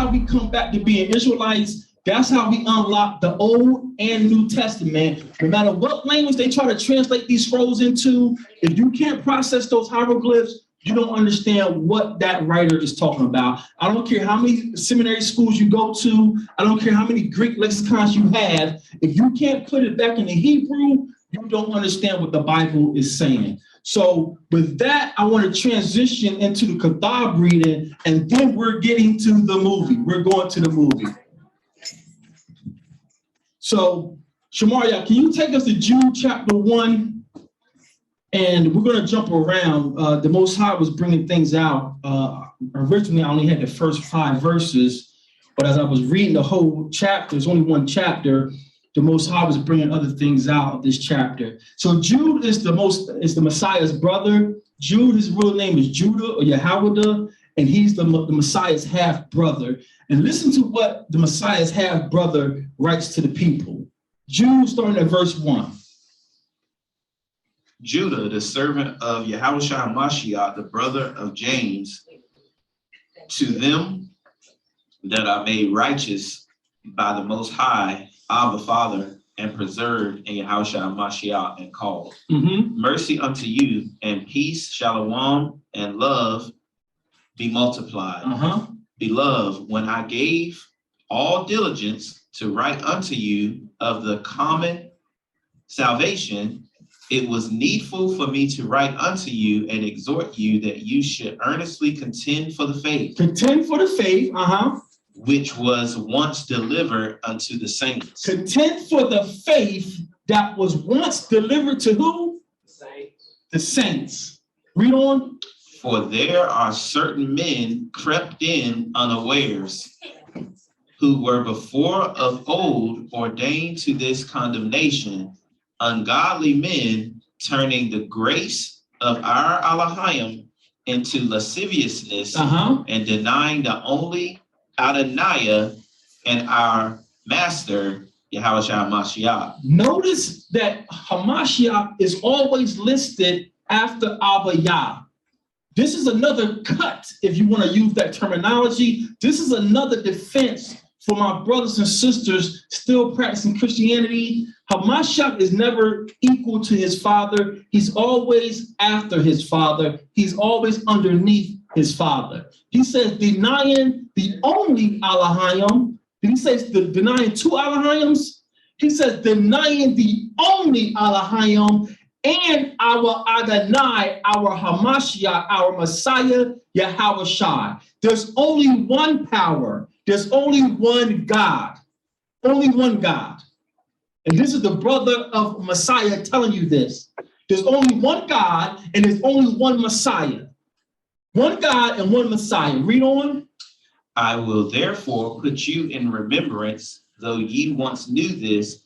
how we come back to being Israelites. That's how we unlock the Old and New Testament. No matter what language they try to translate these scrolls into, if you can't process those hieroglyphs, you don't understand what that writer is talking about. I don't care how many seminary schools you go to. I don't care how many Greek lexicons you have. If you can't put it back in the Hebrew, you don't understand what the Bible is saying. So with that, I want to transition into the Kitab reading, and then we're getting to the movie. We're going to the movie. So, Shamaria, can you take us to Jude chapter 1? And we're going to jump around. The Most High was bringing things out. Originally, I only had the first 5 verses, but as I was reading the whole chapter, there's only one chapter, the Most High was bringing other things out of this chapter. So Jude is the Messiah's brother. Jude, his real name is Judah or Yahweh, and he's the Messiah's half-brother. And listen to what the Messiah's half-brother writes to the people. Jude, starting at verse 1. Judah, the servant of Yahushua Mashiach, the brother of James, to them that are made righteous by the Most High, Abba Father, and preserved in Yahushua Mashiach and called. Mercy unto you, and peace, shalom, and love be multiplied. Beloved, when I gave all diligence to write unto you of the common salvation, it was needful for me to write unto you and exhort you that you should earnestly contend for the faith. Contend for the faith, which was once delivered unto the saints. Contend for the faith that was once delivered to who? The saints. Read on. For there are certain men crept in unawares, who were before of old ordained to this condemnation, ungodly men, turning the grace of our Elohim into lasciviousness, and denying the only Adonai and our master, Yahushua Mashiach. Notice that Hamashiach is always listed after Abba Yah. This is another cut, if you want to use that terminology. This is another defense for my brothers and sisters still practicing Christianity. Hamashiach is never equal to his father. He's always after his father. He's always underneath his father. He says denying the only Elohim. Did he say denying 2 Elohims? He says denying the only Elohim and our Adonai, our Hamashiach, our Messiah, Yahushua. There's only one power. There's only one God. Only one God. And this is the brother of Messiah telling you this. There's only one God and there's only one Messiah. One God and one Messiah. Read on. I will therefore put you in remembrance, though ye once knew this,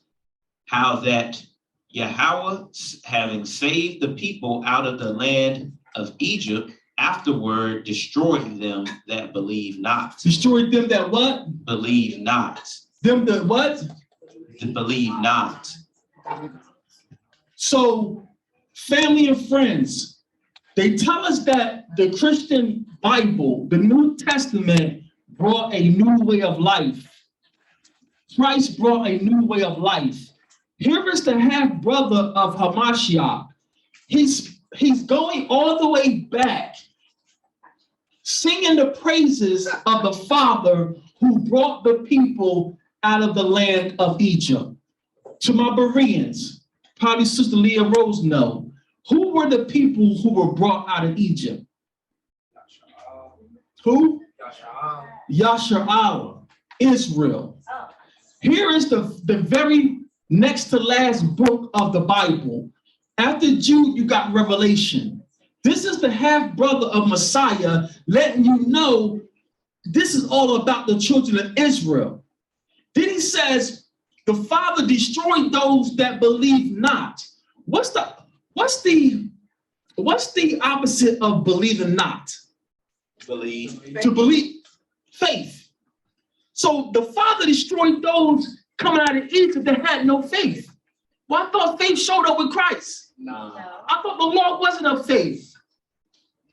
how that Yahweh, having saved the people out of the land of Egypt, afterward destroyed them that believe not. Destroyed them that what? Believe not. Them that what? To believe not. So, family and friends, they tell us that the Christian Bible, the New Testament, brought a new way of life. Christ brought a new way of life. Here is the half-brother of Hamashiach. He's going all the way back, singing the praises of the Father who brought the people out of the land of Egypt. To my Bereans, probably Sister Leah Rose know, who were the people who were brought out of Egypt? Who? Yasha'al, Israel. Here is the very next to last book of the Bible. After Jude, you got Revelation. This is the half-brother of Messiah letting you know this is all about the children of Israel. Then he says, the Father destroyed those that believe not. What's the opposite of believing not? Believe. To believe. Faith. So the Father destroyed those coming out of Egypt that had no faith. Well, I thought faith showed up with Christ. No. I thought the law wasn't of faith.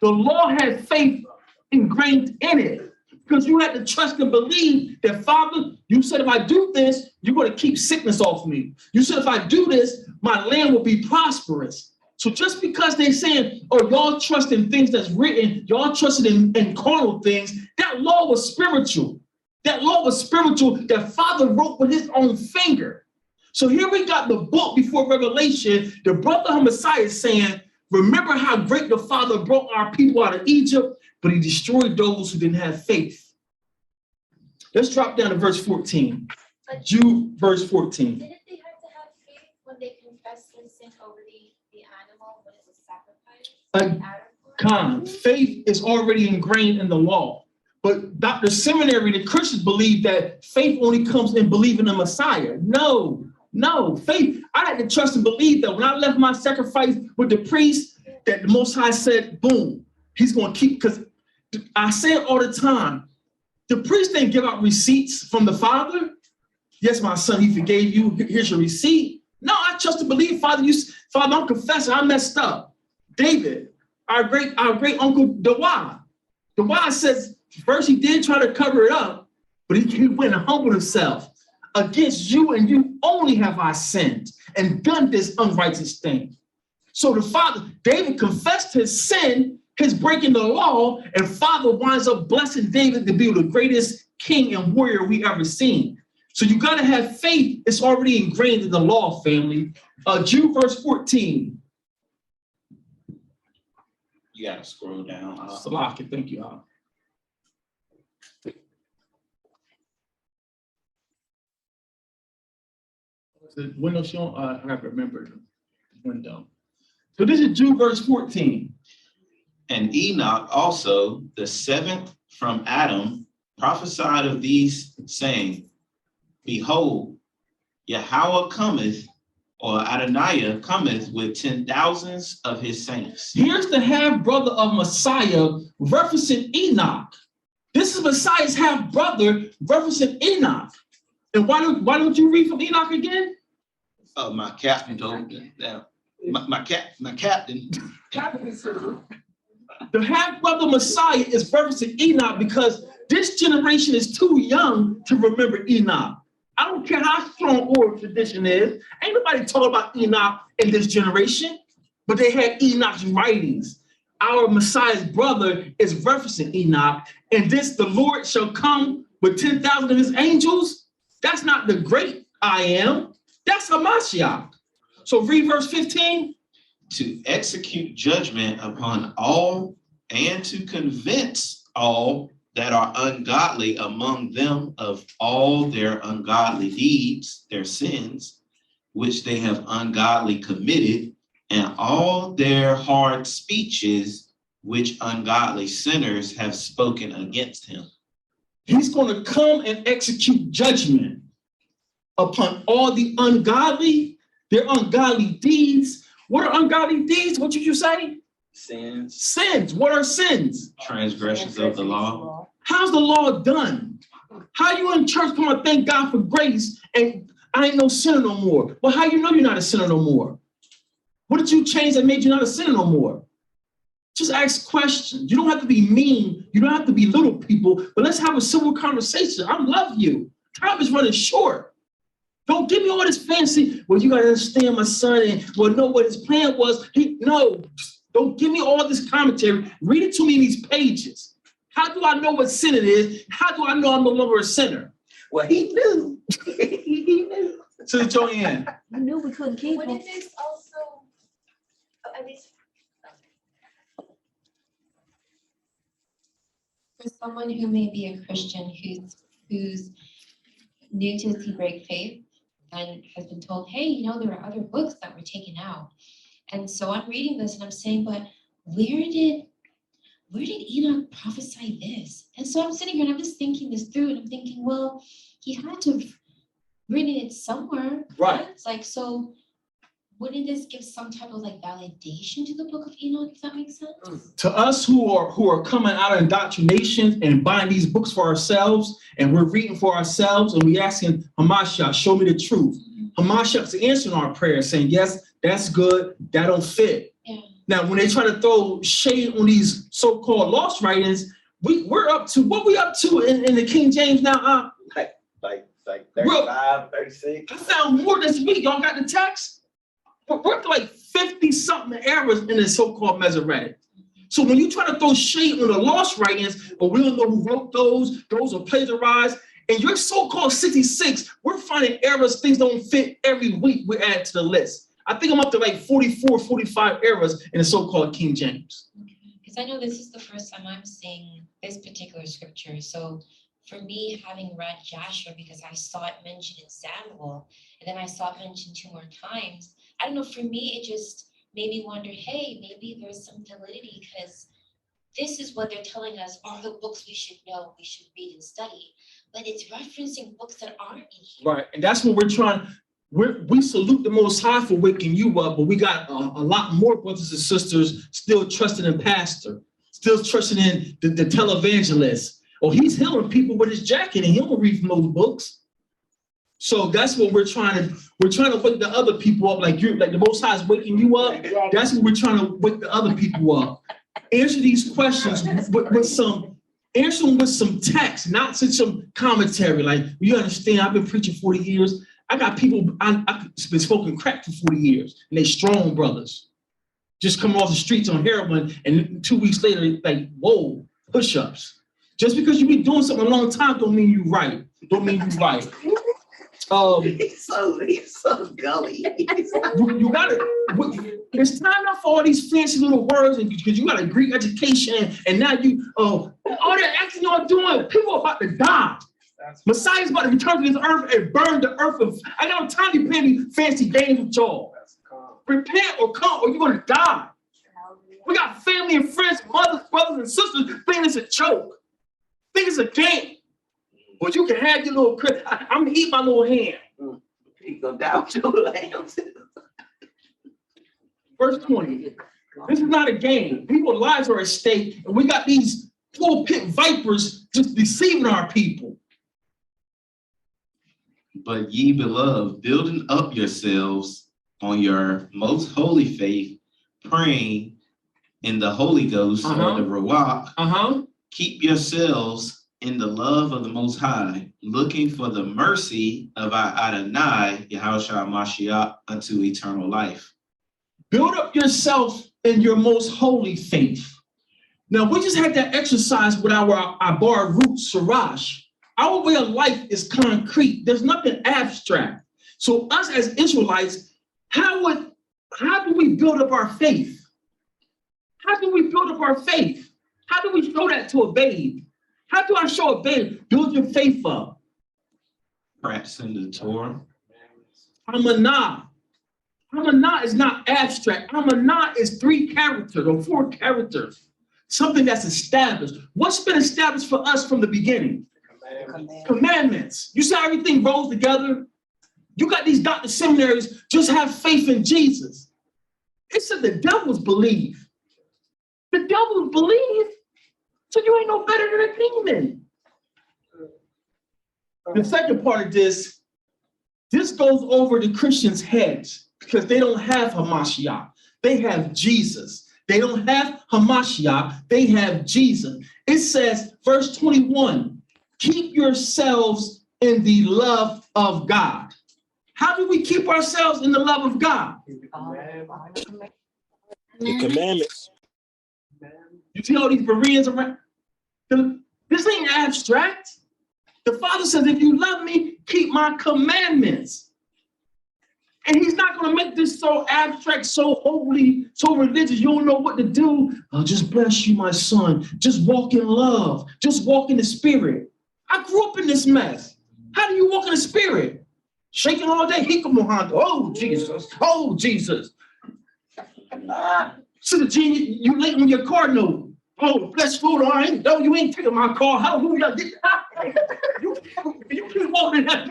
The law had faith ingrained in it. Because you had to trust and believe that, Father, you said if I do this, you're going to keep sickness off me. You said if I do this, my land will be prosperous. So just because they're saying, oh, y'all trust in things that's written, y'all trusted in carnal things, that law was spiritual. That law was spiritual that Father wrote with his own finger. So here we got the book before Revelation. The brother of Messiah is saying, remember how great the Father brought our people out of Egypt, but he destroyed those who didn't have faith. Let's drop down to verse 14. Jude, verse 14. Didn't they have to have faith when they confessed their sin over the animal when it was sacrificed? Faith is already ingrained in the law. But Dr. Seminary, the Christians believe that faith only comes in believing in Messiah. No, faith. I had to trust and believe that when I left my sacrifice with the priest, that the Most High said, boom, he's going to keep, because I say it all the time. The priest didn't give out receipts from the Father. Yes, my son, he forgave you. Here's your receipt. No, I trust and believe, Father, I'm confessing, I messed up. David, our great uncle Dawah. Dawah says, first he did try to cover it up, but he went and humbled himself. Against you and you only have I sinned and done this unrighteous thing. So the Father, David confessed his sin, his breaking the law, and Father winds up blessing David to be the greatest king and warrior we ever seen. So you got to have faith. It's already ingrained in the law, family. Jude verse 14. You got to scroll down. SELAH, thank you. The window shown, I got to remember the window. So this is Jude verse 14. And Enoch also, the seventh from Adam, prophesied of these, saying, behold, Yahweh cometh, or Adonai cometh with 10,000s of his saints. Here's the half-brother of Messiah referencing Enoch. This is Messiah's half-brother referencing Enoch. And why don't you read from Enoch again? My captain told me that. My captain. The half-brother Messiah is referencing Enoch because this generation is too young to remember Enoch. I don't care how strong oral tradition is. Ain't nobody talking about Enoch in this generation, but they had Enoch's writings. Our Messiah's brother is referencing Enoch, and this, the Lord shall come with 10,000 of his angels. That's not the great I am. That's Hamashiach. So read verse 15. To execute judgment upon all and to convince all that are ungodly among them of all their ungodly deeds, their sins, which they have ungodly committed, and all their hard speeches, which ungodly sinners have spoken against him. He's going to come and execute judgment upon all the ungodly, their ungodly deeds. What are ungodly deeds? What did you say? Sins. Sins. What are sins? Transgressions of the law. How's the law done? How you in church come and thank God for grace and I ain't no sinner no more? Well, how you know you're not a sinner no more? What did you change that made you not a sinner no more? Just ask questions. You don't have to be mean. You don't have to be little people, but let's have a civil conversation. I love you. Time is running short. Don't give me all this fancy, well, you got to understand my son, and well, no, what his plan was. No, don't give me all this commentary. Read it to me in these pages. How do I know what sin it is? How do I know I'm no longer a sinner? Well, he knew. He knew. So, Joanne. I knew we couldn't keep him. Wouldn't this also, at least for someone who may be a Christian who's new to Hebrew faith and has been told, hey, you know, there are other books that were taken out. And so I'm reading this and I'm saying, but where did Enoch prophesy this? And so I'm sitting here and I'm just thinking this through and I'm thinking, well, he had to have written it somewhere. Right. It's like, so wouldn't this give some type of like validation to the book of Enoch, if that makes sense? To us who are coming out of indoctrination and buying these books for ourselves, and we're reading for ourselves, and we asking Hamashiach, show me the truth. Hamashiach's answering our prayer, saying, yes, that's good, that don't fit. Yeah. Now, when they try to throw shade on these so-called lost writings, we're up to what we up to in the King James now? Like 35, 36. I found more this week. Y'all got the text? We're up to like 50-something errors in the so-called Masoretic. So when you try to throw shade on the lost writings, but we don't know who wrote those are plagiarized, and your so-called 66, we're finding errors, things don't fit every week we add to the list. I think I'm up to like 44, 45 errors in the so-called King James. Because I know this is the first time I'm seeing this particular scripture. So for me, having read Joshua, because I saw it mentioned in Samuel, and then I saw it mentioned 2 more times, I don't know, for me, it just made me wonder, hey, maybe there's some validity, because this is what they're telling us are the books we should know, we should read and study. But it's referencing books that aren't in here. Right, and that's what we're trying. We salute the Most High for waking you up, but we got a lot more brothers and sisters still trusting in pastor, still trusting in the televangelist. Or he's healing people with his jacket and he don't read from those books. So that's what we're trying to wake the other people up, like the Most High is waking you up. That's what we're trying to wake the other people up. Answer these questions with some text, not some commentary. Like, you understand, I've been preaching 40 years. I got people, I've been smoking crack for 40 years, and they strong brothers. Just coming off the streets on heroin, and 2 weeks later, like, whoa, push-ups. Just because you be doing something a long time don't mean you right. He's so gully. You gotta, it's time now for all these fancy little words, and because you got a Greek education, and now all that acting y'all doing, people are about to die. Messiah's about to return to this earth and burn the earth. I got no time to play these fancy games with y'all. Repent or come, or you're gonna die. We got family and friends, mothers, brothers, and sisters thinking it's a joke. Think it's a game. But you can have your little crib. I'm gonna eat my little hand. You go down with your little hands. Verse 20. This is not a game. People's lives are at stake, and we got these pulpit vipers just deceiving our people. But ye beloved, building up yourselves on your most holy faith, praying in the Holy Ghost or the Ruach, keep yourselves in the love of the Most High, looking for the mercy of our Adonai, Yahushua Mashiach, unto eternal life. Build up yourself in your most holy faith. Now, we just had that exercise with our Bart root Sirach. Our way of life is concrete. There's nothing abstract. So us as Israelites, how do we build up our faith? How do we build up our faith? How do we show that to a babe? How do I show a babe? Build your faith up. Practicing the Torah. Amanah. Amanah is not abstract. Amanah is 3 characters or 4 characters. Something that's established. What's been established for us from the beginning? Commandments. You see how everything rolls together? You got these doctor seminaries, just have faith in Jesus. It said the devils believe. The devils believe. So you ain't no better than a demon. The second part of this goes over the Christians' heads because they don't have Hamashiach. They have Jesus. They don't have Hamashiach. They have Jesus. It says, verse 21, keep yourselves in the love of God. How do we keep ourselves in the love of God? The commandments. You see all these Bereans around? This ain't abstract. The Father says, if you love me, keep my commandments. And he's not going to make this so abstract, so holy, so religious. You don't know what to do. I'll just bless you, my son. Just walk in love. Just walk in the spirit. I grew up in this mess. How do you walk in the spirit? Shaking all day. Oh, Jesus. Oh, Jesus. So the genie, you late on your car note. Oh, bless food. All right. No, you ain't taking my car. Hallelujah. You keep walking that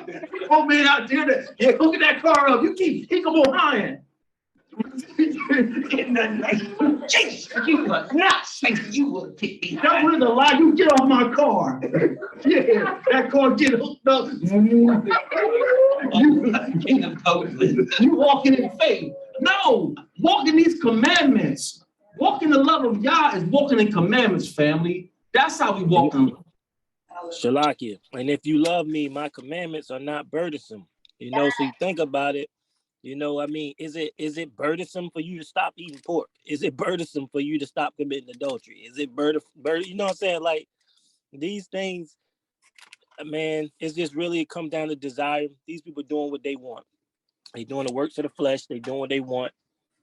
old man out there. Yeah, look at that car up. You keep behind. In the name of Jesus, you will not say you will kick me. That was a lie. You get off my car. Yeah, that car get hooked up. You walking in faith. No, walking these commandments. Walking the love of Yah is walking in commandments, family. That's how we walk through. Shalakia. And if you love me, my commandments are not burdensome. You know, so you think about it. You know, I mean, is it burdensome for you to stop eating pork? Is it burdensome for you to stop committing adultery? Is it you know what I'm saying? Like these things, man, it's just really come down to desire. These people doing what they want. They doing the works of the flesh. They doing what they want.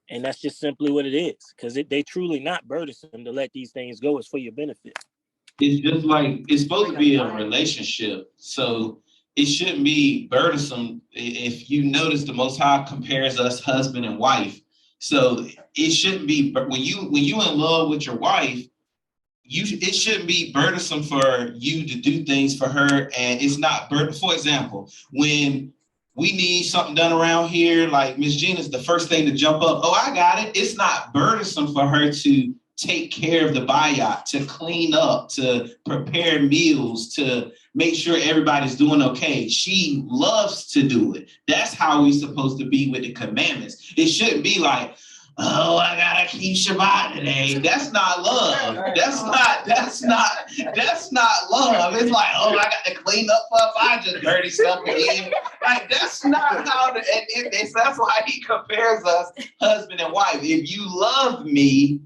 And that's just simply what it is. Because they truly not burdensome to let these things go. It's for your benefit. It's just like, it's supposed to be a relationship. So it shouldn't be burdensome. If you notice, the Most High compares us husband and wife. So it shouldn't be, but when you in love with your wife, it shouldn't be burdensome for you to do things for her. And it's not for example, when we need something done around here, like Miss Gina's the first thing to jump up. Oh, I got it. It's not burdensome for her to take care of the bayat, to clean up, to prepare meals, to make sure everybody's doing okay. She loves to do it. That's how we're supposed to be with the commandments. It shouldn't be like, oh, I gotta keep Shabbat today. That's not love. That's not love. It's like, oh, I got to clean up if I just dirty stuff again. Like that's not how that's why he compares us husband and wife. If you love me,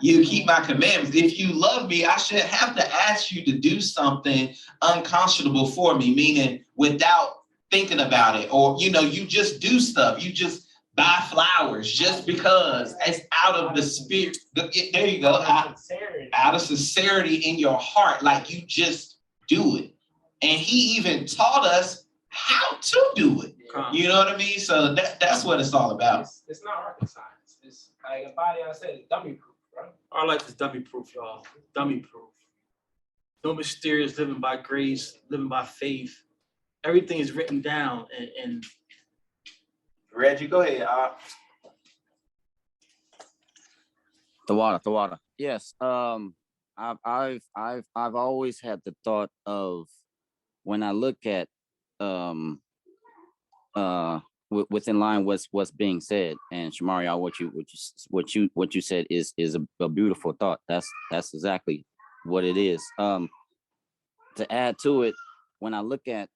you keep my commandments. If you love me, I shouldn't have to ask you to do something unconscionable for me, meaning without thinking about it. Or, you know, you just do stuff. You just buy flowers just because it's out of the spirit. There you go. Out of sincerity in your heart. Like you just do it. And he even taught us how to do it. You know what I mean? So that's what it's all about. It's not rocket science. It's like a body, I said, it's dummy proof. Our life is dummy proof, y'all. Dummy proof. No mysterious, living by grace, living by faith. Everything is written down. And Reggie, go ahead. The water. Yes. I've always had the thought of when I look at within line what's being said, and Shamaria, what you said is a beautiful thought. That's exactly what it is. To add to it, when I look at,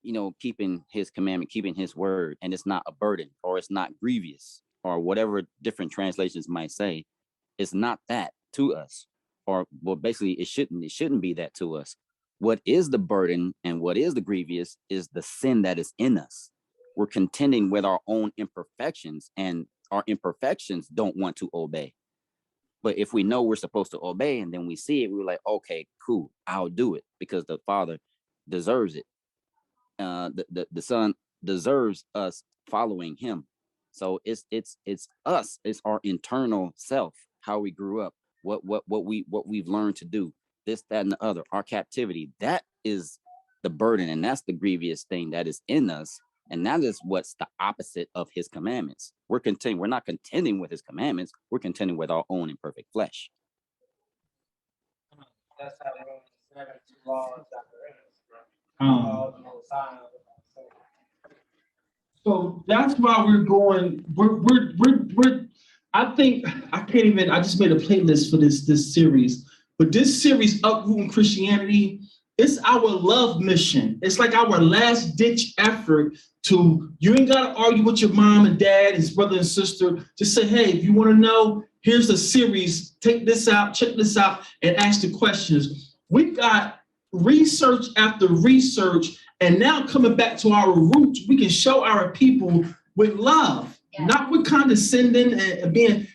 you know, keeping his commandment, keeping his word, and it's not a burden or it's not grievous or whatever different translations might say, it's not that to us, or well, basically it shouldn't be that to us. What is the burden and what is the grievous is the sin that is in us. We're contending with our own imperfections, and our imperfections don't want to obey. But if we know we're supposed to obey and then we see it, we're like, okay, cool, I'll do it because the Father deserves it. The Son deserves us following him. So it's us, it's our internal self, how we grew up, what we've learned to do, this, that, and the other, our captivity. That is the burden, and that's the grievous thing that is in us. And that is what's the opposite of his commandments. We're not contending with his commandments. We're contending with our own imperfect flesh. that's how they have two laws that So that's why we're going. We're. I think I can't even. I just made a playlist for this series, but this series, Uprooting Christianity, it's our love mission. It's like our last ditch effort to. You ain't got to argue with your mom and dad, his brother and sister. Just say, hey, if you want to know, here's a series. Take this out, check this out, and ask the questions. We've got research after research. And now coming back to our roots, we can show our people with love, not with condescending and being,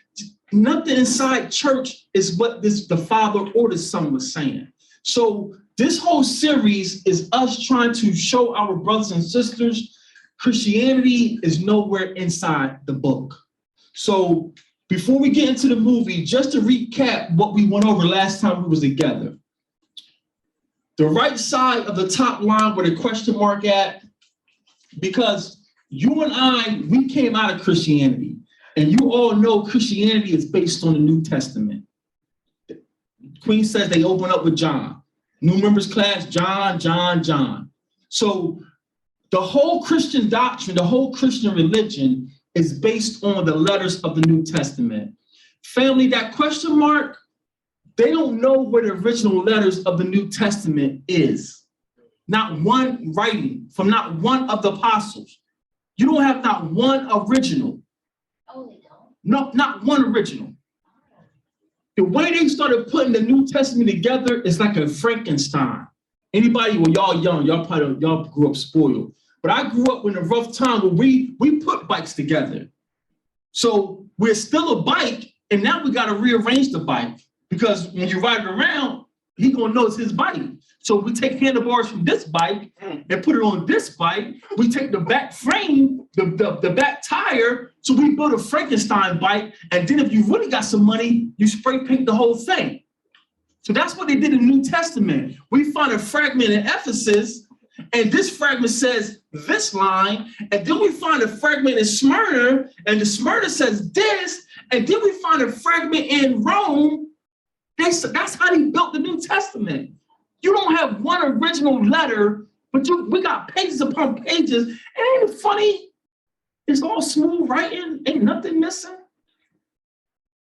nothing inside church is what the Father or the Son was saying. So this whole series is us trying to show our brothers and sisters Christianity is nowhere inside the book. So before we get into the movie, just to recap what we went over last time we was together. The right side of the top line where the question mark at, because you and I, we came out of Christianity, and you all know Christianity is based on the New Testament. Queen says they open up with John. New members class, John. So the whole Christian doctrine, the whole Christian religion is based on the letters of the New Testament. Family, that question mark, they don't know where the original letters of the New Testament is. Not one writing from not one of the apostles. You don't have not one original. Oh, they don't? No, not one original. The way they started putting the New Testament together is like a Frankenstein. Anybody, when y'all young, y'all grew up spoiled. But I grew up in a rough time where we put bikes together. So we're still a bike, and now we got to rearrange the bike because when you ride it around, he gonna know it's his bike. So we take handlebars from this bike and put it on this bike. We take the back frame, the back tire, so we build a Frankenstein bike. And then if you really got some money, you spray paint the whole thing. So that's what they did in the New Testament. We find a fragment in Ephesus, and this fragment says this line, and then we find a fragment in Smyrna, and the Smyrna says this, and then we find a fragment in Rome. That's how he built the New Testament. You don't have one original letter, but we got pages upon pages. And ain't it funny? It's all smooth writing, ain't nothing missing.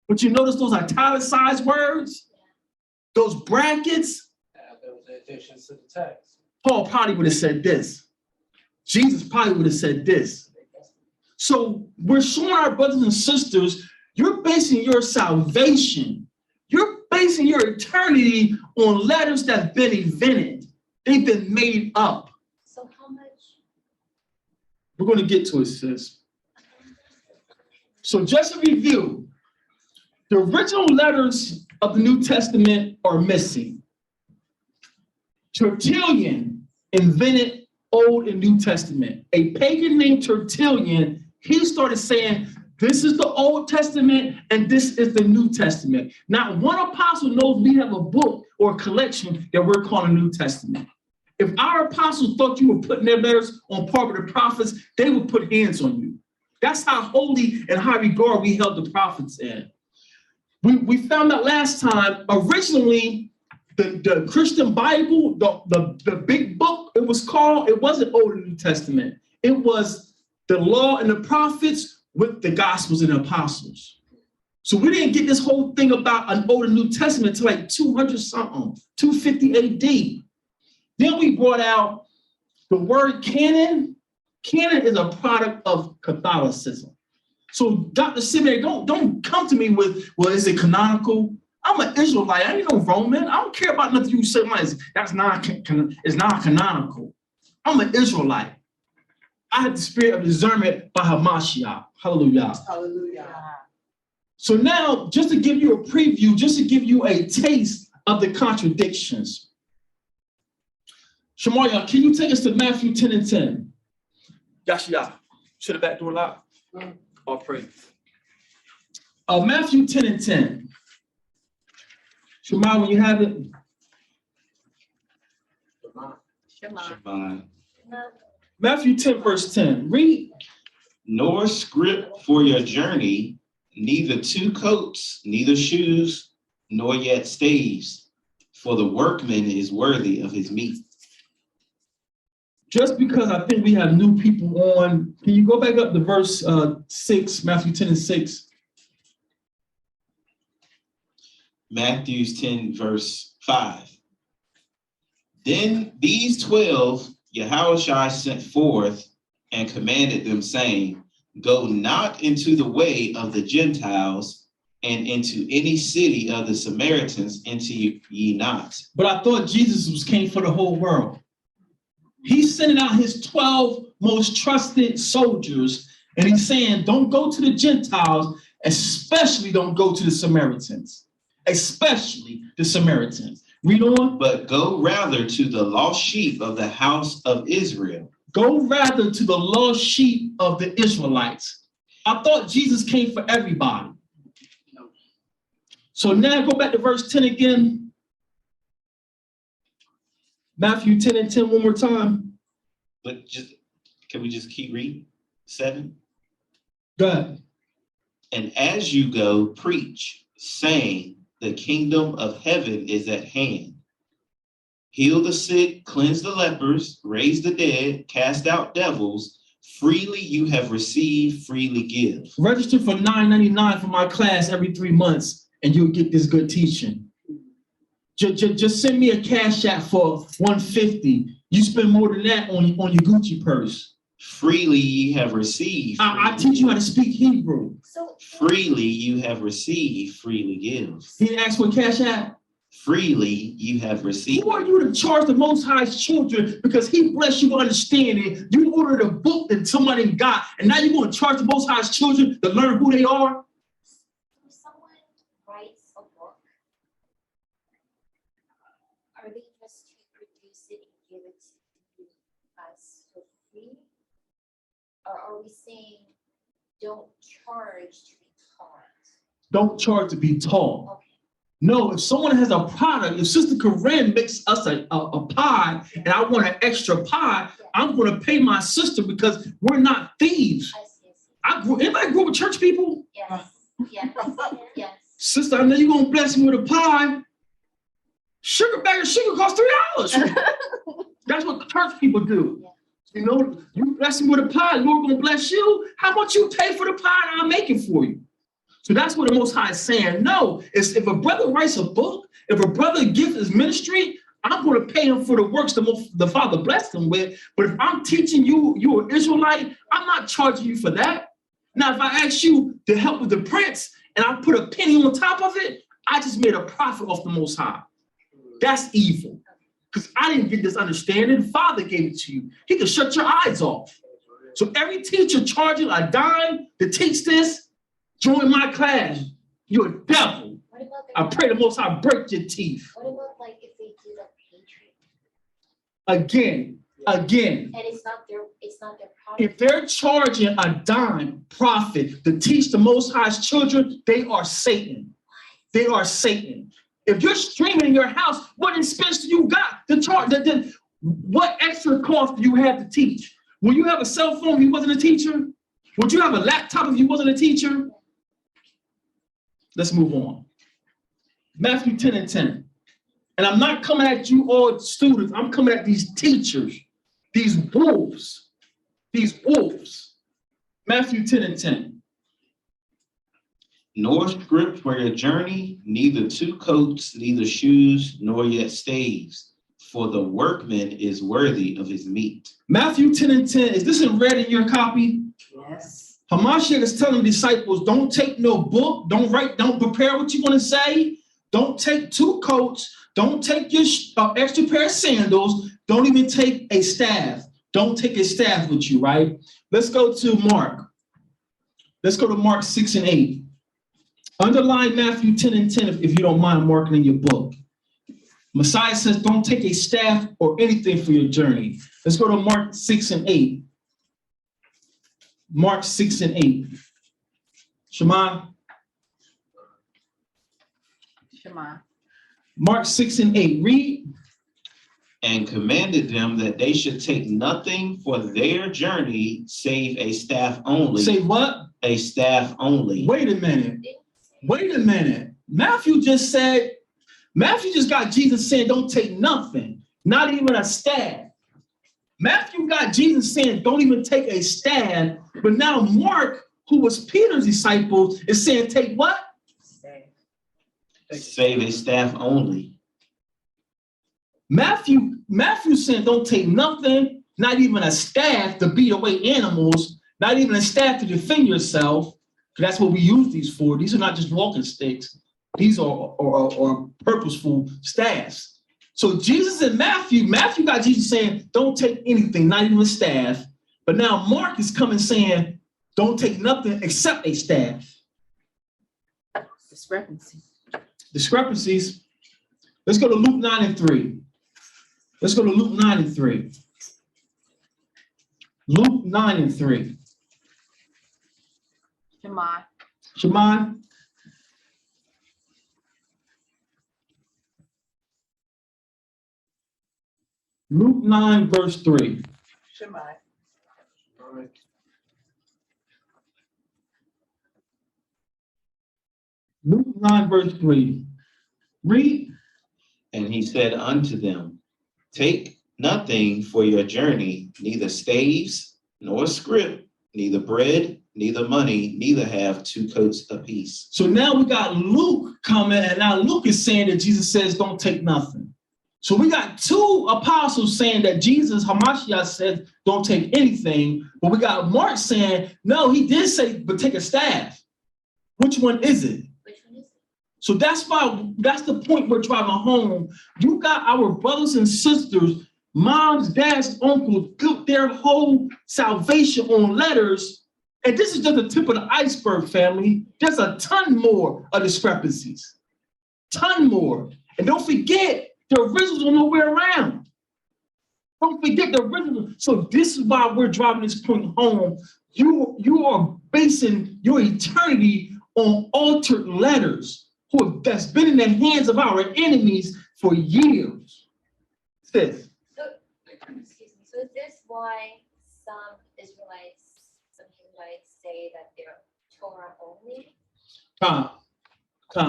But you notice those italicized words, those brackets. Those additions to the text. Paul probably would have said this. Jesus probably would have said this. So we're showing our brothers and sisters, you're basing your salvation, you're basing your eternity on letters that have been invented. They've been made up. So how much? We're going to get to it, sis. So just a review, the original letters of the New Testament are missing. Tertullian invented Old and New Testament. A pagan named Tertullian, he started saying, this is the Old Testament and this is the New Testament. Not one apostle knows we have a book or a collection that we're calling a New Testament. If our apostles thought you were putting their letters on par with the prophets, they would put hands on you. That's how holy and high regard we held the prophets in. We found out last time, originally, the Christian Bible, the big book, it wasn't Old and New Testament. It was the law and the prophets with the Gospels and the Apostles. So we didn't get this whole thing about an Old and New Testament until like 200 something, 250 AD. Then we brought out the word canon. Canon is a product of Catholicism. So Dr. Seminary, don't come to me with, well, is it canonical? I'm an Israelite. I ain't no Roman. I don't care about nothing you say. That's not canonical. I'm an Israelite. I had the spirit of discernment by Hamashiach. Hallelujah. Hallelujah. So now, just to give you a preview, just to give you a taste of the contradictions. Shemaria, can you take us to Matthew 10 and 10? Yashia, should the back door lock? All praise. Matthew 10 and 10. Shemaria, when you have it. Shabbat. Matthew 10, verse 10. Read. Nor scrip for your journey, neither 2 coats, neither shoes, nor yet staves, for the workman is worthy of his meat. Just because I think we have new people on, can you go back up to verse 6, Matthew 10 and 6? Matthew 10, verse 5. Then these 12 Yahushua sent forth and commanded them, saying, go not into the way of the Gentiles, and into any city of the Samaritans enter ye not. But I thought Jesus came for the whole world. He's sending out his 12 most trusted soldiers, and he's saying, don't go to the Gentiles, especially don't go to the Samaritans, especially the Samaritans. Read on. But go rather to the lost sheep of the house of Israel. Go rather to the lost sheep of the Israelites. I thought Jesus came for everybody. So now go back to verse 10 again. Matthew 10 and 10 one more time. But can we just keep reading? 7. Go ahead. And as you go, preach, saying, the kingdom of heaven is at hand. Heal the sick, cleanse the lepers, raise the dead, cast out devils. Freely you have received, freely give. Register for $9.99 for my class every 3 months, and you'll get this good teaching. Just send me a cash app for 150. You spend more than that on your Gucci purse. Freely ye have received. I teach you how to speak Hebrew. Freely you have received, freely give. He asked for cash app. Freely you have received. Who are you to charge the Most High's children because he blessed you with understanding? You ordered a book that somebody got, and now you're going to charge the Most High's children to learn who they are? If someone writes a book, are they just to produce it and give it to us for free? Or are we saying don't charge to be taught? Don't charge to be taught. Okay. No, if someone has a product, if Sister Corinne makes us a pie and I want an extra pie, I'm going to pay my sister because we're not thieves. I see. Anybody grew up with church people? Yes, yes, yes. Sister, I know you're going to bless me with a pie. Bag of sugar costs $3. That's what church people do. Yeah. You know, you bless me with a pie, Lord going to bless you. How about you pay for the pie and I'll make it for you? So that's what the Most High is saying. No, it's if a brother writes a book, if a brother gives his ministry, I'm going to pay him for the works the Father blessed him with. But if I'm teaching you, you're an Israelite, I'm not charging you for that. Now, if I ask you to help with the prints and I put a penny on top of it, I just made a profit off the Most High. That's evil. Because I didn't get this understanding. The Father gave it to you. He can shut your eyes off. So every teacher charging a dime to teach this, join my class. You're a devil. What about I pray the Most High break your teeth. What about like if they do the Patreon? Again. And it's not their product. If they're charging a dime profit to teach the Most High's children, they are Satan. They are Satan. If you're streaming in your house, what expense do you got to charge? What extra cost do you have to teach? Will you have a cell phone if you wasn't a teacher? Would you have a laptop if you wasn't a teacher? Let's move on. Matthew 10 and 10. And I'm not coming at you all students. I'm coming at these teachers, these wolves. Matthew 10 and 10. Nor script for your journey, neither two coats, neither shoes, nor yet staves. For the workman is worthy of his meat. Matthew 10 and 10. Is this in red in your copy? Yes. Hamashiach is telling the disciples, don't take no book, don't prepare what you're going to say. Don't take two coats. Don't take your extra pair of sandals. Don't even take a staff. Don't take a staff with you, right? Let's go to Mark. Let's go to Mark 6 and 8. Underline Matthew 10 and 10 if you don't mind marking in your book. Messiah says, don't take a staff or anything for your journey. Let's go to Mark 6 and 8. Mark 6 and 8. Shema. Mark 6 and 8. Read. And commanded them that they should take nothing for their journey save a staff only. Say what? A staff only. Wait a minute. Matthew just got Jesus saying, don't take nothing, not even a staff. Matthew got Jesus saying, don't even take a staff. But now Mark, who was Peter's disciple, is saying, take what? Save a staff only. Matthew saying, don't take nothing, not even a staff to beat away animals, not even a staff to defend yourself. That's what we use these for. These are not just walking sticks. These are purposeful staffs. So Jesus and Matthew got Jesus saying, don't take anything, not even a staff. But now Mark is coming saying, don't take nothing except a staff. Discrepancies. Let's go to Luke 9 and 3. Luke 9 and 3. Shema. Luke 9 verse 3. Luke 9 verse 3. Read. And he said unto them, take nothing for your journey, neither staves, nor scrip, neither bread, neither money, neither have 2 coats apiece. So now we got Luke coming, and now Luke is saying that Jesus says, don't take nothing. So we got 2 apostles saying that Jesus, Hamashiach, said, don't take anything. But we got Mark saying, no, he did say, but take a staff. Which one is it? Which one is it? So that's the point we're driving home. You got our brothers and sisters, moms, dads, uncles, built their whole salvation on letters. And this is just the tip of the iceberg, family. There's a ton more of discrepancies. Ton more. And don't forget, the originals are nowhere around. Don't forget the originals. So this is why we're driving this point home. You are basing your eternity on altered letters that's been in the hands of our enemies for years. Sis. Excuse me. So is this why some Israelites say that they're Torah only?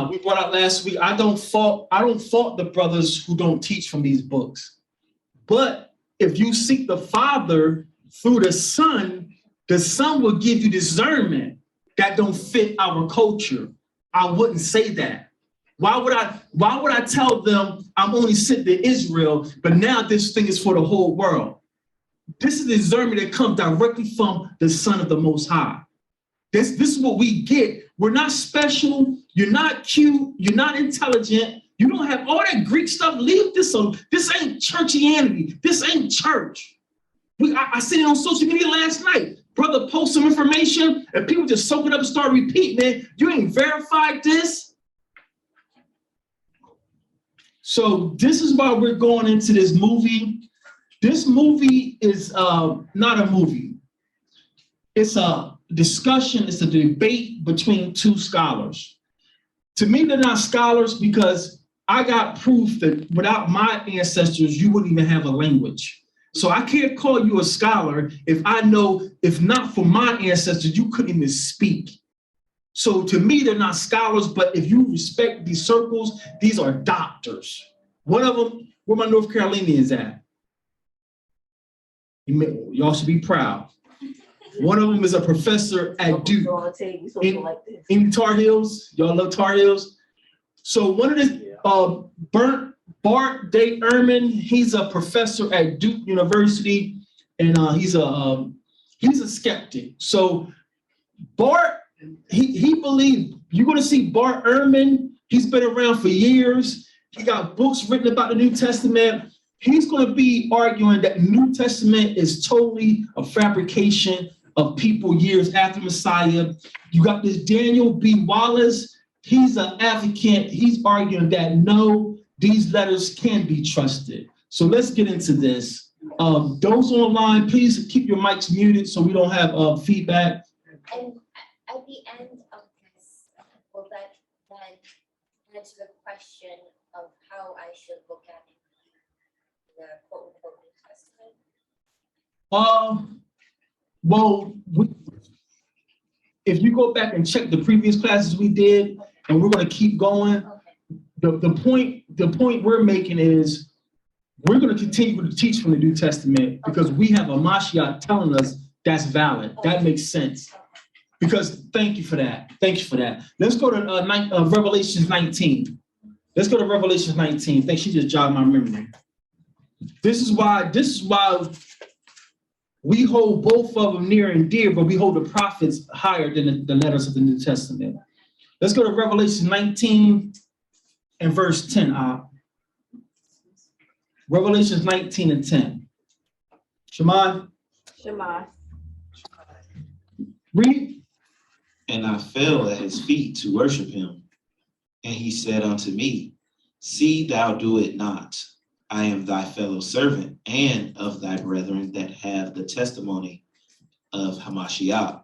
We brought out last week. I don't fault the brothers who don't teach from these books. But if you seek the Father through the Son will give you discernment that don't fit our culture. I wouldn't say that. Why would I tell them I'm only sent to Israel, but now this thing is for the whole world? This is the discernment that comes directly from the Son of the Most High. This is what we get. We're not special. You're not cute. You're not intelligent. You don't have all that Greek stuff. Leave this alone. This ain't churchianity. This ain't church. I seen it on social media last night. Brother post some information and people just soak it up and start repeating it. You ain't verified this. So this is why we're going into this movie. This movie is not a movie. It's a discussion. It's a debate between 2 scholars. To me, they're not scholars because I got proof that without my ancestors, you wouldn't even have a language. So I can't call you a scholar if I know, if not for my ancestors, you couldn't even speak. So to me, they're not scholars, but if you respect these circles, these are doctors. One of them, where my North Carolinians at? Y'all should be proud. One of them is a professor at Duke. In Tar Heels, y'all love Tar Heels? So one of the, Bart Ehrman, he's a professor at Duke University, and he's a skeptic. So Bart, he believed, you're going to see Bart Ehrman. He's been around for years. He got books written about the New Testament. He's going to be arguing that the New Testament is totally a fabrication of people years after Messiah. You got this Daniel B. Wallace. He's an advocate. He's arguing that no, these letters can be trusted. So let's get into this. Those online, please keep your mics muted so we don't have feedback. And at the end of this, will that then answer the question of how I should look at the quote-unquote New Testament? Well, if you go back and check the previous classes we did, and we're going to keep going, okay. The point we're making is we're going to continue to teach from the New Testament because we have a Mashiach telling us that's valid. Okay. That makes sense. Okay. Because thank you for that. Thank you for that. Let's go to Revelation 19. Let's go to Revelation 19. I think she just jogged my memory. This is why we hold both of them near and dear, but we hold the prophets higher than the letters of the New Testament. Let's go to Revelation 19 and verse 10. Revelation 19 and 10. Shema. Read. And I fell at his feet to worship him. And he said unto me, see thou do it not. I am thy fellow servant and of thy brethren that have the testimony of Hamashiach.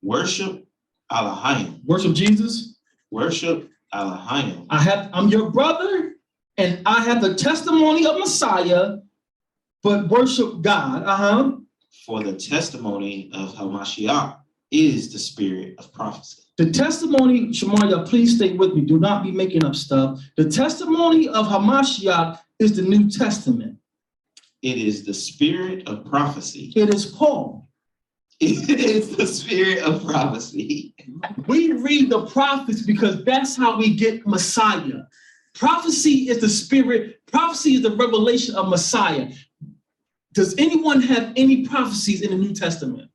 Worship Elohim. Worship Jesus. Worship Elohim. I'm your brother, and I have the testimony of Messiah, but worship God. For the testimony of Hamashiach is the spirit of prophecy. The testimony, Shemaiah, please stay with me. Do not be making up stuff. The testimony of Hamashiach is the New Testament. It is the spirit of prophecy. It is Paul. It's the spirit of prophecy. We read the prophets because that's how we get Messiah. Prophecy is the spirit. Prophecy is the revelation of Messiah. Does anyone have any prophecies in the New Testament?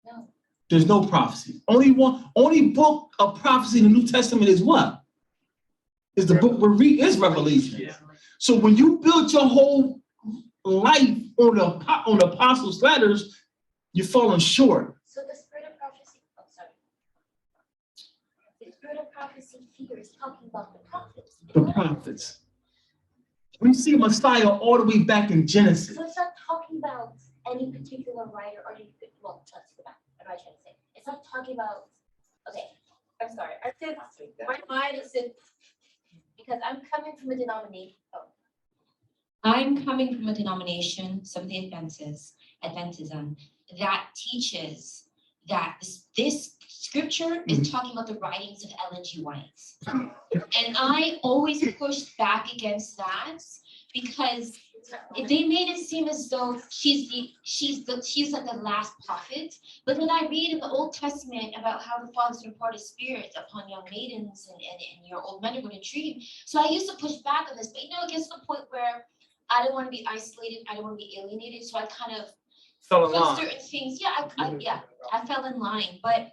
No. There's no prophecy. Only book of prophecy in the New Testament is what? Is the book we read is Revelation. Yeah. So when you build your whole life on the apostles' letters, you're falling short. So the spirit of prophecy, oh, sorry. The spirit of prophecy here is talking about the prophets. The prophets. We see Messiah all the way back in Genesis. So it's not talking about any particular writer or any, well, let's go back. What am I trying to say? It's not talking about, okay, I'm sorry. I said, my mind is in, because I'm coming from a denomination. Oh, I'm coming from a denomination, Seventh-day Adventism, that teaches that this scripture is talking about the writings of Ellen G. White. And I always pushed back against that because they made it seem as though she's like the last prophet. But then I read in the Old Testament about how the fathers impart his spirit upon young maidens and your old men are going to dream. So I used to push back on this, but it gets to the point where I don't want to be isolated. I don't want to be alienated. So I kind of Fell in put line. certain things. I fell in line, but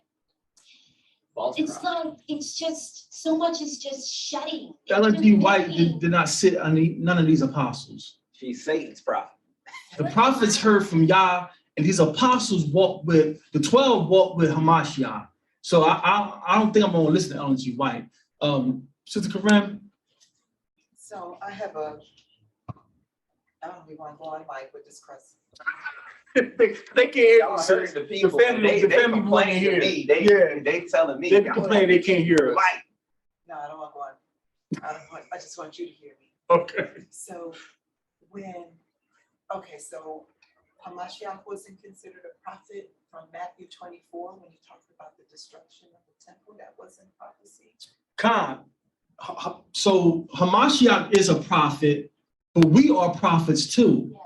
it's like it's just so much is just shedding. Ellen G. White did not sit under none of these apostles. She's Satan's prophet. The prophets heard from Yah, and these apostles walked with the 12 walked with Hamashiach. So I don't think I'm gonna listen to Ellen G. White. Sister Karim. So I have I don't really want to go on mic with this question. They can't hear Y'all us. heard the people. The family complain to hear. me. They telling me. They complain they can't hear us. Like, No, I don't want to go on. I just want you to hear me. Okay. So so Hamashiach wasn't considered a prophet from Matthew 24 when he talked about the destruction of the temple. That wasn't prophecy. Khan. So Hamashiach is a prophet, but we are prophets too. yes.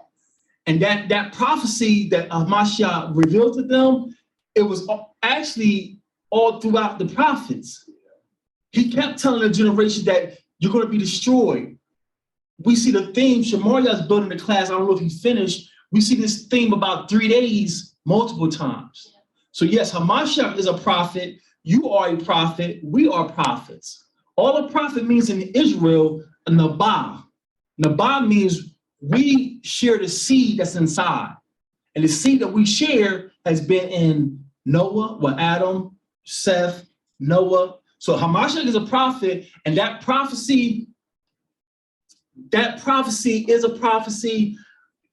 And that prophecy that Hamashiach revealed to them, it was actually all throughout the prophets. He kept telling the generation that you're going to be destroyed. We see the theme, Shemariah is building the class, I don't know if he finished. We see this theme about 3 days multiple times. So yes, Hamashiach is a prophet, you are a prophet, we are prophets. All a prophet means in Israel, a Nabah. Nabah means we share the seed that's inside. And the seed that we share has been in Noah, Adam, Seth, Noah. So Hamashiach is a prophet, and that prophecy is a prophecy,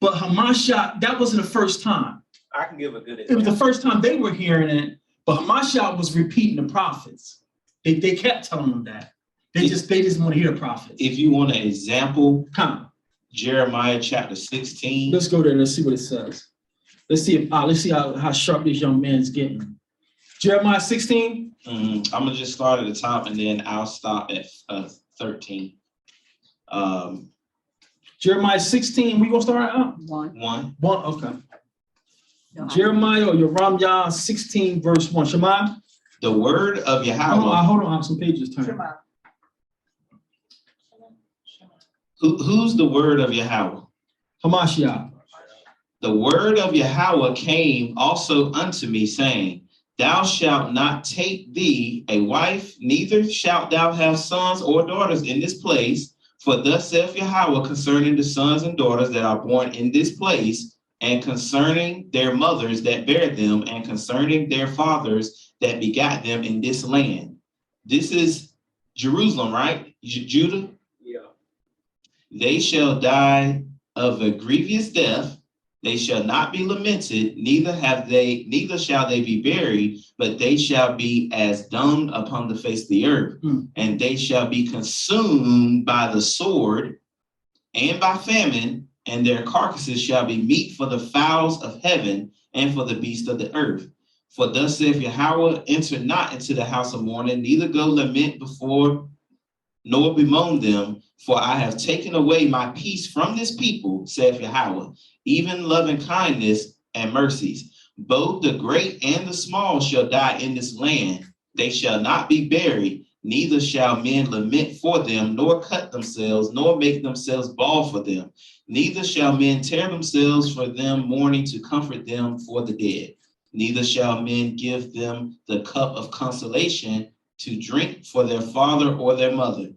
but Hamashiach, that wasn't the first time. I can give a good It was example. the first time they were hearing it, but Hamashiach was repeating the prophets. They kept telling them that. They just want to hear the prophets. If you want an example, Come, Jeremiah chapter 16. let's go there and let's see what it says. Let's see how sharp this young man's getting. Jeremiah 16. I'm gonna just start at the top and then I'll stop at 13. Jeremiah 16. We gonna start out? 1. Okay. Jeremiah or Yeremiah 16 verse 1. Shema. The word of Yahweh. Hold on. I have some pages turned. Shema. Who's the word of Yahweh? Hamashiach. The word of Yahweh came also unto me, saying, Thou shalt not take thee a wife, neither shalt thou have sons or daughters in this place. For thus saith Yahweh concerning the sons and daughters that are born in this place, and concerning their mothers that bare them, and concerning their fathers that begat them in this land. This is Jerusalem, right? Judah? Yeah. They shall die of a grievous death. They shall not be lamented, neither shall they be buried, but they shall be as dung upon the face of the earth. And they shall be consumed by the sword and by famine, and their carcasses shall be meat for the fowls of heaven and for the beasts of the earth. For thus saith Yahweh, enter not into the house of mourning, neither go lament before, nor bemoan them, for I have taken away my peace from this people, saith Yahweh, even loving kindness and mercies. Both the great and the small shall die in this land. They shall not be buried, neither shall men lament for them, nor cut themselves, nor make themselves bald for them. Neither shall men tear themselves for them, mourning to comfort them for the dead. Neither shall men give them the cup of consolation to drink for their father or their mother.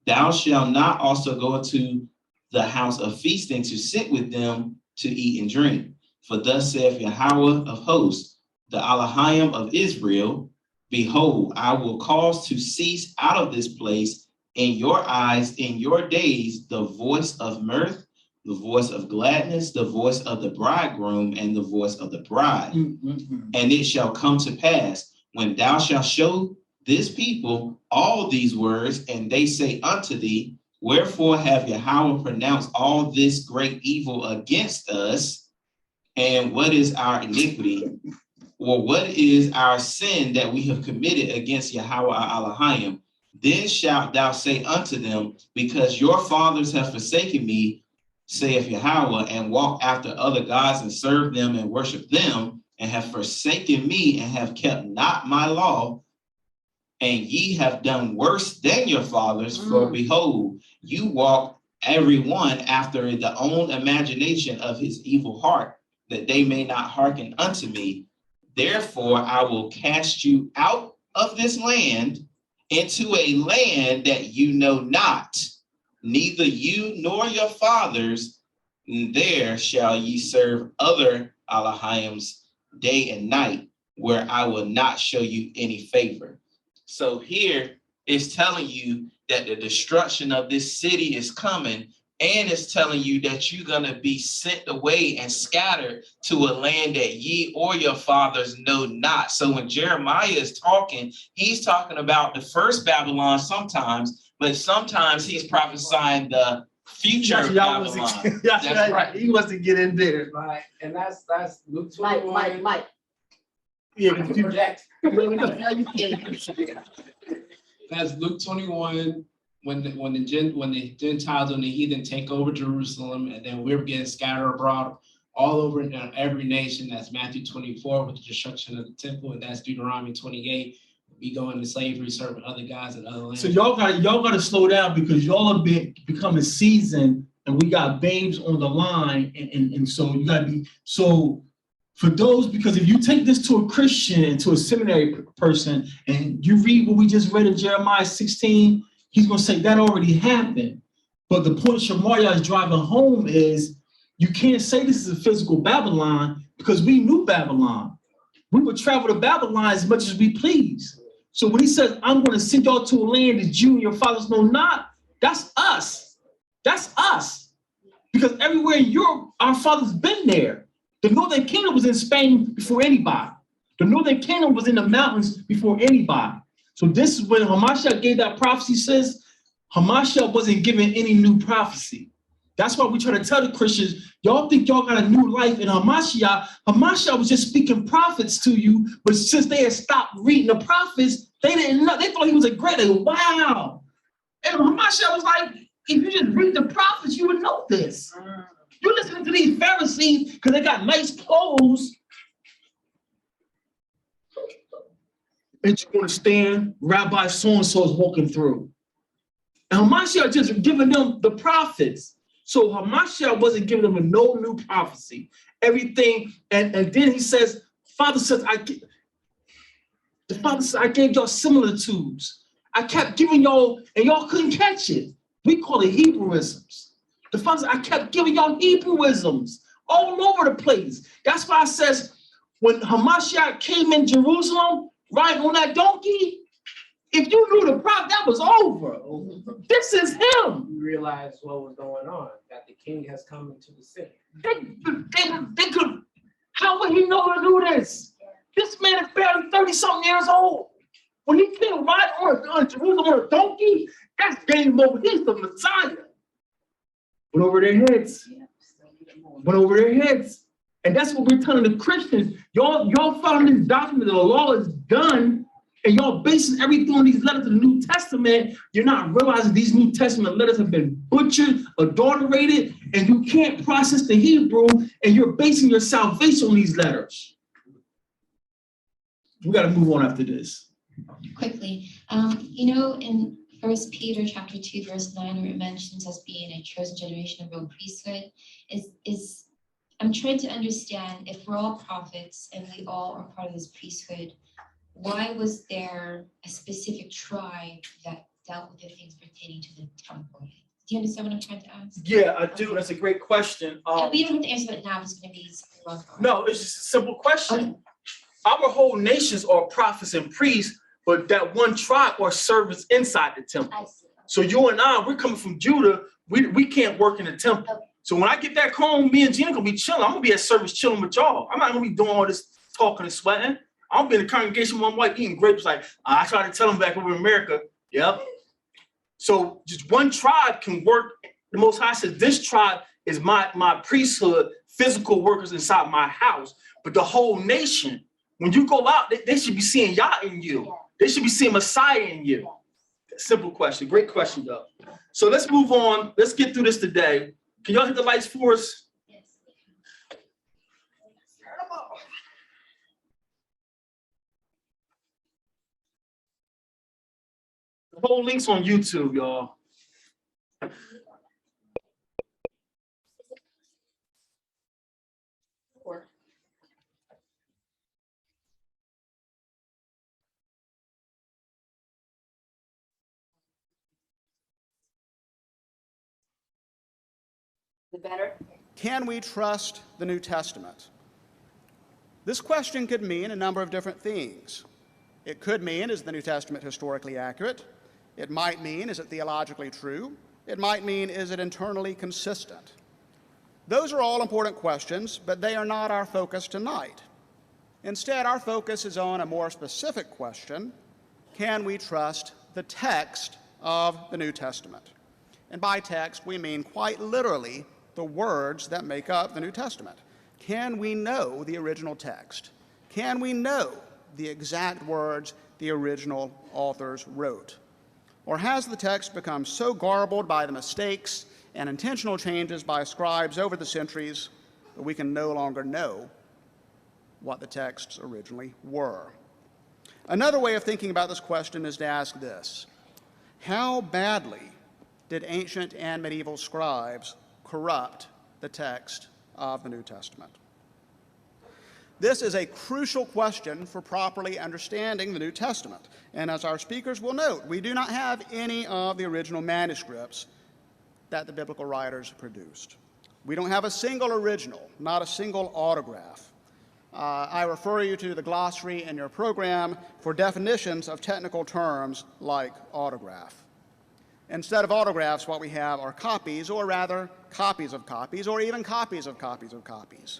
Thou shalt not also go into the house of feasting to sit with them to eat and drink. For thus saith Yahweh of hosts, the Elohim of Israel, behold, I will cause to cease out of this place in your eyes, in your days, the voice of mirth, the voice of gladness, the voice of the bridegroom, and the voice of the bride. And it shall come to pass, when thou shalt show this people all these words, and they say unto thee, wherefore have Yahweh pronounced all this great evil against us? And what is our iniquity? Or what is our sin that we have committed against Yahweh our Elohim? Then shalt thou say unto them, because your fathers have forsaken me, saith Yahweh, and walked after other gods and served them and worshiped them, and have forsaken me and have kept not my law, and ye have done worse than your fathers, for behold, you walk every one after the own imagination of his evil heart, that they may not hearken unto me. Therefore, I will cast you out of this land into a land that you know not, neither you nor your fathers. There shall ye serve other Elohims day and night, where I will not show you any favor. So here it's telling you that the destruction of this city is coming, and it's telling you that you're going to be sent away and scattered to a land that ye or your fathers know not. So when Jeremiah is talking, he's talking about the first Babylon sometimes, but sometimes he's prophesying the future Babylon. That's right. right. He wants to get in there. Right. And that's Luke 21. Mike. Yeah, Project. that's Luke 21. When the Gentiles and the heathen take over Jerusalem, and then we're getting scattered abroad all over in every nation. That's Matthew 24 with the destruction of the temple, and that's Deuteronomy 28. We go into slavery, serving other guys in other lands. So y'all gotta slow down, because y'all are becoming seasoned, and we got babes on the line, and so you gotta be so. For those, because if you take this to a Christian, to a seminary person, and you read what we just read in Jeremiah 16, he's going to say that already happened. But the point Shamaria is driving home is you can't say this is a physical Babylon, because we knew Babylon. We would travel to Babylon as much as we please. So when he says, I'm going to send y'all to a land that you and your fathers know not, that's us. That's us. Because everywhere in Europe, our fathers been there. The Northern Kingdom was in Spain before anybody. The Northern Kingdom was in the mountains before anybody. So this is when Hamashiach gave that prophecy. Says Hamashiach wasn't given any new prophecy. That's why we try to tell the Christians, y'all think y'all got a new life in Hamashiach. Hamashiach was just speaking prophets to you, but since they had stopped reading the prophets, they didn't know. They thought he was a great. They go, wow. And Hamashiach was like, if you just read the prophets, you would know this. You're listening to these Pharisees because they got nice clothes. And you're going to stand, Rabbi so-and-so is walking through. And Hamashiach just giving them the prophets. So Hamashiach wasn't giving them no new prophecy. Everything, and then he says, Father says, I gave y'all similitudes. I kept giving y'all, and y'all couldn't catch it. We call it Hebrewisms. The Father said, I kept giving y'all Hebrewisms all over the place. That's why it says, when Hamashiach came in Jerusalem, riding on that donkey, if you knew the prophet, that was over. This is him. You realize what was going on, that the king has come into the city. They could, how would he know to do this? This man is barely 30-something years old. When he came right on Jerusalem on a donkey, that's game over. He's the Messiah. Went over their heads. Went over their heads. And that's what we're telling the Christians. Y'all following this doctrine that the law is done, and y'all basing everything on these letters of the New Testament. You're not realizing these New Testament letters have been butchered, adulterated, and you can't process the Hebrew, and you're basing your salvation on these letters. We got to move on after this. Quickly, in 1 Peter chapter 2, verse 9, where it mentions us being a chosen generation of royal priesthood, is I'm trying to understand, if we're all prophets and we all are part of this priesthood, why was there a specific tribe that dealt with the things pertaining to the temple? Do you understand what I'm trying to ask? Yeah, I do. That's a great question. And we don't have to answer it now. It's going to be something wrong. No, it's just a simple question. Okay. Our whole nations are prophets and priests, but that one tribe are servants inside the temple. I see. So you and I, we're coming from Judah. We can't work in the temple. Okay. So when I get back home, me and Gina gonna be chilling. I'm gonna be at service chilling with y'all. I'm not gonna be doing all this talking and sweating. I'm gonna be in the congregation with my wife eating grapes. Like I try to tell them back over in America. Yep. So just one tribe can work. The Most High says this tribe is my priesthood, physical workers inside my house. But the whole nation, when you go out, they should be seeing Yah in you. Yeah. They should be seeing Messiah in you. Simple question. Great question, though. So let's move on. Let's get through this today. Can y'all hit the lights for us? Yes. The whole link's on YouTube, y'all. The better. Can we trust the New Testament? This question could mean a number of different things. It could mean, is the New Testament historically accurate? It might mean, is it theologically true? It might mean, is it internally consistent? Those are all important questions, but they are not our focus tonight. Instead, our focus is on a more specific question: can we trust the text of the New Testament? And by text, we mean quite literally the words that make up the New Testament. Can we know the original text? Can we know the exact words the original authors wrote? Or has the text become so garbled by the mistakes and intentional changes by scribes over the centuries that we can no longer know what the texts originally were? Another way of thinking about this question is to ask this: how badly did ancient and medieval scribes corrupt the text of the New Testament? This is a crucial question for properly understanding the New Testament. And as our speakers will note, we do not have any of the original manuscripts that the biblical writers produced. We don't have a single original, not a single autograph. I refer you to the glossary in your program for definitions of technical terms like autograph. Instead of autographs, what we have are copies, or rather copies of copies, or even copies of copies of copies.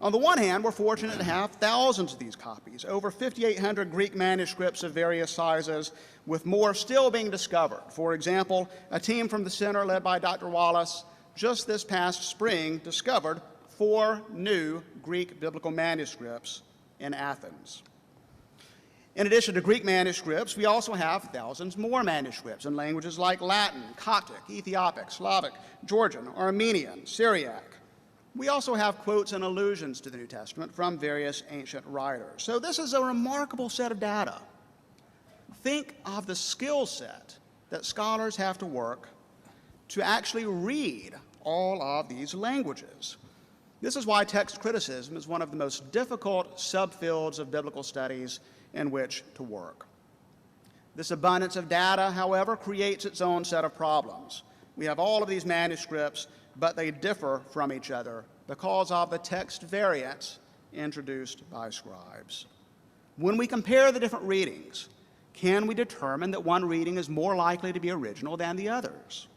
On the one hand, we're fortunate to have thousands of these copies, over 5,800 Greek manuscripts of various sizes, with more still being discovered. For example, a team from the center led by Dr. Wallace just this past spring discovered 4 new Greek biblical manuscripts in Athens. In addition to Greek manuscripts, we also have thousands more manuscripts in languages like Latin, Coptic, Ethiopic, Slavic, Georgian, Armenian, Syriac. We also have quotes and allusions to the New Testament from various ancient writers. So this is a remarkable set of data. Think of the skill set that scholars have to work to actually read all of these languages. This is why text criticism is one of the most difficult subfields of biblical studies in which to work. This abundance of data, however, creates its own set of problems. We have all of these manuscripts, but they differ from each other because of the text variants introduced by scribes. When we compare the different readings, can we determine that one reading is more likely to be original than the others?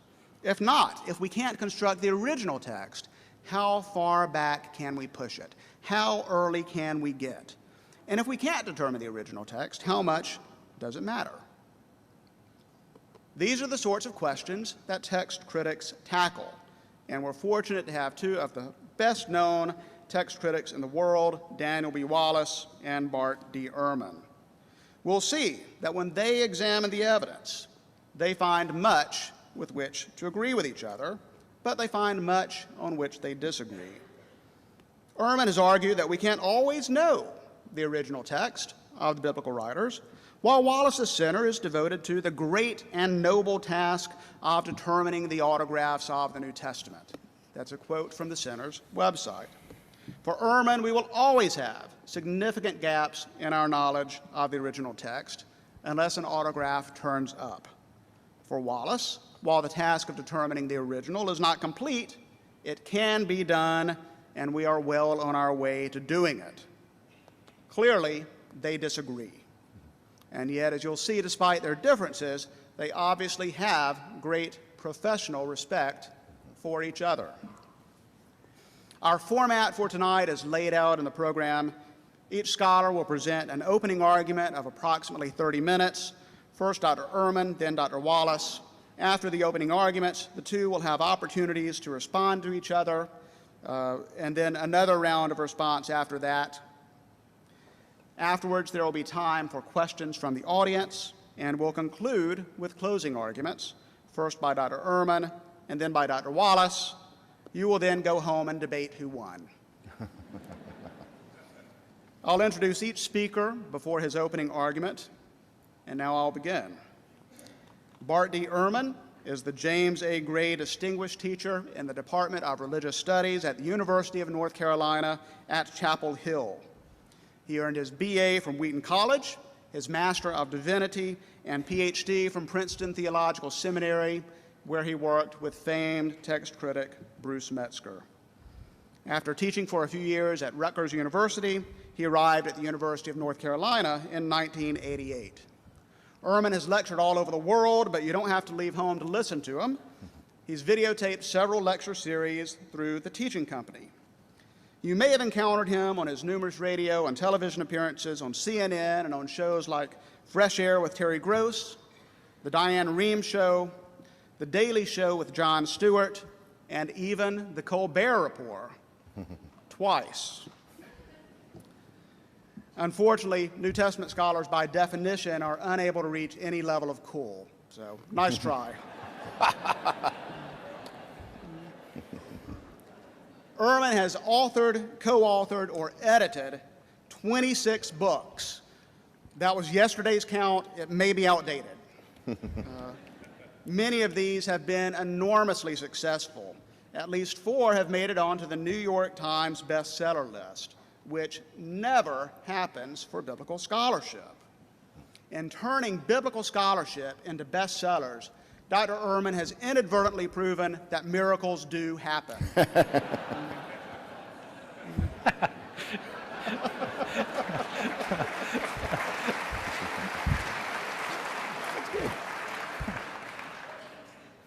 If not, if we can't construct the original text, how far back can we push it? How early can we get? And if we can't determine the original text, how much does it matter? These are the sorts of questions that text critics tackle, and we're fortunate to have 2 of the best-known text critics in the world, Daniel B. Wallace and Bart D. Ehrman. We'll see that when they examine the evidence, they find much with which to agree with each other, but they find much on which they disagree. Ehrman has argued that we can't always know the original text of the biblical writers, while Wallace's center is devoted to the great and noble task of determining the autographs of the New Testament. That's a quote from the center's website. For Ehrman, we will always have significant gaps in our knowledge of the original text unless an autograph turns up. For Wallace, while the task of determining the original is not complete, it can be done, and we are well on our way to doing it. Clearly, they disagree. And yet, as you'll see, despite their differences, they obviously have great professional respect for each other. Our format for tonight is laid out in the program. Each scholar will present an opening argument of approximately 30 minutes. First Dr. Ehrman, then Dr. Wallace. After the opening arguments, the two will have opportunities to respond to each other, and then another round of response after that. Afterwards, there will be time for questions from the audience, and we'll conclude with closing arguments, first by Dr. Ehrman and then by Dr. Wallace. You will then go home and debate who won. I'll introduce each speaker before his opening argument, and now I'll begin. Bart D. Ehrman is the James A. Gray Distinguished Teacher in the Department of Religious Studies at the University of North Carolina at Chapel Hill. He earned his BA from Wheaton College, his Master of Divinity, and PhD from Princeton Theological Seminary, where he worked with famed text critic Bruce Metzger. After teaching for a few years at Rutgers University, he arrived at the University of North Carolina in 1988. Ehrman has lectured all over the world, but you don't have to leave home to listen to him. He's videotaped several lecture series through the Teaching Company. You may have encountered him on his numerous radio and television appearances on CNN and on shows like Fresh Air with Terry Gross, The Diane Rehm Show, The Daily Show with Jon Stewart, and even The Colbert Report, twice. Unfortunately, New Testament scholars, by definition, are unable to reach any level of cool. So, nice try. Ehrman has authored, co-authored, or edited 26 books. That was yesterday's count. It may be outdated. Many of these have been enormously successful. At least 4 have made it onto the New York Times bestseller list, which never happens for biblical scholarship. In turning biblical scholarship into bestsellers, Dr. Ehrman has inadvertently proven that miracles do happen.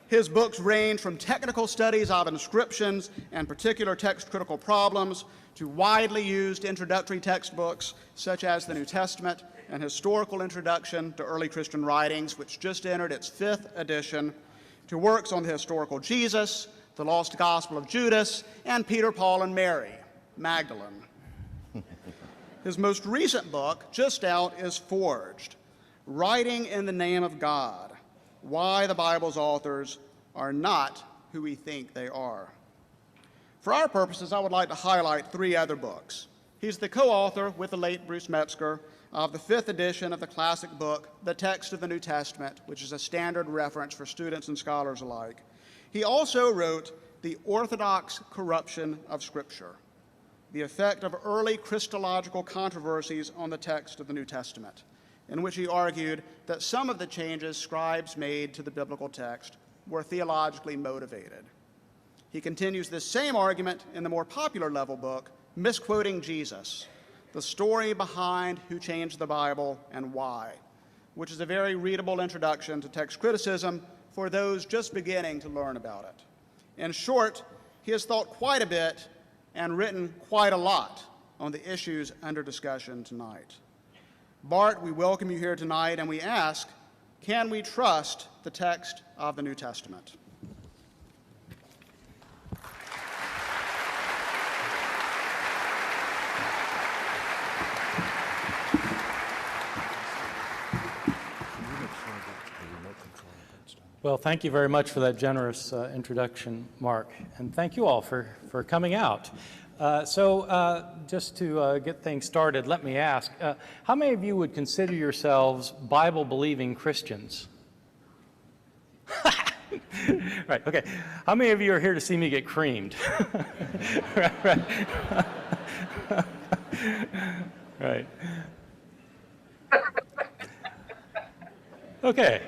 His books range from technical studies of inscriptions and particular text critical problems to widely used introductory textbooks such as the New Testament, an historical introduction to early Christian writings, which just entered its 5th edition, to works on the historical Jesus, the lost Gospel of Judas, and Peter, Paul, and Mary, Magdalene. His most recent book, just out, is Forged, Writing in the Name of God, Why the Bible's Authors Are Not Who We Think They Are. For our purposes, I would like to highlight 3 other books. He's the co-author with the late Bruce Metzger of the 5th edition of the classic book, The Text of the New Testament, which is a standard reference for students and scholars alike. He also wrote The Orthodox Corruption of Scripture, the effect of early Christological controversies on the text of the New Testament, in which he argued that some of the changes scribes made to the biblical text were theologically motivated. He continues this same argument in the more popular level book, Misquoting Jesus, the story behind who changed the Bible and why, which is a very readable introduction to text criticism for those just beginning to learn about it. In short, he has thought quite a bit and written quite a lot on the issues under discussion tonight. Bart, we welcome you here tonight, and we ask, can we trust the text of the New Testament? Well, thank you very much for that generous introduction, Mark, and thank you all for coming out. Just to get things started, let me ask, how many of you would consider yourselves Bible-believing Christians? Right, okay. How many of you are here to see me get creamed? Right. Right. Okay.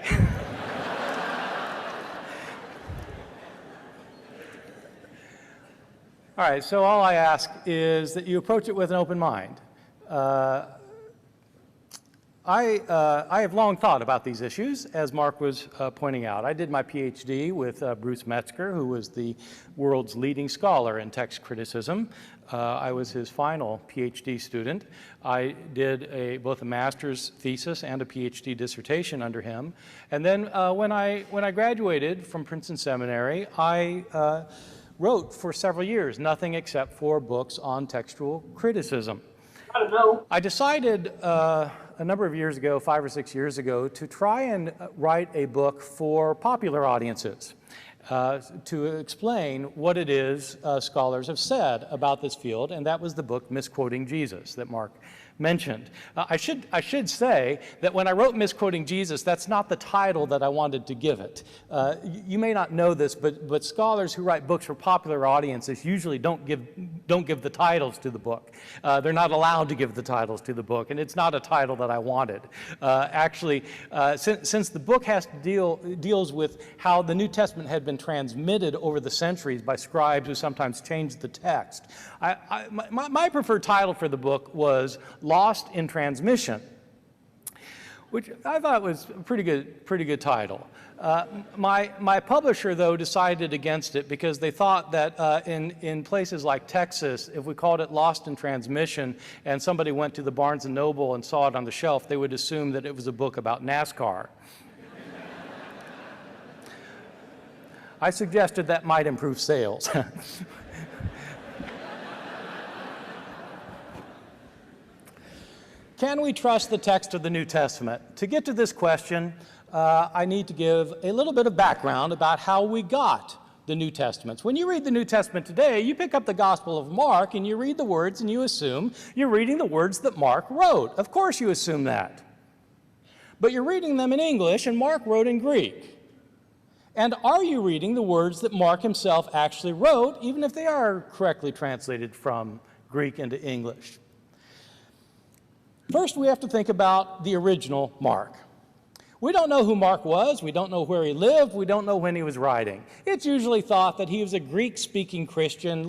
All right, so all I ask is that you approach it with an open mind. I have long thought about these issues, as Mark was pointing out. I did my PhD with Bruce Metzger, who was the world's leading scholar in text criticism. I was his final PhD student. I did both a master's thesis and a PhD dissertation under him. And then when I graduated from Princeton Seminary, I wrote for several years nothing except for books on textual criticism. I decided a number of years ago, 5 or 6 years ago, to try and write a book for popular audiences to explain what it is scholars have said about this field, and that was the book Misquoting Jesus that Mark mentioned. I should say that when I wrote Misquoting Jesus, that's not the title that I wanted to give it. You may not know this, but scholars who write books for popular audiences usually don't give the titles to the book. They're not allowed to give the titles to the book, and it's not a title that I wanted. Actually, since the book deals with how the New Testament had been transmitted over the centuries by scribes who sometimes changed the text, my preferred title for the book was Lost in Transmission, which I thought was a pretty good title. My publisher, though, decided against it because they thought that in places like Texas, if we called it Lost in Transmission and somebody went to the Barnes & Noble and saw it on the shelf, they would assume that it was a book about NASCAR. I suggested that might improve sales. Can we trust the text of the New Testament? To get to this question, I need to give a little bit of background about how we got the New Testaments. When you read the New Testament today, you pick up the Gospel of Mark and you read the words and you assume you're reading the words that Mark wrote. Of course you assume that. But you're reading them in English and Mark wrote in Greek. And are you reading the words that Mark himself actually wrote, even if they are correctly translated from Greek into English? First, we have to think about the original Mark. We don't know who Mark was, we don't know where he lived, we don't know when he was writing. It's usually thought that he was a Greek-speaking Christian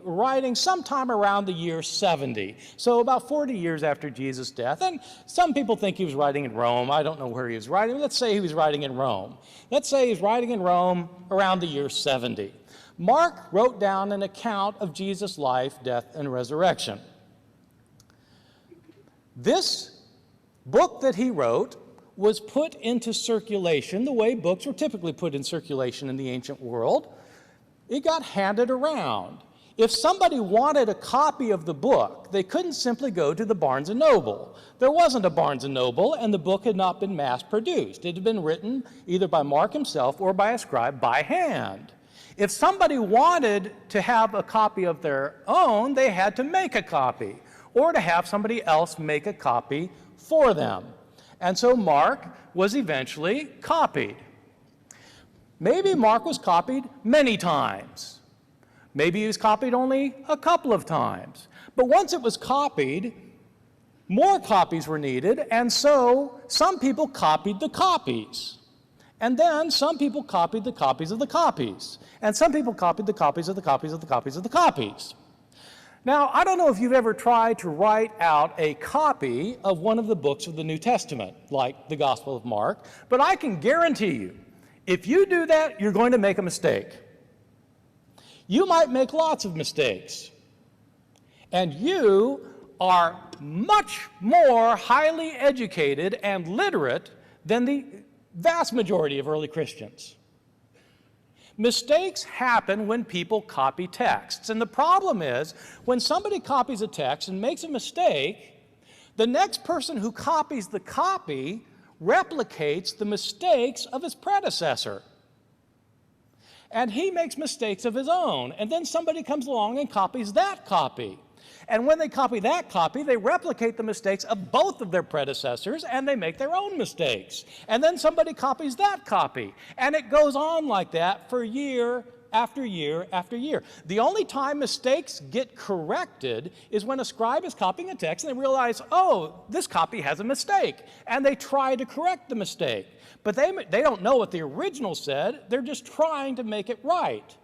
writing sometime around the year 70, so about 40 years after Jesus' death. And some people think he was writing in Rome. I don't know where he was writing. Let's say he was writing in Rome. Let's say he's writing in Rome around the year 70. Mark wrote down an account of Jesus' life, death, and resurrection. This book that he wrote was put into circulation the way books were typically put in circulation in the ancient world. It got handed around. If somebody wanted a copy of the book, they couldn't simply go to the Barnes & Noble. There wasn't a Barnes & Noble, and the book had not been mass-produced. It had been written either by Mark himself or by a scribe by hand. If somebody wanted to have a copy of their own, they had to make a copy, or to have somebody else make a copy for them. And so Mark was eventually copied. Maybe Mark was copied many times. Maybe he was copied only a couple of times. But once it was copied, more copies were needed, and so some people copied the copies. And then some people copied the copies of the copies. And some people copied the copies of the copies of the copies of the copies. Now, I don't know if you've ever tried to write out a copy of one of the books of the New Testament, like the Gospel of Mark, but I can guarantee you, if you do that, you're going to make a mistake. You might make lots of mistakes. And you are much more highly educated and literate than the vast majority of early Christians. Mistakes happen when people copy texts. And the problem is, when somebody copies a text and makes a mistake, the next person who copies the copy replicates the mistakes of his predecessor. And he makes mistakes of his own. And then somebody comes along and copies that copy. And when they copy that copy, they replicate the mistakes of both of their predecessors, and they make their own mistakes. And then somebody copies that copy. And it goes on like that for year after year after year. The only time mistakes get corrected is when a scribe is copying a text and they realize, oh, this copy has a mistake. And they try to correct the mistake. But they don't know what the original said. They're just trying to make it right.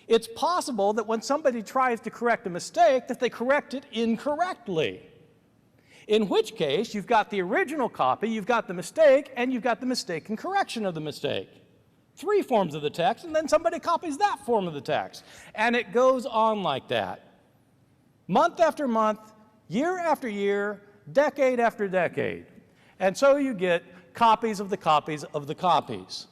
It's possible that when somebody tries to correct a mistake, that they correct it incorrectly. In which case, you've got the original copy, you've got the mistake, and you've got the mistake and correction of the mistake. 3 forms of the text, and then somebody copies that form of the text. And it goes on like that. Month after month, year after year, decade after decade. And so you get copies of the copies of the copies.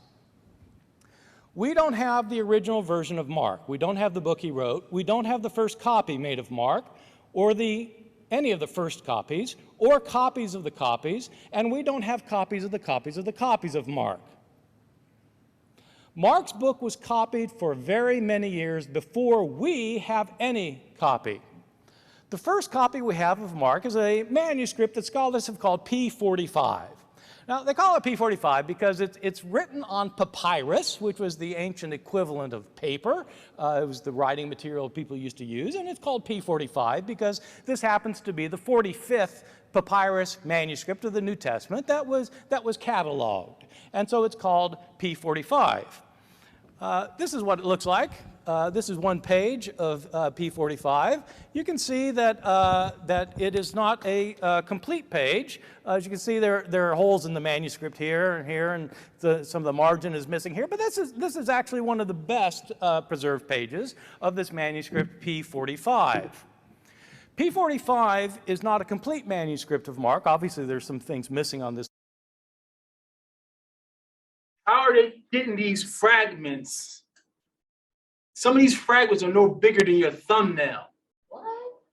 We don't have the original version of Mark. We don't have the book he wrote. We don't have the first copy made of Mark, or any of the first copies, or copies of the copies, and we don't have copies of the copies of the copies of Mark. Mark's book was copied for very many years before we have any copy. The first copy we have of Mark is a manuscript that scholars have called P45. Now, they call it P45 because it's written on papyrus, which was the ancient equivalent of paper. It was the writing material people used to use, and it's called P45 because this happens to be the 45th papyrus manuscript of the New Testament that was cataloged. And so it's called P45. This is what it looks like. This is one page of P45. You can see that, that it is not a complete page. As you can see, there are holes in the manuscript here and here, and some of the margin is missing here. But this is actually one of the best preserved pages of this manuscript, P45. P45 is not a complete manuscript of Mark. Obviously, there's some things missing on this. How are they getting these fragments? Some of these fragments are no bigger than your thumbnail. What?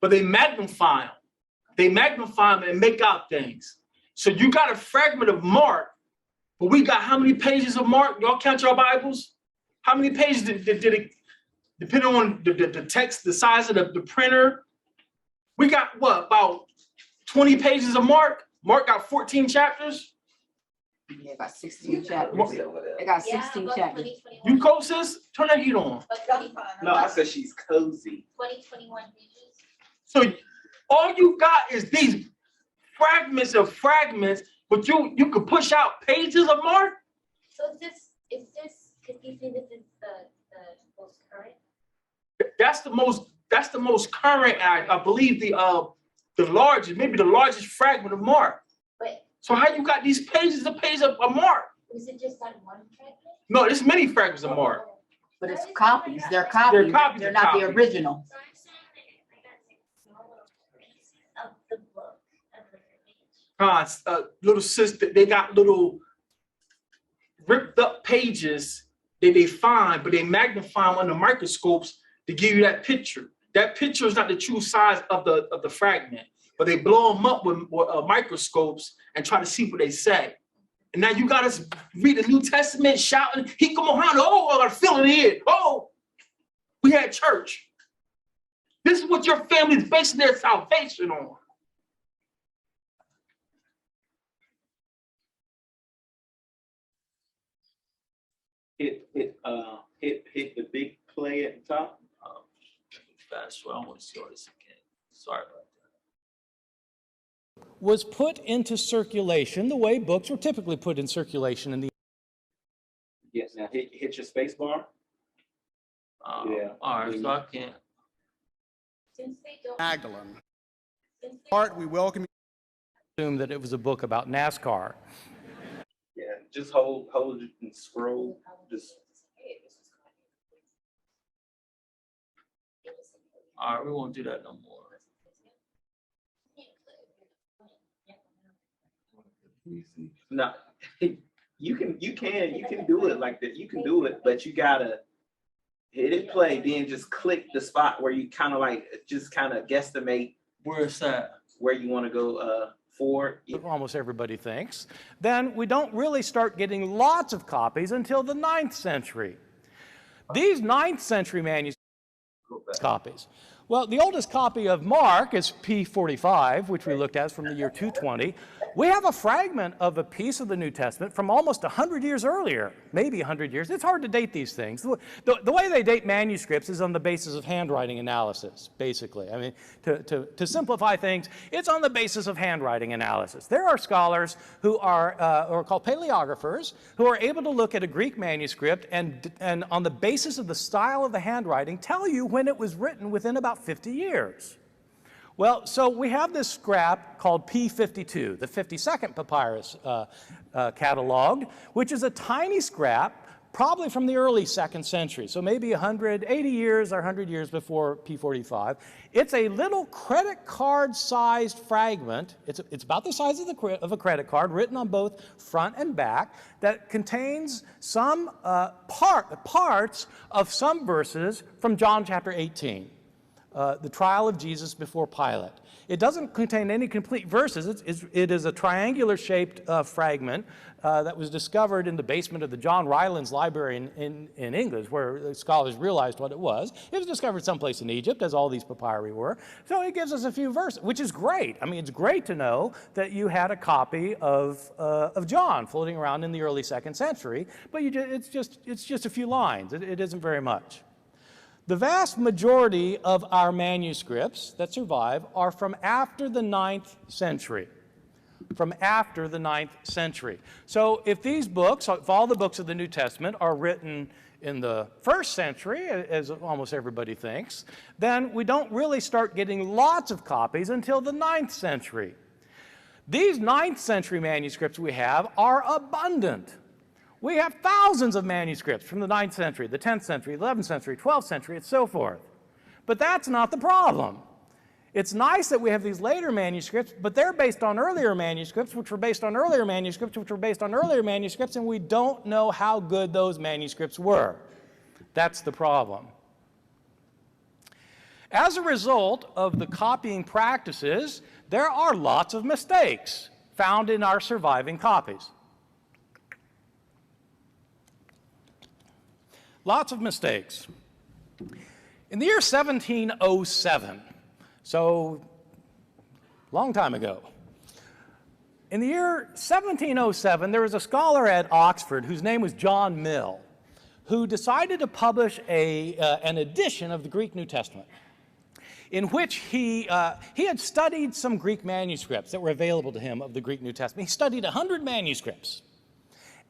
But they magnify them. They magnify them and make out things. So you got a fragment of Mark, but we got how many pages of Mark? Y'all count your Bibles? How many pages did it, depending on the text, the size of the printer? We got what, about 20 pages of Mark? Mark got 14 chapters? Yeah, about 16 chapters. I got 16 chapters. You cold, sis? Turn that heat on. No, I said she's cozy. 21 pages. So all you got is these fragments of fragments, but you could push out pages of Mark? So is this, because you say this is the most current? That's the most current, I believe the largest, maybe the largest fragment of Mark. But so how you got these pages of Mark? is it just that one fragment? No, there's many fragments of Mark. But it's copies. They're copies. They're not the original. So I'm saying that I got small little piece of the book of the page. Little sister, they got little ripped up pages that they find, but they magnify them under microscopes to give you that picture. That picture is not the true size of the fragment, but they blow them up with microscopes and try to see what they say. And now you got us read the New Testament shouting, he come on, oh, I feel it in. Oh, we had church. This is what your family's basing their salvation on. Hit the big play at the top. Fast, so I want to see all this again. Sorry about that. Was put into circulation the way books were typically put in circulation in the. Yes, now hit your space bar. Yeah. All right, so I can't. Since they don't. Magdalene. Since they Bart, we welcome you. Assume that it was a book about NASCAR. Yeah, just hold it and scroll. Just All right, we won't do that no more. no, you can do it like that. You can do it, but you gotta hit it play, then just click the spot where you kind of guesstimate Where's that? where you want to go forward. Almost everybody thinks. Then we don't really start getting lots of copies until the 9th century. These 9th century manuscripts copies. Well, the oldest copy of Mark is P45, which we looked at from the year 220. We have a fragment of a piece of the New Testament from almost 100 years earlier, maybe 100 years. It's hard to date these things. The way they date manuscripts is on the basis of handwriting analysis, basically. I mean, to simplify things, it's on the basis of handwriting analysis. There are scholars who are called paleographers who are able to look at a Greek manuscript and on the basis of the style of the handwriting tell you when it was written within about 50 years. Well, so we have this scrap called P52, the 52nd papyrus cataloged, which is a tiny scrap, probably from the early 2nd century, so maybe 180 years or 100 years before P45. It's a little credit card-sized fragment. It's about the size of a credit card, written on both front and back, that contains some parts of some verses from John chapter 18. The trial of Jesus before Pilate. It doesn't contain any complete verses. It is a triangular-shaped fragment that was discovered in the basement of the John Rylands Library in England, where scholars realized what it was. It was discovered someplace in Egypt, as all these papyri were. So it gives us a few verses, which is great. I mean, it's great to know that you had a copy of John floating around in the early 2nd century, but it's just a few lines. It isn't very much. The vast majority of our manuscripts that survive are from after the 9th century. From after the 9th century. So if these books, if all the books of the New Testament are written in the 1st century, as almost everybody thinks, then we don't really start getting lots of copies until the 9th century. These 9th century manuscripts we have are abundant. We have thousands of manuscripts from the 9th century, the 10th century, 11th century, 12th century, and so forth. But that's not the problem. It's nice that we have these later manuscripts, but they're based on earlier manuscripts, which were based on earlier manuscripts, which were based on earlier manuscripts, and we don't know how good those manuscripts were. That's the problem. As a result of the copying practices, there are lots of mistakes found in our surviving copies. Lots of mistakes. In the year 1707, so long time ago, in the year 1707, there was a scholar at Oxford whose name was John Mill, who decided to publish an edition of the Greek New Testament, in which he had studied some Greek manuscripts that were available to him of the Greek New Testament. He studied 100 manuscripts.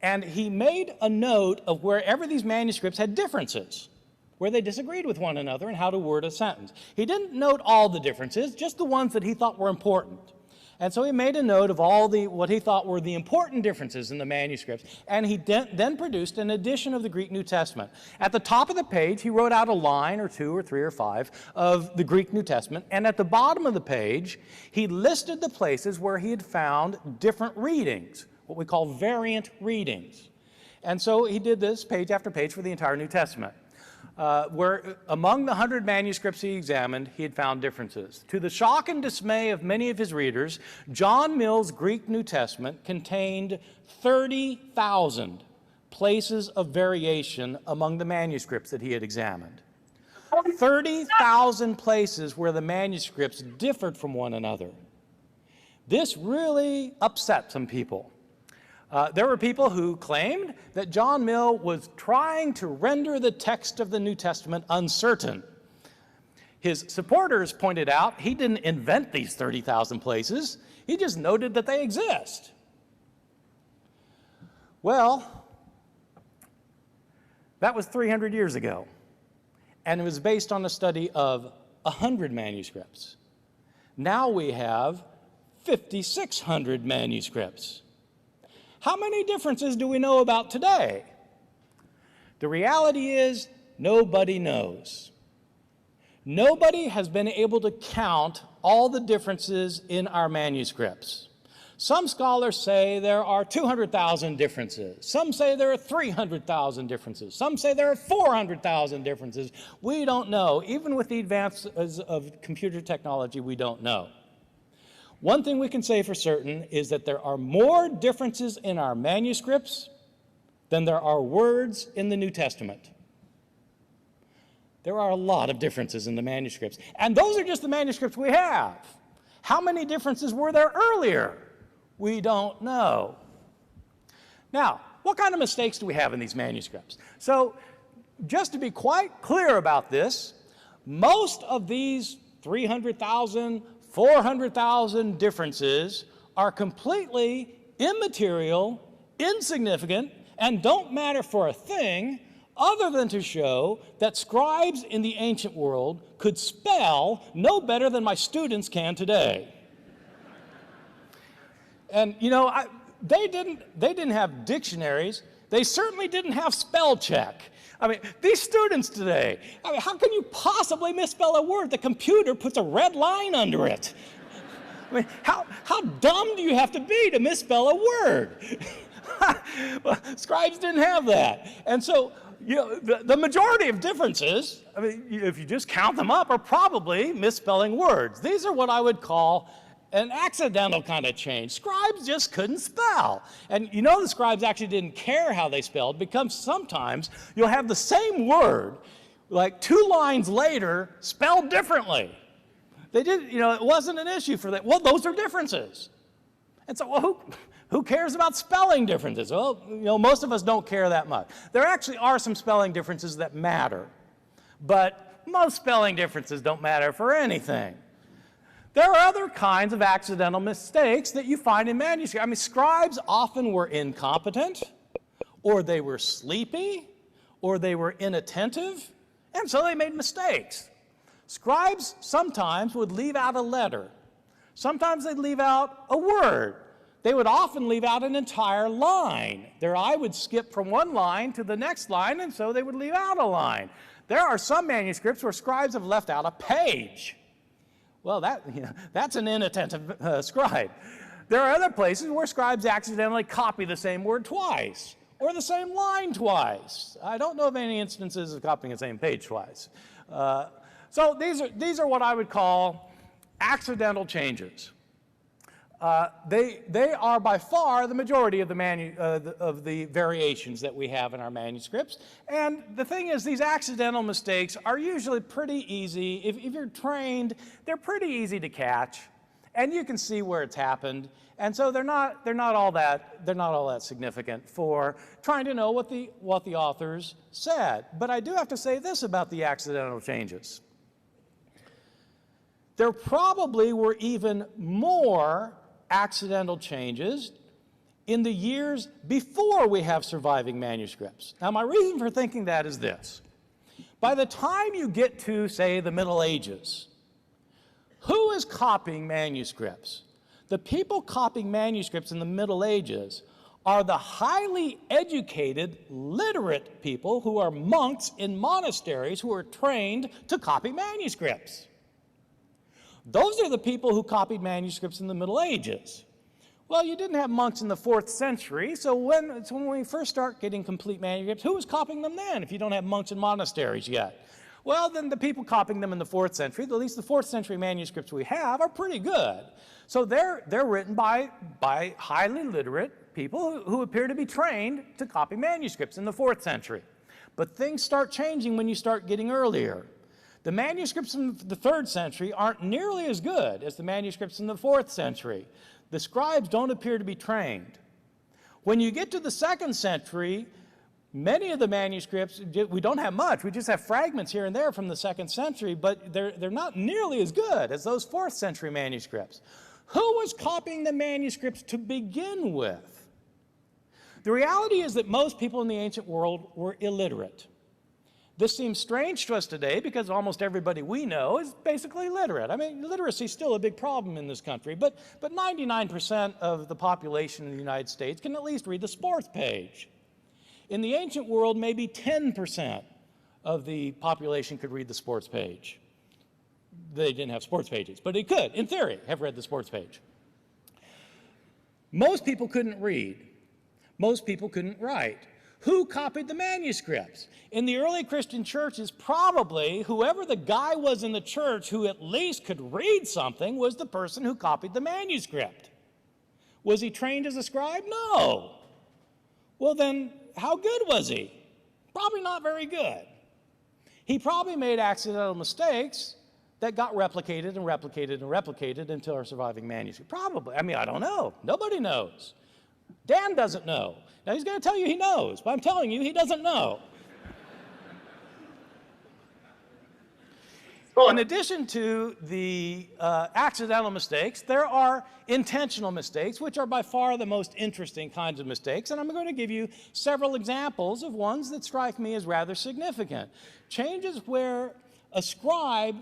And he made a note of wherever these manuscripts had differences, where they disagreed with one another and how to word a sentence. He didn't note all the differences, just the ones that he thought were important. And so he made a note of all what he thought were the important differences in the manuscripts, and he then produced an edition of the Greek New Testament. At the top of the page, he wrote out a line or 2 or 3 or 5 of the Greek New Testament, and at the bottom of the page, he listed the places where he had found different readings, what we call variant readings. And so he did this page after page for the entire New Testament, where among the 100 manuscripts he examined, he had found differences. To the shock and dismay of many of his readers, John Mill's Greek New Testament contained 30,000 places of variation among the manuscripts that he had examined. 30,000 places where the manuscripts differed from one another. This really upset some people. There were people who claimed that John Mill was trying to render the text of the New Testament uncertain. His supporters pointed out he didn't invent these 30,000 places. He just noted that they exist. Well, that was 300 years ago, and it was based on a study of 100 manuscripts. Now we have 5,600 manuscripts. How many differences do we know about today? The reality is, nobody knows. Nobody has been able to count all the differences in our manuscripts. Some scholars say there are 200,000 differences. Some say there are 300,000 differences. Some say there are 400,000 differences. We don't know. Even with the advances of computer technology, we don't know. One thing we can say for certain is that there are more differences in our manuscripts than there are words in the New Testament. There are a lot of differences in the manuscripts. And those are just the manuscripts we have. How many differences were there earlier? We don't know. Now, what kind of mistakes do we have in these manuscripts? So, just to be quite clear about this, most of these 300,000, 400,000 differences are completely immaterial, insignificant, and don't matter for a thing other than to show that scribes in the ancient world could spell no better than my students can today. And you know, they didn't have dictionaries. They certainly didn't have spell check. I mean, these students today, I mean, how can you possibly misspell a word? The computer puts a red line under it. I mean, how dumb do you have to be to misspell a word? Well, scribes didn't have that. And so, you know, the majority of differences, I mean, if you just count them up, are probably misspelling words. These are what I would call an accidental kind of change. Scribes just couldn't spell. And you know the scribes actually didn't care how they spelled, because sometimes you'll have the same word, like 2 lines later, spelled differently. They didn't, you know, it wasn't an issue for them. Well, those are differences. And so, well, who cares about spelling differences? Well, you know, most of us don't care that much. There actually are some spelling differences that matter, but most spelling differences don't matter for anything. There are other kinds of accidental mistakes that you find in manuscripts. I mean, scribes often were incompetent, or they were sleepy, or they were inattentive, and so they made mistakes. Scribes sometimes would leave out a letter. Sometimes they'd leave out a word. They would often leave out an entire line. Their eye would skip from one line to the next line, and so they would leave out a line. There are some manuscripts where scribes have left out a page. Well, that's an inattentive scribe. There are other places where scribes accidentally copy the same word twice, or the same line twice. I don't know of any instances of copying the same page twice. So these are what I would call accidental changes. They are by far the majority of the variations that we have in our manuscripts. And the thing is, these accidental mistakes are usually pretty easy. If you're trained, they're pretty easy to catch, and you can see where it's happened. And so they're not all that significant for trying to know what the authors said. But I do have to say this about the accidental changes. There probably were even more accidental changes in the years before we have surviving manuscripts. Now, my reason for thinking that is this. By the time you get to, say, the Middle Ages, who is copying manuscripts? The people copying manuscripts in the Middle Ages are the highly educated, literate people who are monks in monasteries who are trained to copy manuscripts. Those are the people who copied manuscripts in the Middle Ages. Well, you didn't have monks in the 4th century, so when we first start getting complete manuscripts, who was copying them then if you don't have monks in monasteries yet? Well, then the people copying them in the 4th century, at least the 4th century manuscripts we have, are pretty good. So they're written by highly literate people who appear to be trained to copy manuscripts in the 4th century. But things start changing when you start getting earlier. The manuscripts in the 3rd century aren't nearly as good as the manuscripts in the 4th century. The scribes don't appear to be trained. When you get to the 2nd century, many of the manuscripts, we don't have much. We just have fragments here and there from the 2nd century, but they're not nearly as good as those 4th century manuscripts. Who was copying the manuscripts to begin with? The reality is that most people in the ancient world were illiterate. This seems strange to us today because almost everybody we know is basically literate. I mean, literacy is still a big problem in this country, but 99% of the population in the United States can at least read the sports page. In the ancient world, maybe 10% of the population could read the sports page. They didn't have sports pages, but they could, in theory, have read the sports page. Most people couldn't read. Most people couldn't write. Who copied the manuscripts? In the early Christian churches, probably whoever the guy was in the church who at least could read something was the person who copied the manuscript. Was he trained as a scribe? No. Well then, how good was he? Probably not very good. He probably made accidental mistakes that got replicated and replicated and replicated until our surviving manuscript. Probably. I mean, I don't know. Nobody knows. Dan doesn't know. Now, he's going to tell you he knows, but I'm telling you, he doesn't know. In addition to the accidental mistakes, there are intentional mistakes, which are by far the most interesting kinds of mistakes. And I'm going to give you several examples of ones that strike me as rather significant. Changes where a scribe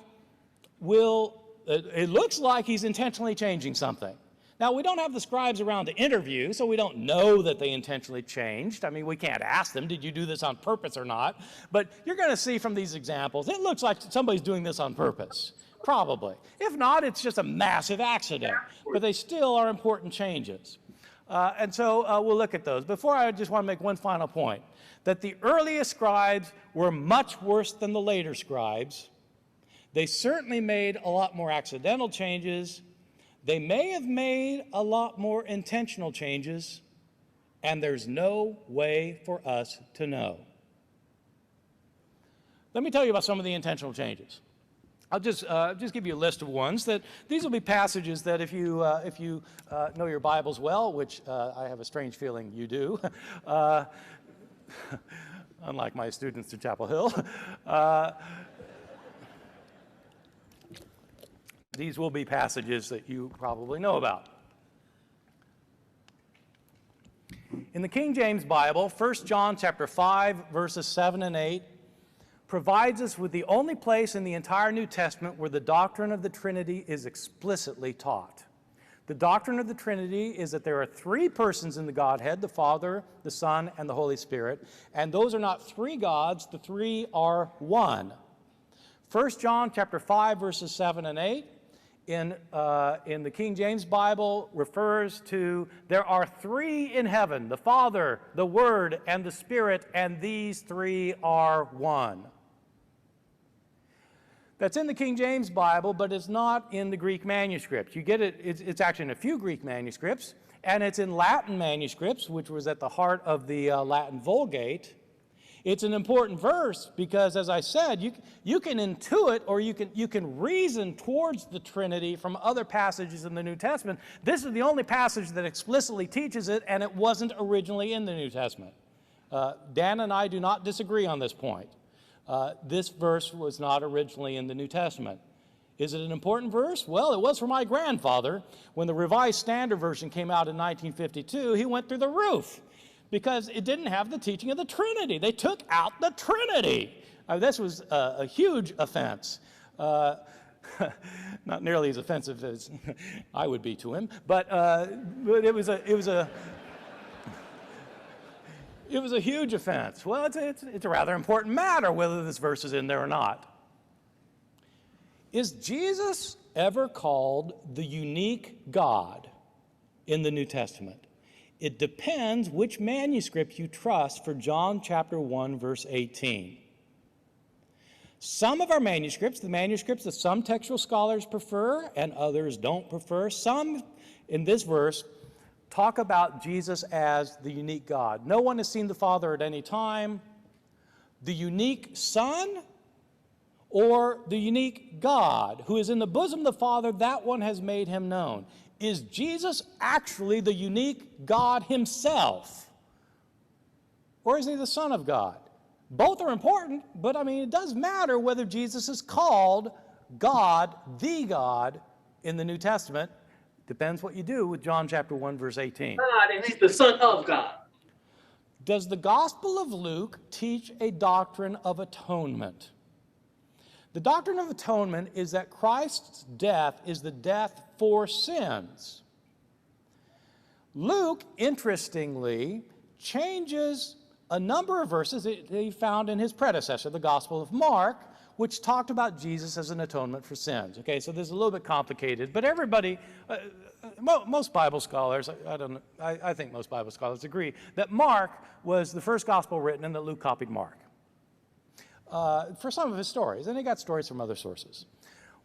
will, it looks like he's intentionally changing something. Now, we don't have the scribes around to interview, so we don't know that they intentionally changed. I mean, we can't ask them, did you do this on purpose or not? But you're going to see from these examples, it looks like somebody's doing this on purpose, probably. If not, it's just a massive accident, but they still are important changes. And so we'll look at those. Before, I just want to make one final point, that the earliest scribes were much worse than the later scribes. They certainly made a lot more accidental changes. They may have made a lot more intentional changes, and there's no way for us to know. Let me tell you about some of the intentional changes. I'll just give you a list of ones. These will be passages that if you know your Bibles well, which I have a strange feeling you do, unlike my students at Chapel Hill, these will be passages that you probably know about. In the King James Bible, 1 John chapter 5, verses 7 and 8, provides us with the only place in the entire New Testament where the doctrine of the Trinity is explicitly taught. The doctrine of the Trinity is that there are three persons in the Godhead, the Father, the Son, and the Holy Spirit, and those are not three gods, the three are one. 1 John chapter 5, verses 7 and 8, in the King James Bible refers to there are three in heaven, the Father, the Word, and the Spirit, and these three are one. That's in the King James Bible, but it's not in the Greek manuscripts. You get it, it's actually in a few Greek manuscripts, and it's in Latin manuscripts, which was at the heart of the Latin Vulgate. It's an important verse because, as I said, you can intuit or you can reason towards the Trinity from other passages in the New Testament. This is the only passage that explicitly teaches it, and it wasn't originally in the New Testament. Dan and I do not disagree on this point. This verse was not originally in the New Testament. Is it an important verse? Well, it was for my grandfather. When the Revised Standard Version came out in 1952, he went through the roof, because it didn't have the teaching of the Trinity. They took out the Trinity. This was a huge offense. Not nearly as offensive as I would be to him, but it was a huge offense. Well, it's a rather important matter whether this verse is in there or not. Is Jesus ever called the unique God in the New Testament? It depends which manuscript you trust for John chapter 1, verse 18. Some of our manuscripts, the manuscripts that some textual scholars prefer and others don't prefer, some in this verse talk about Jesus as the unique God. No one has seen the Father at any time. The unique Son or the unique God who is in the bosom of the Father, that one has made him known. Is Jesus actually the unique God himself? Or is he the Son of God? Both are important, but I mean, it does matter whether Jesus is called God, the God, in the New Testament. Depends what you do with John chapter 1, verse 18. God, and he's the Son of God. Does the Gospel of Luke teach a doctrine of atonement? The doctrine of atonement is that Christ's death is the death for sins. Luke, interestingly, changes a number of verses that he found in his predecessor, the Gospel of Mark, which talked about Jesus as an atonement for sins. Okay, so this is a little bit complicated, but everybody, most Bible scholars, I think most Bible scholars agree that Mark was the first gospel written and that Luke copied Mark for some of his stories, and he got stories from other sources.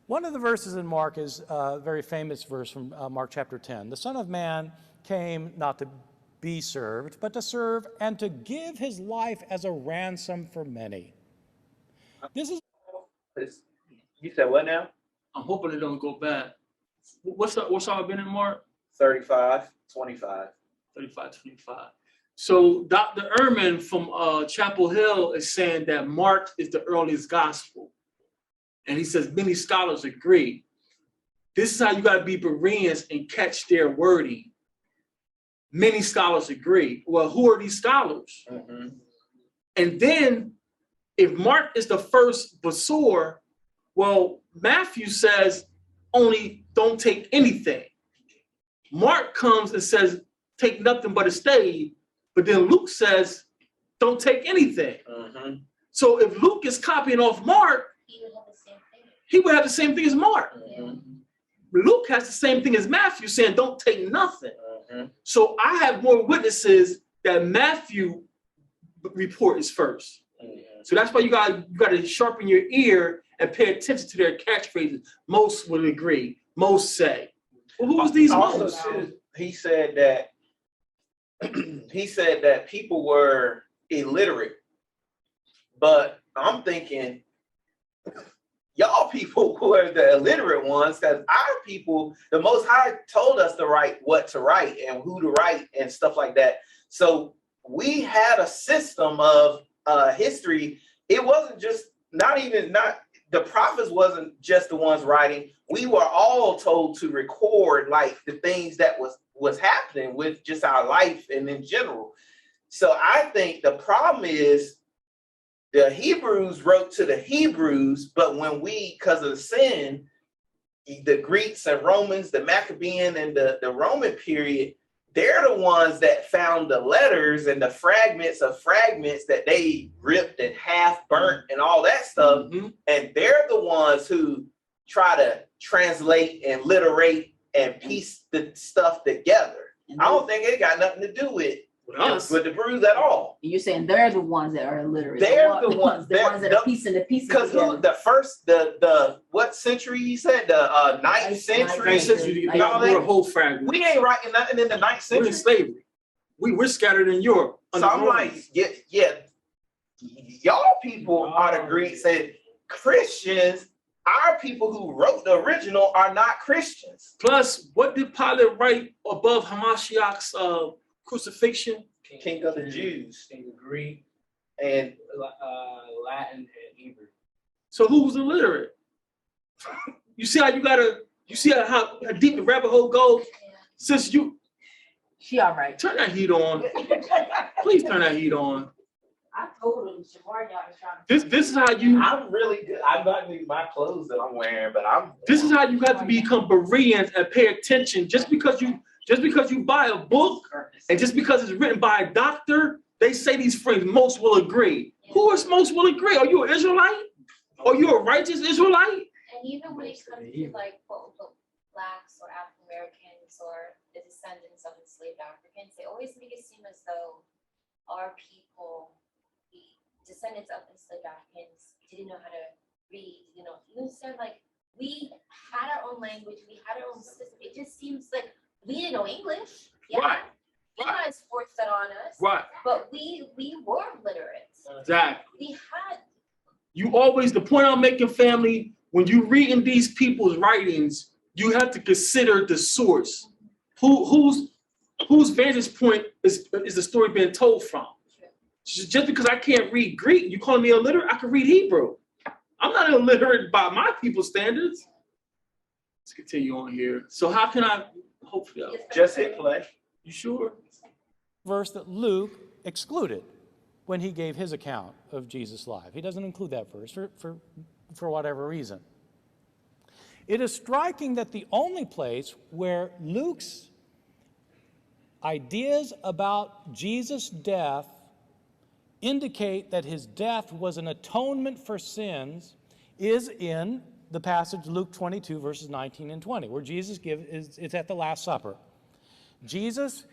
One of the verses in Mark is a very famous verse from Mark chapter 10. The Son of Man came not to be served, but to serve and to give his life as a ransom for many. This is. You said what now? I'm hoping it don't go bad. What's our been in Mark? 35, 25. 35, 25. So Dr. Ehrman from Chapel Hill is saying that Mark is the earliest gospel. And he says many scholars agree. This is how you got to be Bereans and catch their wording. Many scholars agree. Well, who are these scholars? Mm-hmm. And then if Mark is the first Basor, well, Matthew says only don't take anything. Mark comes and says take nothing but a stave, but then Luke says don't take anything. Mm-hmm. So if Luke is copying off Mark, he would have the same thing as Mark. Mm-hmm. Luke has the same thing as Matthew, saying don't take nothing. Mm-hmm. So I have more witnesses that Matthew report is first. Mm-hmm. So that's why you got to sharpen your ear and pay attention to their catchphrases. Most will agree. Most say. Well, who was these Also, most? too, he said that people were illiterate, but I'm thinking y'all people were the illiterate ones, because our people, the Most High told us to write what to write and who to write and stuff like that. So we had a system of history. It wasn't just the prophets wasn't just the ones writing. We were all told to record like the things that was happening with just our life and in general. So I think the problem is the Hebrews wrote to the Hebrews, but when because of the sin, the Greeks and Romans, the Maccabean and the Roman period, they're the ones that found the letters and the fragments of fragments that they ripped and half burnt and all that stuff. Mm-hmm. And they're the ones who try to translate and literate and piece the stuff together. Mm-hmm. I don't think it got nothing to do with us, with the Hebrews at all. You're saying they're the ones that are illiterate. They're the ones that are piecing the pieces because the what century he said, the ninth century. The whole fragment. We ain't writing nothing in the 9th century. We're in slavery. We're scattered in Europe. So I'm like, yeah, y'all people are the Greeks and Christians. Our people who wrote the original are not Christians. Plus, what did Pilate write above Hamashiach's crucifixion? King of the Jews. King of Greek and Latin and Hebrew. So who was illiterate? You see how how deep the rabbit hole goes? Since she all right. Turn that heat on. Please turn that heat on. I told him Shamar y'all was trying to. This is how you. I'm really good. I'm not need my clothes that I'm wearing, but This is how you have to become Bereans and pay attention. Just because you buy a book and just because it's written by a doctor, they say these phrases. Most will agree. Who is most will agree? Are you an Israelite? Are you a righteous Israelite? And even when it comes to like quote unquote blacks or African Americans or the descendants of enslaved Africans, they always make it seem as though our people, the descendants of enslaved Africans, didn't know how to read, you understand? Like we had our own language, we had our own system. It just seems like we didn't know English. Yeah. Right. You guys forced that on us. Right. But we were literate. Exactly. We had. You always, the point I'm making, family, when you reading these people's writings, you have to consider the source. Whose vantage point is the story being told from? Just because I can't read Greek, you calling me illiterate? I can read Hebrew. I'm not illiterate by my people's standards. Let's continue on here. So how can I hopefully just hit play? You sure? Verse that Luke excluded when he gave his account of Jesus' life. He doesn't include that verse for whatever reason. It is striking that the only place where Luke's ideas about Jesus' death indicate that his death was an atonement for sins is in the passage Luke 22, verses 19 and 20, where Jesus it's at the Last Supper. Jesus,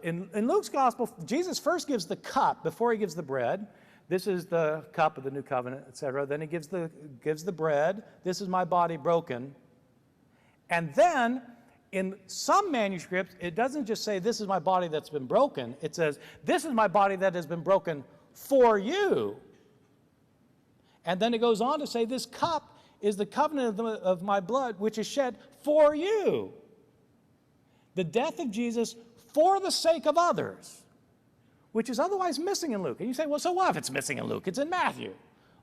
in Luke's gospel, Jesus first gives the cup before he gives the bread. This is the cup of the new covenant, etc. Then he gives the bread. This is my body broken. And then in some manuscripts, it doesn't just say this is my body that's been broken. It says this is my body that has been broken for you. And then it goes on to say, this cup is the covenant of my blood, which is shed for you. The death of Jesus for the sake of others, which is otherwise missing in Luke. And you say, well, so what if it's missing in Luke? It's in Matthew.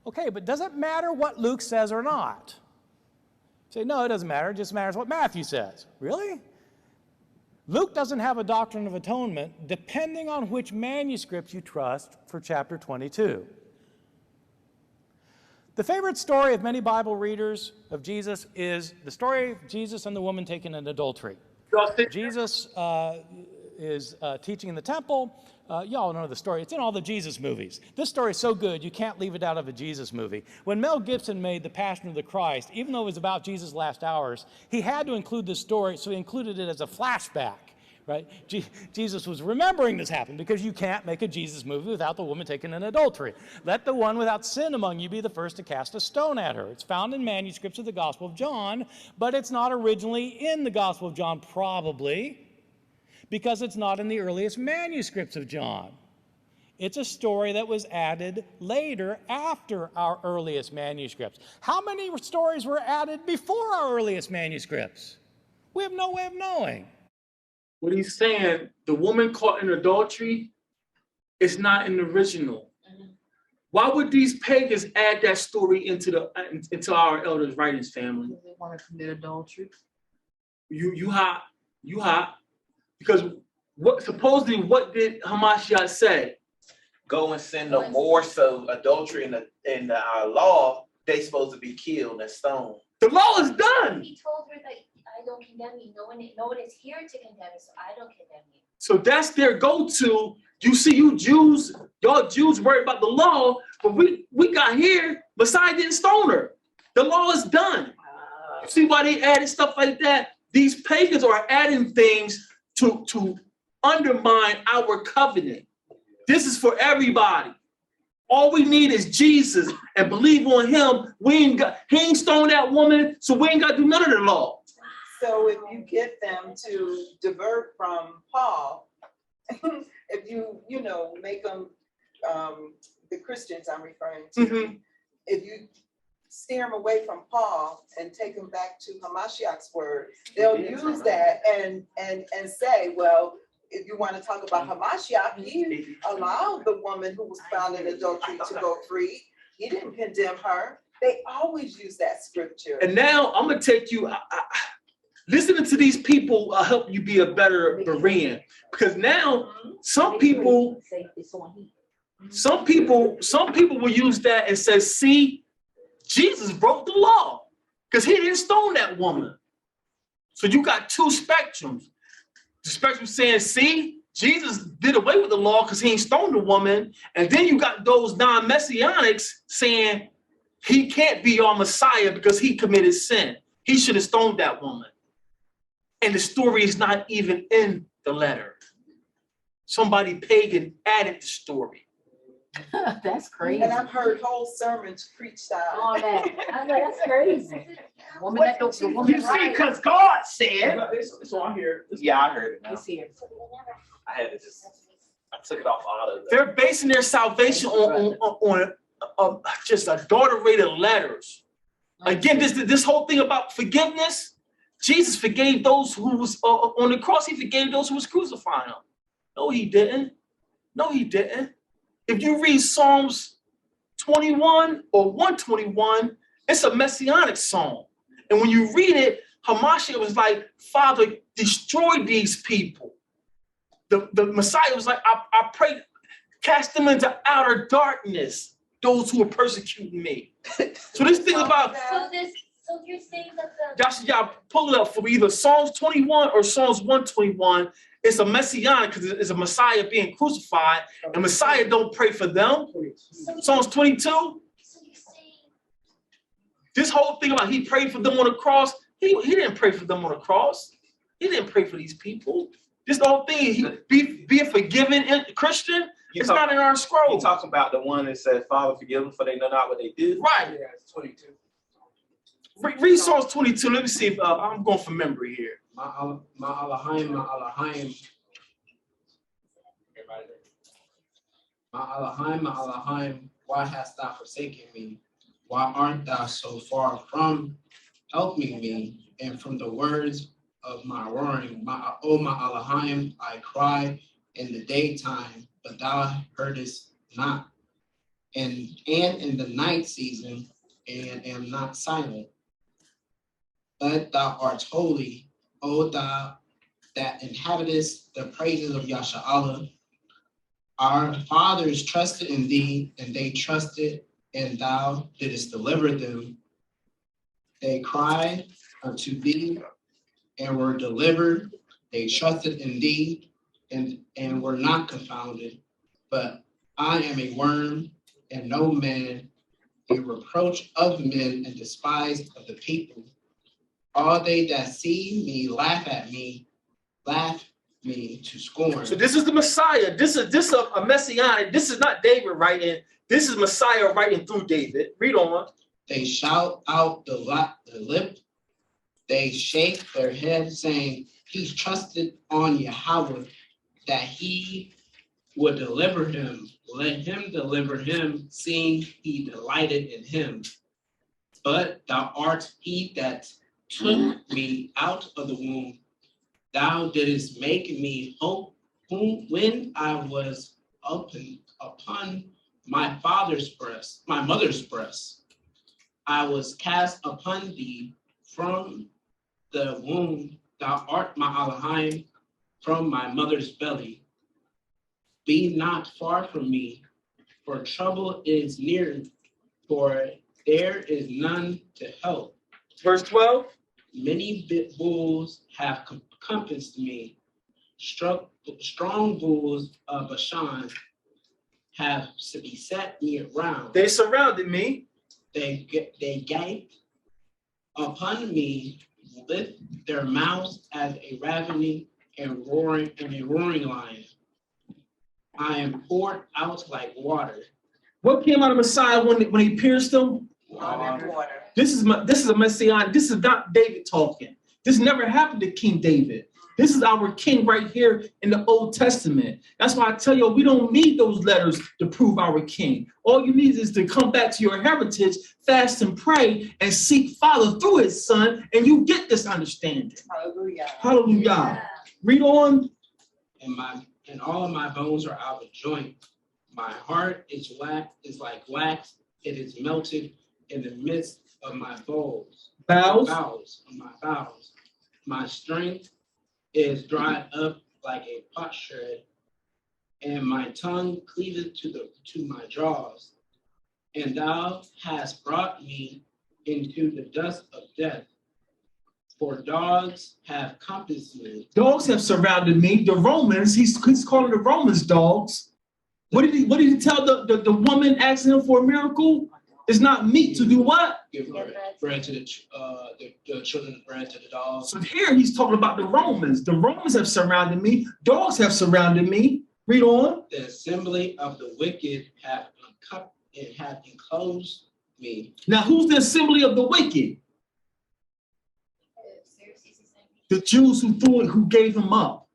Okay, but does it matter what Luke says or not? You say, no, it doesn't matter. It just matters what Matthew says. Really? Luke doesn't have a doctrine of atonement depending on which manuscript you trust for chapter 22. The favorite story of many Bible readers of Jesus is the story of Jesus and the woman taken in adultery. Jesus is teaching in the temple. Y'all know the story. It's in all the Jesus movies. This story is so good, you can't leave it out of a Jesus movie. When Mel Gibson made The Passion of the Christ, even though it was about Jesus' last hours, he had to include this story, so he included it as a flashback, right? Jesus was remembering this happened, because you can't make a Jesus movie without the woman taken in adultery. Let the one without sin among you be the first to cast a stone at her. It's found in manuscripts of the Gospel of John, but it's not originally in the Gospel of John, probably, because it's not in the earliest manuscripts of John. It's a story that was added later after our earliest manuscripts. How many stories were added before our earliest manuscripts? We have no way of knowing. What he's saying, the woman caught in adultery is not in the original. Why would these pagans add that story into our elders' writings, family? They want to commit adultery. You hot. Because supposedly what did Hamashiach say? Go and sin no more. So adultery in our law, they supposed to be killed and stoned. The law is done. He told her that I don't condemn you. No one is here to condemn you, so I don't condemn you. So that's their go-to. You see, y'all Jews worry about the law, but we got here, Messiah didn't stone her. The law is done. You see why they added stuff like that? These pagans are adding things to undermine our covenant. This is for everybody. All we need is Jesus and believe on him. He ain't stoned that woman, so we ain't got to do none of the law. So if you get them to divert from Paul, if you make them, the Christians I'm referring to, if you steer them away from Paul and take them back to Hamashiach's word, they'll use that and say, well, if you want to talk about Hamashiach, he allowed the woman who was found in adultery to go free. He didn't condemn her. They always use that scripture. And now I'm going to take you, listening to these people help you be a better Berean. Because now some people will use that and say, see, Jesus broke the law because he didn't stone that woman. So you got two spectrums. The spectrum saying, see, Jesus did away with the law because he ain't stoned the woman. And then you got those non-messianics saying he can't be our Messiah because he committed sin. He should have stoned that woman. And the story is not even in the letter. Somebody pagan added the story. That's crazy. And I've heard whole sermons preached out. All that. I know, that's crazy. Woman that don't, the woman You see, because God said. So I hear. Yeah, I heard it now. It's here. I had to I took it off out of They're basing their salvation on just adulterated letters. Again, this whole thing about forgiveness, Jesus forgave those who was on the cross. He forgave those who was crucifying him. No, he didn't. No, he didn't. If you read Psalms 21 or 121, it's a messianic psalm. And when you read it, Hamashiach was like, Father, destroy these people. The Messiah was like, I pray, cast them into outer darkness, those who are persecuting me. So this thing about... So you're saying that y'all pull it up for either Psalms 21 or Psalms 121. It's a messianic because it's a Messiah being crucified, and Messiah don't pray for them. Psalms 22. So you're saying this whole thing about he prayed for them on the cross, he didn't pray for them on the cross. He didn't pray for these people. This whole thing, be a forgiven Christian, it's not in our scroll. You talking about the one that said, Father, forgive them for they know not what they did? Right. Yeah, it's 22. Read Psalms 22. Let me see if I'm going from memory here. Ma'alahaim, Ma'alahaim. Ma'alahaim, Ma'alahaim, why hast thou forsaken me? Why art thou so far from helping me? And from the words of my roaring, my Elohim, I cry in the daytime, but thou heardest not. And in the night season, and am not silent. But thou art holy, O thou that inhabitest the praises of Yasha. Our fathers trusted in thee, and they trusted, and thou didst deliver them. They cried unto thee, and were delivered. They trusted in thee, and were not confounded. But I am a worm, and no man, a reproach of men, and despised of the people. All they that see me laugh at me, laugh me to scorn. So this is the Messiah. This is a messianic. This is not David writing. This is Messiah writing through David. Read on. They shout out the lip. They shake their head, saying, he trusted on Yahweh, that he would deliver him. Let him deliver him, seeing he delighted in him. But thou art he that took me out of the womb. Thou didst make me hope when I was upon my father's breast, my mother's breast. I was cast upon thee from the womb. Thou art my Elohim from my mother's belly. Be not far from me, for trouble is near, for there is none to help. Verse 12. Many bulls have compassed me. Strong bulls of Bashan have beset me around. They surrounded me. They gaped upon me with their mouths as a ravening and a roaring lion. I am poured out like water. What came out of Messiah when he pierced them? Water. This is a messianic. This is not David talking. This never happened to King David. This is our king right here in the Old Testament. That's why I tell you, we don't need those letters to prove our king. All you need is to come back to your heritage, fast and pray, and seek Father through his son, and you get this understanding. Hallelujah. Hallelujah. Yeah. Read on. And all of my bones are out of joint. My heart is like wax. It is melted in the midst of my bowels. Bowels. My strength is dried up like a potsherd, and my tongue cleaveth to my jaws. And thou hast brought me into the dust of death, for dogs have compassed me. Dogs have surrounded me. The Romans, he's calling the Romans dogs. What did he tell the woman asking him for a miracle? It's not meat to do what? Give bread to the children, bread to the dogs. So here he's talking about the Romans. The Romans have surrounded me. Dogs have surrounded me. Read on. The assembly of the wicked have enclosed me. Now, who's the assembly of the wicked? The Jews who gave him up.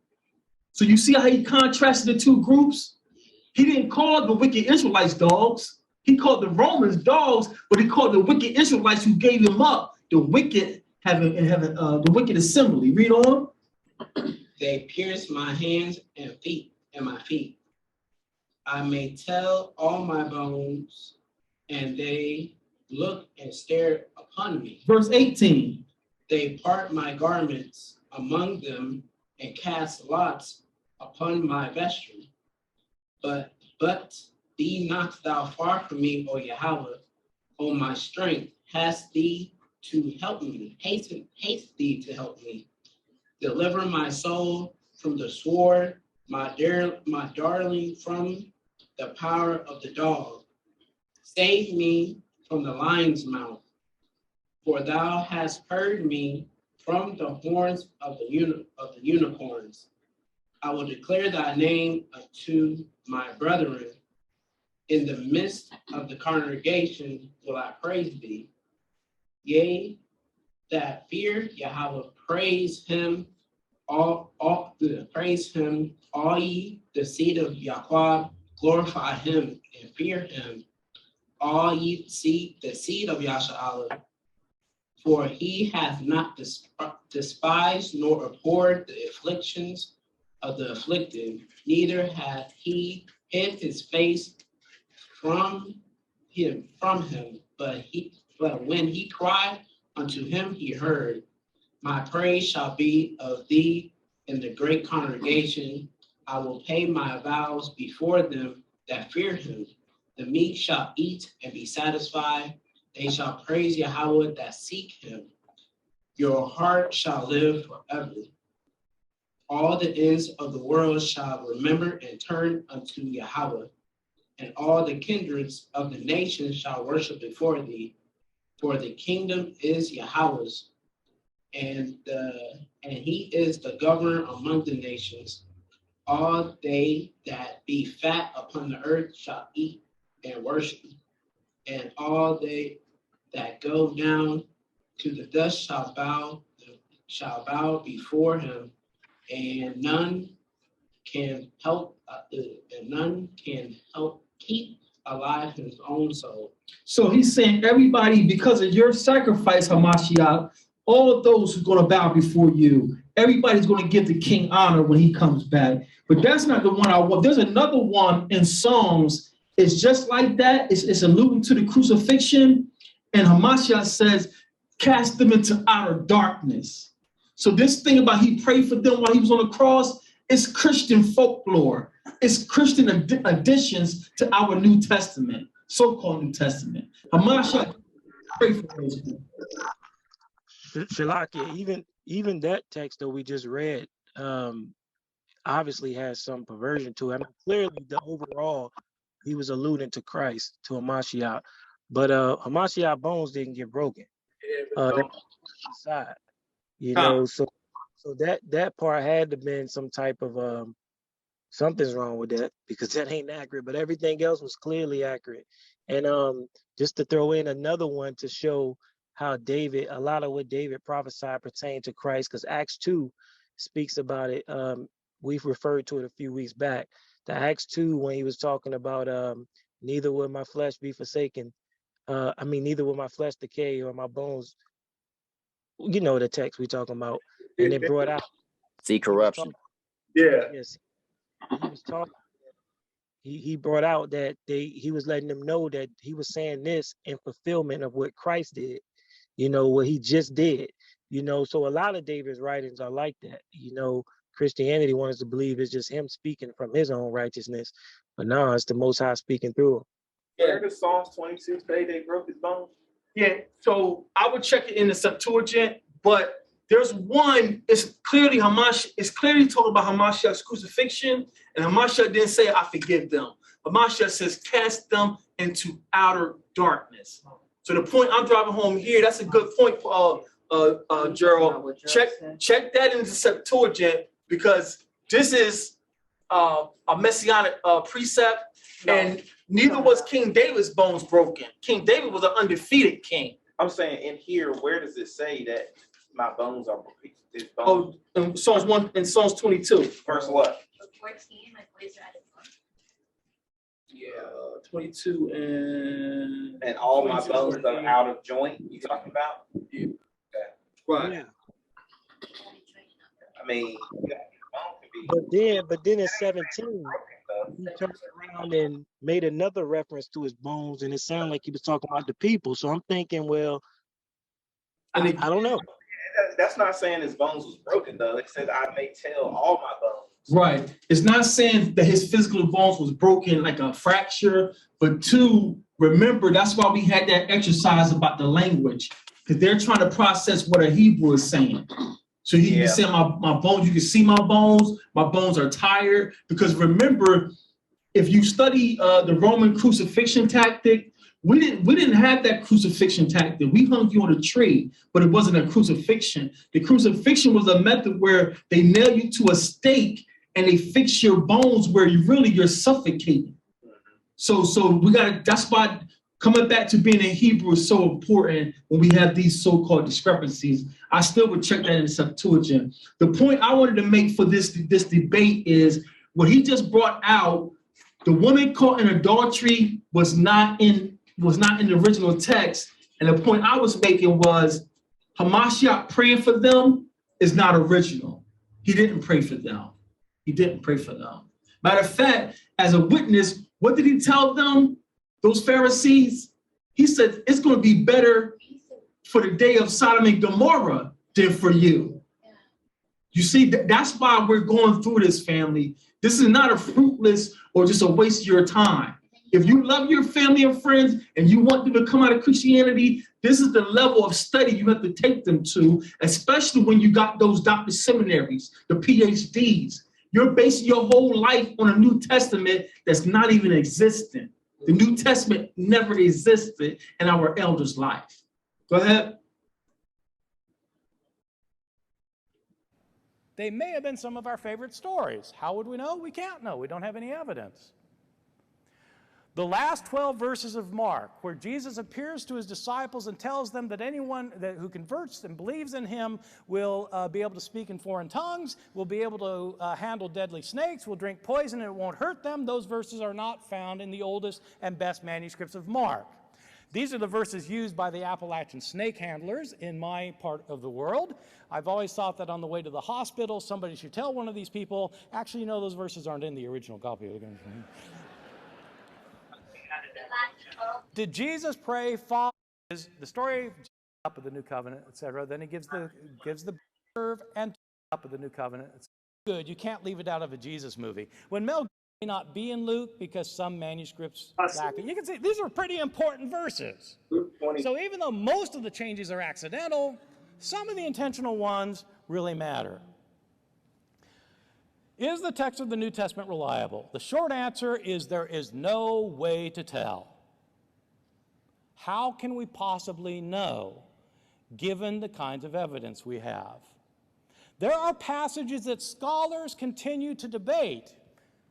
So you see how he contrasted the two groups? He didn't call the wicked Israelites dogs. He called the Romans dogs, but he called the wicked Israelites who gave him up the wicked the wicked assembly. Read on. They pierced my hands and my feet. I may tell all my bones, and they look and stare upon me. Verse 18. They part my garments among them and cast lots upon my vesture. But be not thou far from me, O Yahweh, O my strength, haste thee to help me. Haste thee to help me. Deliver my soul from the sword, my darling from the power of the dog. Save me from the lion's mouth, for thou hast heard me from the horns of the unicorns. I will declare thy name unto my brethren. In the midst of the congregation will I praise thee. Yea, that fear Yahweh, praise him, praise him, all ye the seed of Yahweh, glorify him and fear him. all ye seek the seed of Yasha'Allah, for he hath not despised nor abhorred the afflictions of the afflicted, neither hath he hid his face from him, but when he cried unto him, he heard. My praise shall be of thee in the great congregation. I will pay my vows before them that fear him. The meek shall eat and be satisfied. They shall praise Yahweh that seek him. Your heart shall live forever. All the ends of the world shall remember and turn unto Yahweh, and all the kindreds of the nations shall worship before thee. For the kingdom is Yahweh's, and he is the governor among the nations. All they that be fat upon the earth shall eat and worship, and all they that go down to the dust shall bow before him, and none can help keep alive his own soul. So he's saying everybody, because of your sacrifice, Hamashiach, all of those who are going to bow before you, everybody's going to give the king honor when he comes back. But that's not the one I want. There's another one in Psalms. It's just like that. It's alluding to the crucifixion. And Hamashiach says, cast them into outer darkness. So this thing about he prayed for them while he was on the cross, it's Christian folklore. It's Christian additions to our New Testament, so-called New Testament. Hamashiach prayed for those people. Shalakia, even that text that we just read obviously has some perversion to it. I mean, clearly the overall, he was alluding to Christ, to Hamashiach, but Hamashiach bones didn't get broken. Side, you know, so that part had to been some type of something's wrong with that, because that ain't accurate, but everything else was clearly accurate. And just to throw in another one to show how David, a lot of what David prophesied pertained to Christ, because Acts 2 speaks about it. We've referred to it a few weeks back. The Acts 2, when he was talking about neither will my flesh be forsaken. Neither will my flesh decay or my bones. You know the text we talking about. And it brought out. See corruption. Yes. He was talking. He brought out that he was letting them know that he was saying this in fulfillment of what Christ did, you know, what he just did, you know. So a lot of David's writings are like that, you know. Christianity wants to believe it's just him speaking from his own righteousness, but no, it's the Most High speaking through him. Where does Psalms 26 say they broke his bones? Yeah, so I would check it in the Septuagint, but there's one, it's clearly talking about Hamashiach's crucifixion, and Hamashiach didn't say, I forgive them. Hamashiach says, cast them into outer darkness. So the point I'm driving home here, that's a good point for Gerald. Check that in the Septuagint, because this is a messianic precept, and neither was King David's bones broken. King David was an undefeated king. I'm saying in here, where does it say that my bones are broken? Oh, in Psalms 1 and Psalms 22. Verse what? 14, like where's that? Yeah, 22 and all my bones are out of joint. You talking about? Yeah. Okay. Right. Yeah. I mean, But then in 17, he turned around and made another reference to his bones, and it sounded like he was talking about the people. So I'm thinking, well, I don't know. That's not saying his bones was broken, though. It says, I may tell all my bones. Right. It's not saying that his physical bones was broken like a fracture, but two, remember, that's why we had that exercise about the language, because they're trying to process what a Hebrew is saying. So he can say my bones, you can see my bones are tired. Because remember, if you study the Roman crucifixion tactic, we didn't have that crucifixion tactic. We hung you on a tree, but it wasn't a crucifixion. The crucifixion was a method where they nail you to a stake and they fix your bones where you're suffocating. So that's why coming back to being in Hebrew is so important when we have these so-called discrepancies. I still would check that in the Septuagint. The point I wanted to make for this debate is what he just brought out. The woman caught in adultery was not in was not in the original text. And the point I was making was Hamashiach praying for them is not original. He didn't pray for them. He didn't pray for them. Matter of fact, as a witness, what did he tell them, those Pharisees? He said, it's going to be better for the day of Sodom and Gomorrah than for you. You see, that's why we're going through this, family. This is not a fruitless or just a waste of your time. If you love your family and friends and you want them to come out of Christianity, this is the level of study you have to take them to, especially when you got those doctor seminaries, the PhDs. You're basing your whole life on a New Testament that's not even existent. The New Testament never existed in our elders' life. Go ahead. They may have been some of our favorite stories. How would we know? We can't know. We don't have any evidence. The last 12 verses of Mark, where Jesus appears to his disciples and tells them that anyone who converts and believes in him will be able to speak in foreign tongues, will be able to handle deadly snakes, will drink poison and it won't hurt them. Those verses are not found in the oldest and best manuscripts of Mark. These are the verses used by the Appalachian snake handlers in my part of the world. I've always thought that on the way to the hospital, somebody should tell one of these people, actually, you know, those verses aren't in the original copy. Did Jesus pray, Father? The story up of the new covenant, etc. Then he gives the serve and up of the new covenant. It's good. You can't leave it out of a Jesus movie. When Mel may not be in Luke because some manuscripts lack it. You can see these are pretty important verses. So even though most of the changes are accidental, some of the intentional ones really matter. Is the text of the New Testament reliable? The short answer is there is no way to tell. How can we possibly know, given the kinds of evidence we have? There are passages that scholars continue to debate.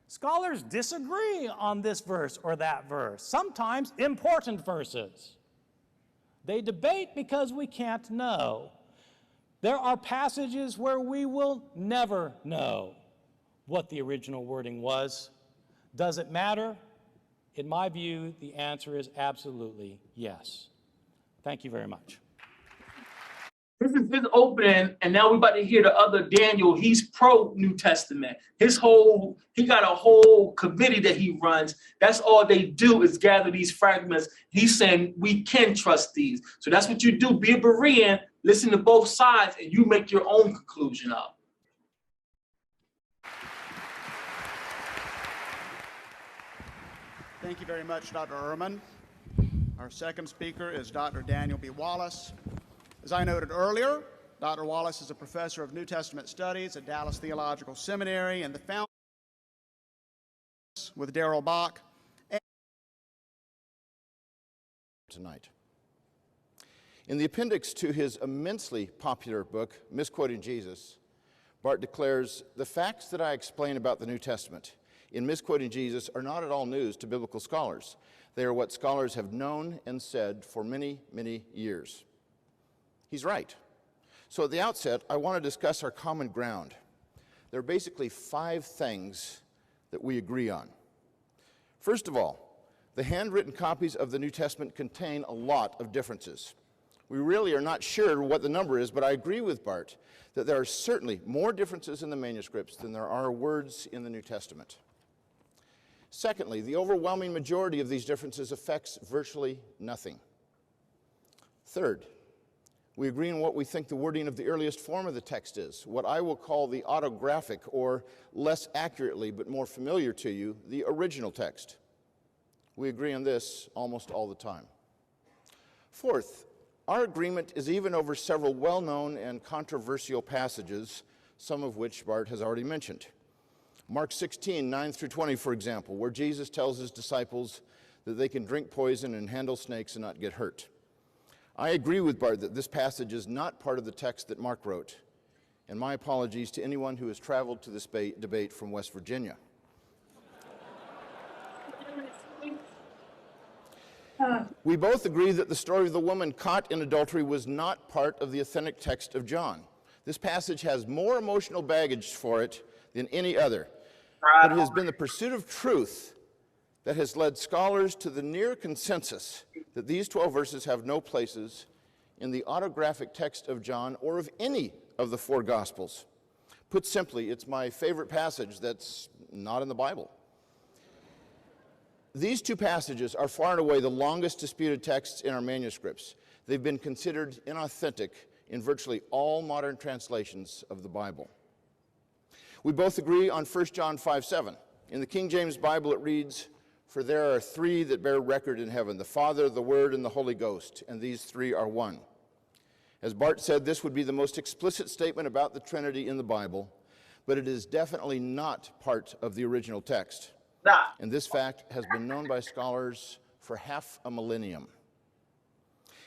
Scholars disagree on this verse or that verse, sometimes important verses. They debate because we can't know. There are passages where we will never know what the original wording was. Does it matter? In my view, the answer is absolutely yes. Thank you very much. This is his opening, and now we're about to hear the other Daniel. He's pro-New Testament. He got a whole committee that he runs. That's all they do is gather these fragments. He's saying we can trust these. So that's what you do. Be a Berean, listen to both sides, and you make your own conclusion up. Thank you very much, Dr. Ehrman. Our second speaker is Dr. Daniel B. Wallace. As I noted earlier, Dr. Wallace is a professor of New Testament studies at Dallas Theological Seminary and the founder with Darrell Bach. Tonight. In the appendix to his immensely popular book, Misquoting Jesus, Bart declares, "The facts that I explain about the New Testament in Misquoting Jesus are not at all news to biblical scholars. They are what scholars have known and said for many, many years." He's right. So at the outset, I want to discuss our common ground. There are basically 5 things that we agree on. First of all, the handwritten copies of the New Testament contain a lot of differences. We really are not sure what the number is, but I agree with Bart that there are certainly more differences in the manuscripts than there are words in the New Testament. Secondly, the overwhelming majority of these differences affects virtually nothing. Third, we agree on what we think the wording of the earliest form of the text is, what I will call the autographic, or less accurately but more familiar to you, the original text. We agree on this almost all the time. Fourth, our agreement is even over several well-known and controversial passages, some of which Bart has already mentioned. Mark 16, 9 through 20, for example, where Jesus tells his disciples that they can drink poison and handle snakes and not get hurt. I agree with Bart that this passage is not part of the text that Mark wrote, and my apologies to anyone who has traveled to this debate from West Virginia. We both agree that the story of the woman caught in adultery was not part of the authentic text of John. This passage has more emotional baggage for it than any other, but it has been the pursuit of truth that has led scholars to the near consensus that these 12 verses have no places in the autographic text of John or of any of the 4 Gospels. Put simply, it's my favorite passage that's not in the Bible. These 2 passages are far and away the longest disputed texts in our manuscripts. They've been considered inauthentic in virtually all modern translations of the Bible. We both agree on 1 John 5:7. In the King James Bible it reads, "For there are 3 that bear record in heaven, the Father, the Word, and the Holy Ghost, and these 3 are one." As Bart said, this would be the most explicit statement about the Trinity in the Bible, but it is definitely not part of the original text. And this fact has been known by scholars for half a millennium.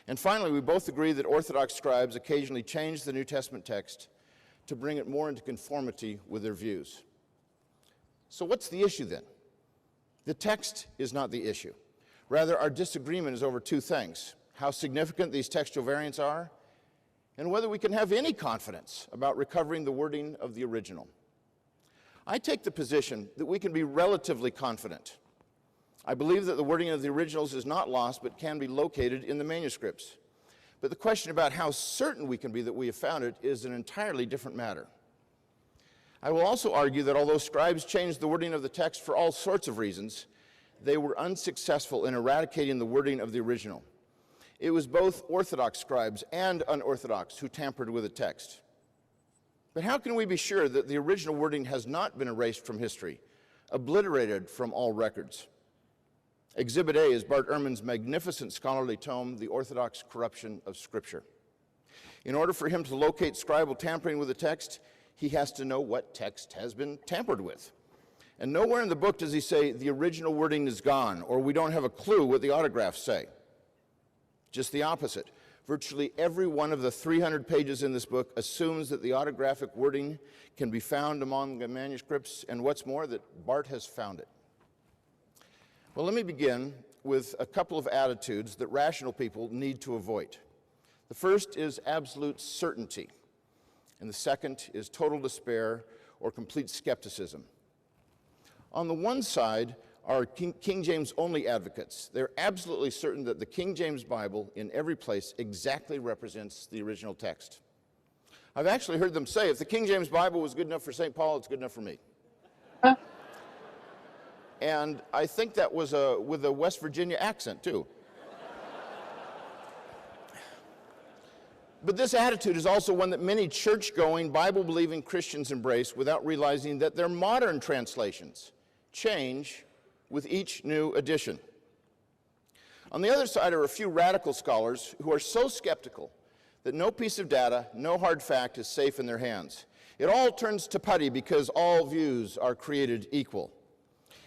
And finally, we both agree that Orthodox scribes occasionally change the New Testament text to bring it more into conformity with their views. So what's the issue then? The text is not the issue. Rather, our disagreement is over 2 things: how significant these textual variants are, and whether we can have any confidence about recovering the wording of the original. I take the position that we can be relatively confident. I believe that the wording of the originals is not lost, but can be located in the manuscripts. But the question about how certain we can be that we have found it is an entirely different matter. I will also argue that although scribes changed the wording of the text for all sorts of reasons, they were unsuccessful in eradicating the wording of the original. It was both Orthodox scribes and unorthodox who tampered with the text. But how can we be sure that the original wording has not been erased from history, obliterated from all records? Exhibit A is Bart Ehrman's magnificent scholarly tome, The Orthodox Corruption of Scripture. In order for him to locate scribal tampering with the text, he has to know what text has been tampered with. And nowhere in the book does he say the original wording is gone, or we don't have a clue what the autographs say. Just the opposite. Virtually every one of the 300 pages in this book assumes that the autographic wording can be found among the manuscripts, and what's more, that Bart has found it. Well, let me begin with a couple of attitudes that rational people need to avoid. The first is absolute certainty, and the second is total despair or complete skepticism. On the one side are King James only advocates. They're absolutely certain that the King James Bible in every place exactly represents the original text. I've actually heard them say, if the King James Bible was good enough for St. Paul, it's good enough for me. And I think that was with a West Virginia accent, too. But this attitude is also one that many church-going, Bible-believing Christians embrace without realizing that their modern translations change with each new edition. On the other side are a few radical scholars who are so skeptical that no piece of data, no hard fact is safe in their hands. It all turns to putty because all views are created equal.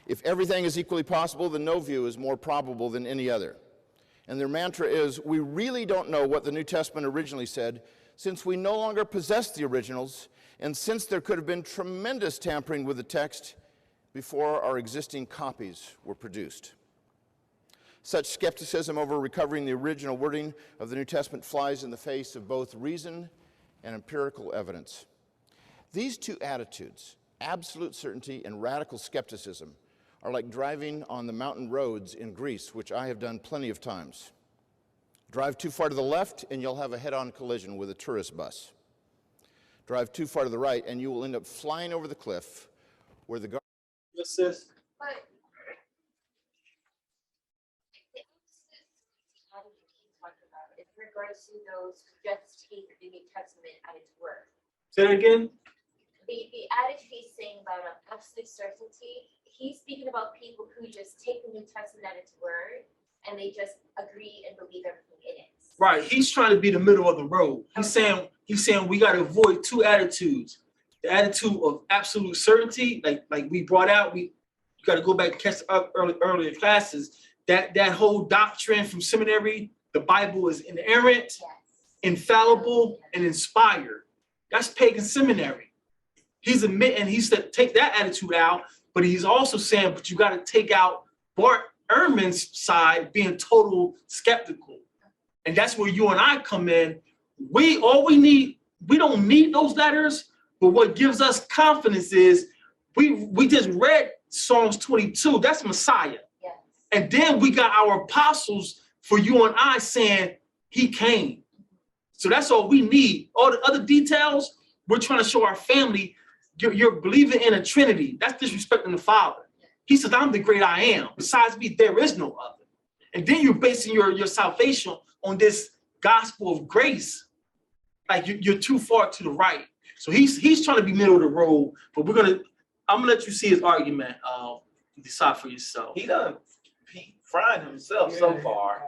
If everything is equally possible, then no view is more probable than any other. And their mantra is, we really don't know what the New Testament originally said, since we no longer possess the originals, and since there could have been tremendous tampering with the text before our existing copies were produced. Such skepticism over recovering the original wording of the New Testament flies in the face of both reason and empirical evidence. These 2 attitudes, absolute certainty and radical skepticism, are like driving on the mountain roads in Greece, which I have done plenty of times. Drive too far to the left and you'll have a head-on collision with a tourist bus. Drive too far to the right and you will end up flying over the cliff where the guard... Yes, sis. But in regards to those who just take the New Testament at its word. Say that again. The attitude he's saying about absolute certainty, he's speaking about people who just take the New Testament at its word and they just agree and believe everything in it. Right. He's trying to be the middle of the road. He's saying we got to avoid 2 attitudes. The attitude of absolute certainty, like we brought out, you got to go back and catch up earlier classes. That whole doctrine from seminary, the Bible is inerrant, infallible, and inspired. That's pagan seminary. He's admitting he said take that attitude out, but he's also saying, but you got to take out Bart Ehrman's side, being total skeptical, and that's where you and I come in. We don't need those letters. But what gives us confidence is we just read Psalms 22. That's Messiah. Yeah. And then we got our apostles for you and I saying he came. So that's all we need. All the other details, we're trying to show our family you're believing in a Trinity. That's disrespecting the Father. He says, I'm the great I am. Besides me, there is no other. And then you're basing your salvation on this gospel of grace. Like you're too far to the right. So he's trying to be middle of the road, but I'm gonna let you see his argument. Decide for yourself. He frying himself so far.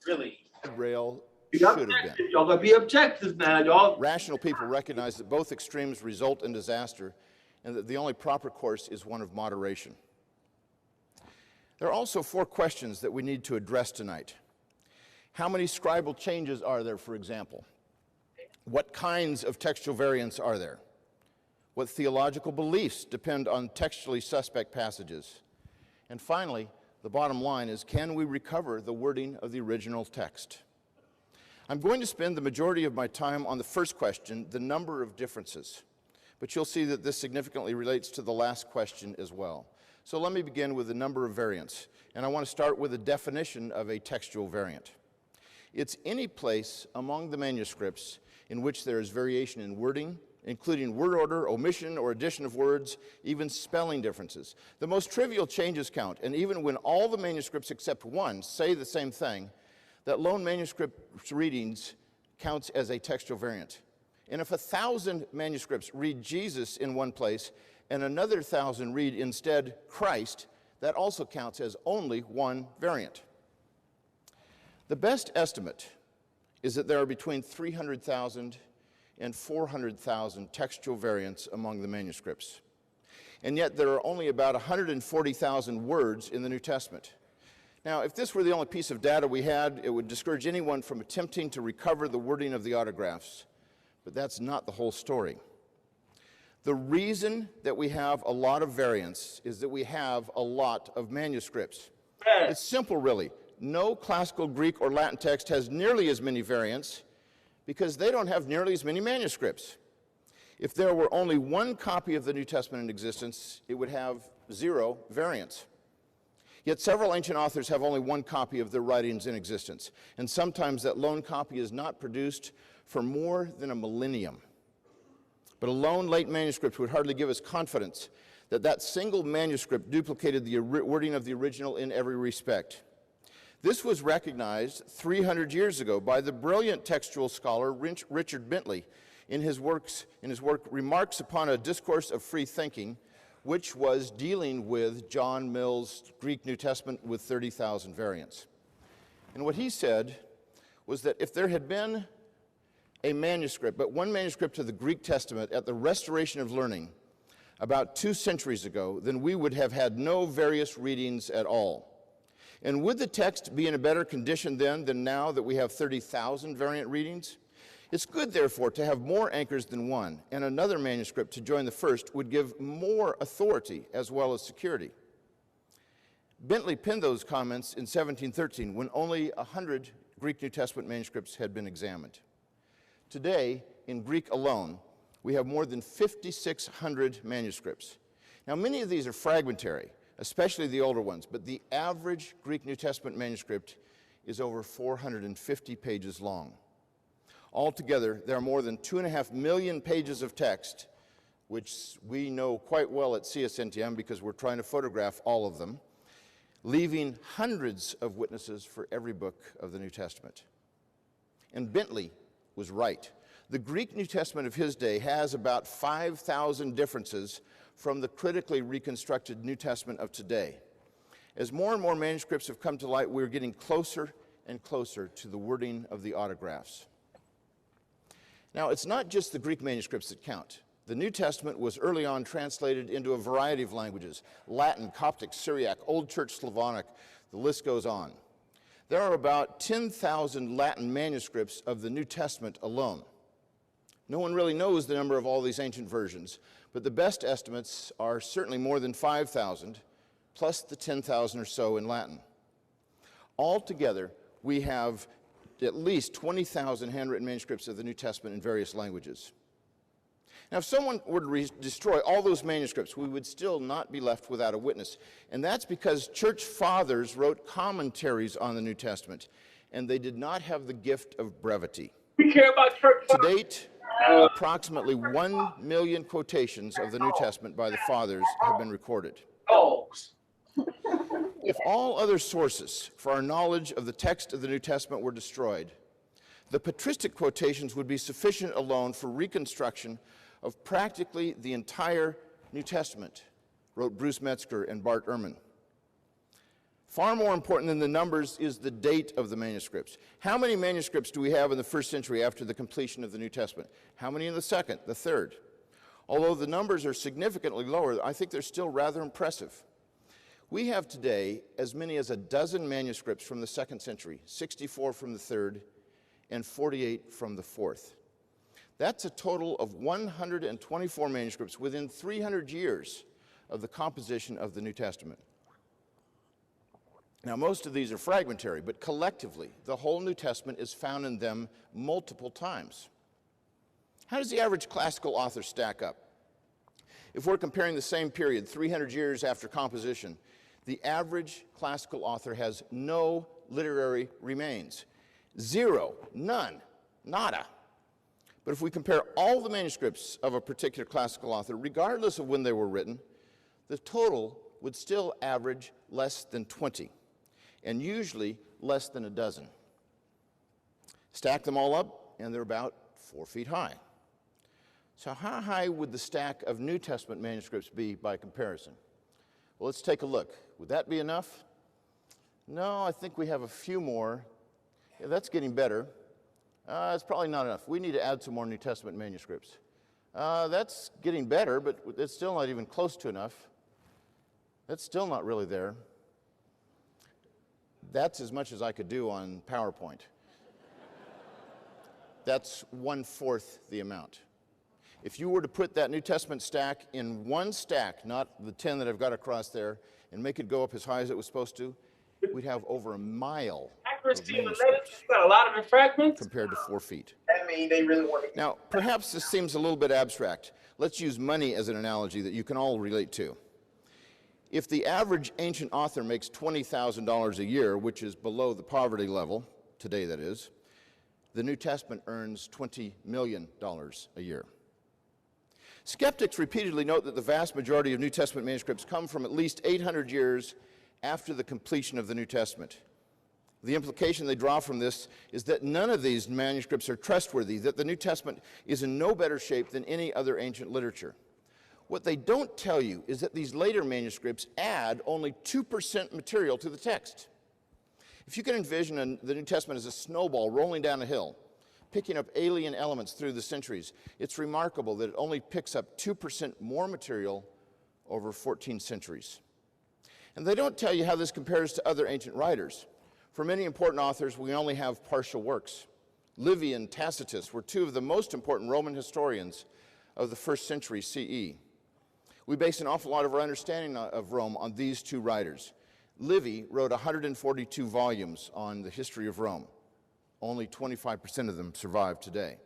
Really. Rail should have been. Y'all gotta be objective now, y'all. Rational people recognize that both extremes result in disaster and that the only proper course is one of moderation. There are also 4 questions that we need to address tonight. How many scribal changes are there, for example? What kinds of textual variants are there? What theological beliefs depend on textually suspect passages? And finally, the bottom line is, can we recover the wording of the original text? I'm going to spend the majority of my time on the first question, the number of differences. But you'll see that this significantly relates to the last question as well. So let me begin with the number of variants. And I want to start with a definition of a textual variant. It's any place among the manuscripts in which there is variation in wording, including word order, omission or addition of words, even spelling differences. The most trivial changes count, and even when all the manuscripts except one say the same thing, that lone manuscript readings counts as a textual variant. And if 1,000 manuscripts read Jesus in one place and another 1,000 read instead Christ, that also counts as only one variant. The best estimate is that there are between 300,000 and 400,000 textual variants among the manuscripts. And yet there are only about 140,000 words in the New Testament. Now, if this were the only piece of data we had, it would discourage anyone from attempting to recover the wording of the autographs. But that's not the whole story. The reason that we have a lot of variants is that we have a lot of manuscripts. It's simple, really. No classical Greek or Latin text has nearly as many variants because they don't have nearly as many manuscripts. If there were only one copy of the New Testament in existence, it would have 0 variants. Yet several ancient authors have only one copy of their writings in existence, and sometimes that lone copy is not produced for more than a millennium. But a lone late manuscript would hardly give us confidence that that single manuscript duplicated the wording of the original in every respect. This was recognized 300 years ago by the brilliant textual scholar Richard Bentley in his work Remarks Upon a Discourse of Free Thinking, which was dealing with John Mill's Greek New Testament with 30,000 variants. And what he said was that if there had been a manuscript, but one manuscript of the Greek Testament at the Restoration of Learning about 2 centuries ago, then we would have had no various readings at all. And would the text be in a better condition then than now that we have 30,000 variant readings? It's good, therefore, to have more anchors than one, and another manuscript to join the first would give more authority as well as security. Bentley penned those comments in 1713 when only 100 Greek New Testament manuscripts had been examined. Today, in Greek alone, we have more than 5,600 manuscripts. Now, many of these are fragmentary, especially the older ones, but the average Greek New Testament manuscript is over 450 pages long. Altogether, there are more than 2.5 million pages of text, which we know quite well at CSNTM because we're trying to photograph all of them, leaving hundreds of witnesses for every book of the New Testament. And Bentley was right. The Greek New Testament of his day has about 5,000 differences from the critically reconstructed New Testament of today. As more and more manuscripts have come to light, we're getting closer and closer to the wording of the autographs. Now, it's not just the Greek manuscripts that count. The New Testament was early on translated into a variety of languages: Latin, Coptic, Syriac, Old Church Slavonic, the list goes on. There are about 10,000 Latin manuscripts of the New Testament alone. No one really knows the number of all these ancient versions, but the best estimates are certainly more than 5,000, plus the 10,000 or so in Latin. Altogether, we have at least 20,000 handwritten manuscripts of the New Testament in various languages. Now, if someone were to destroy all those manuscripts, we would still not be left without a witness. And that's because church fathers wrote commentaries on the New Testament, and they did not have the gift of brevity. We care about church. To date, approximately 1 million quotations of the New Testament by the fathers have been recorded. If all other sources for our knowledge of the text of the New Testament were destroyed, the patristic quotations would be sufficient alone for reconstruction of practically the entire New Testament, wrote Bruce Metzger and Bart Ehrman. Far more important than the numbers is the date of the manuscripts. How many manuscripts do we have in the first century after the completion of the New Testament? How many in the second, the third? Although the numbers are significantly lower, I think they're still rather impressive. We have today as many as a dozen manuscripts from the second century, 64 from the third, and 48 from the fourth. That's a total of 124 manuscripts within 300 years of the composition of the New Testament. Now, most of these are fragmentary, but collectively, the whole New Testament is found in them multiple times. How does the average classical author stack up? If we're comparing the same period, 300 years after composition, the average classical author has no literary remains. Zero, none, nada. But if we compare all the manuscripts of a particular classical author, regardless of when they were written, the total would still average less than 20, and usually less than a dozen. Stack them all up, and they're about 4 feet high. So how high would the stack of New Testament manuscripts be by comparison? Well, let's take a look. Would that be enough? No, I think we have a few more. Yeah, that's getting better. It's probably not enough. We need to add some more New Testament manuscripts. That's getting better, but it's still not even close to enough. That's still not really there. That's as much as I could do on PowerPoint. That's 1/4 the amount. If you were to put that New Testament stack in one stack, not the 10 that I've got across there, and make it go up as high as it was supposed to, we'd have over a mile Accuracy in the letters got a lot of fragments compared to 4 feet. That means they really want to. Now, perhaps this seems a little bit abstract. Let's use money as an analogy that you can all relate to. If the average ancient author makes $20,000 a year, which is below the poverty level, today that is, the New Testament earns $20 million a year. Skeptics repeatedly note that the vast majority of New Testament manuscripts come from at least 800 years after the completion of the New Testament. The implication they draw from this is that none of these manuscripts are trustworthy, that the New Testament is in no better shape than any other ancient literature. What they don't tell you is that these later manuscripts add only 2% material to the text. If you can envision the New Testament as a snowball rolling down a hill, picking up alien elements through the centuries, it's remarkable that it only picks up 2% more material over 14 centuries. And they don't tell you how this compares to other ancient writers. For many important authors, we only have partial works. Livy and Tacitus were two of the most important Roman historians of the first century CE. We base an awful lot of our understanding of Rome on these two writers. Livy wrote 142 volumes on the history of Rome. Only 25% of them survive today.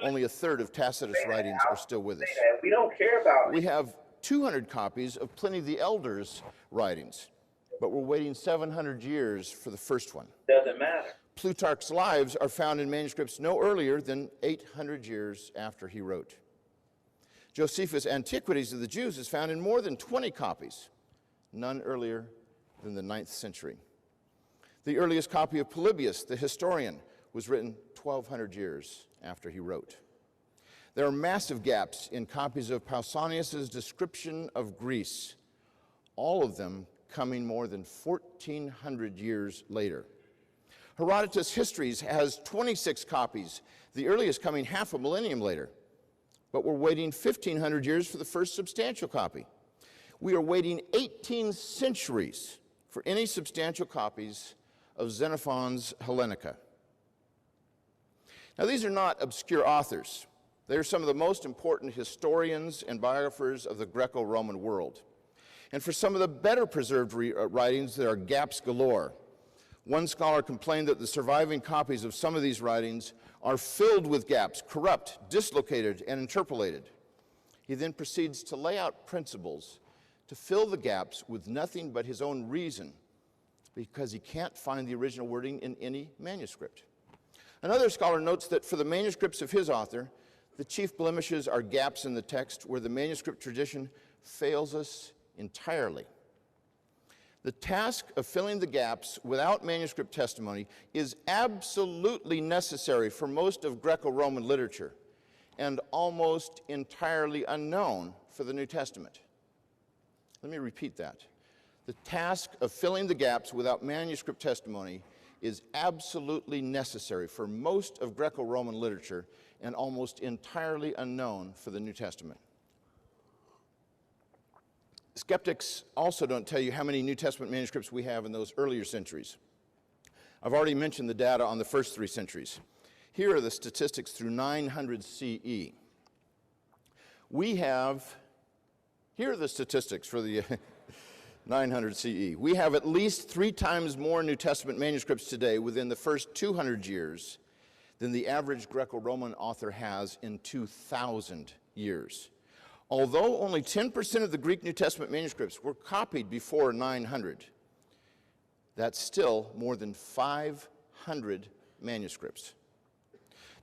Only a third of Tacitus' writings are still with us. We don't care about it. We have 200 copies of Pliny the Elder's writings, but we're waiting 700 years for the first one. Doesn't matter. Plutarch's lives are found in manuscripts no earlier than 800 years after he wrote. Josephus' Antiquities of the Jews is found in more than 20 copies, none earlier than the 9th century. The earliest copy of Polybius, the historian, was written 1,200 years after he wrote. There are massive gaps in copies of Pausanias' description of Greece, all of them coming more than 1,400 years later. Herodotus' Histories has 26 copies, the earliest coming half a millennium later. But we're waiting 1,500 years for the first substantial copy. We are waiting 18 centuries for any substantial copies of Xenophon's Hellenica. Now, these are not obscure authors. They are some of the most important historians and biographers of the Greco-Roman world. And for some of the better preserved writings, there are gaps galore. One scholar complained that the surviving copies of some of these writings are filled with gaps, corrupt, dislocated, and interpolated. He then proceeds to lay out principles to fill the gaps with nothing but his own reason, because he can't find the original wording in any manuscript. Another scholar notes that for the manuscripts of his author, the chief blemishes are gaps in the text where the manuscript tradition fails us entirely. The task of filling the gaps without manuscript testimony is absolutely necessary for most of Greco-Roman literature and almost entirely unknown for the New Testament. Let me repeat that. The task of filling the gaps without manuscript testimony is absolutely necessary for most of Greco-Roman literature and almost entirely unknown for the New Testament. Skeptics also don't tell you how many New Testament manuscripts we have in those earlier centuries. I've already mentioned the data on the first 3 centuries. Here are the statistics through 900 CE. Here are the statistics for the 900 CE. We have at least 3 times more New Testament manuscripts today within the first 200 years than the average Greco-Roman author has in 2,000 years. Although only 10% of the Greek New Testament manuscripts were copied before 900, that's still more than 500 manuscripts.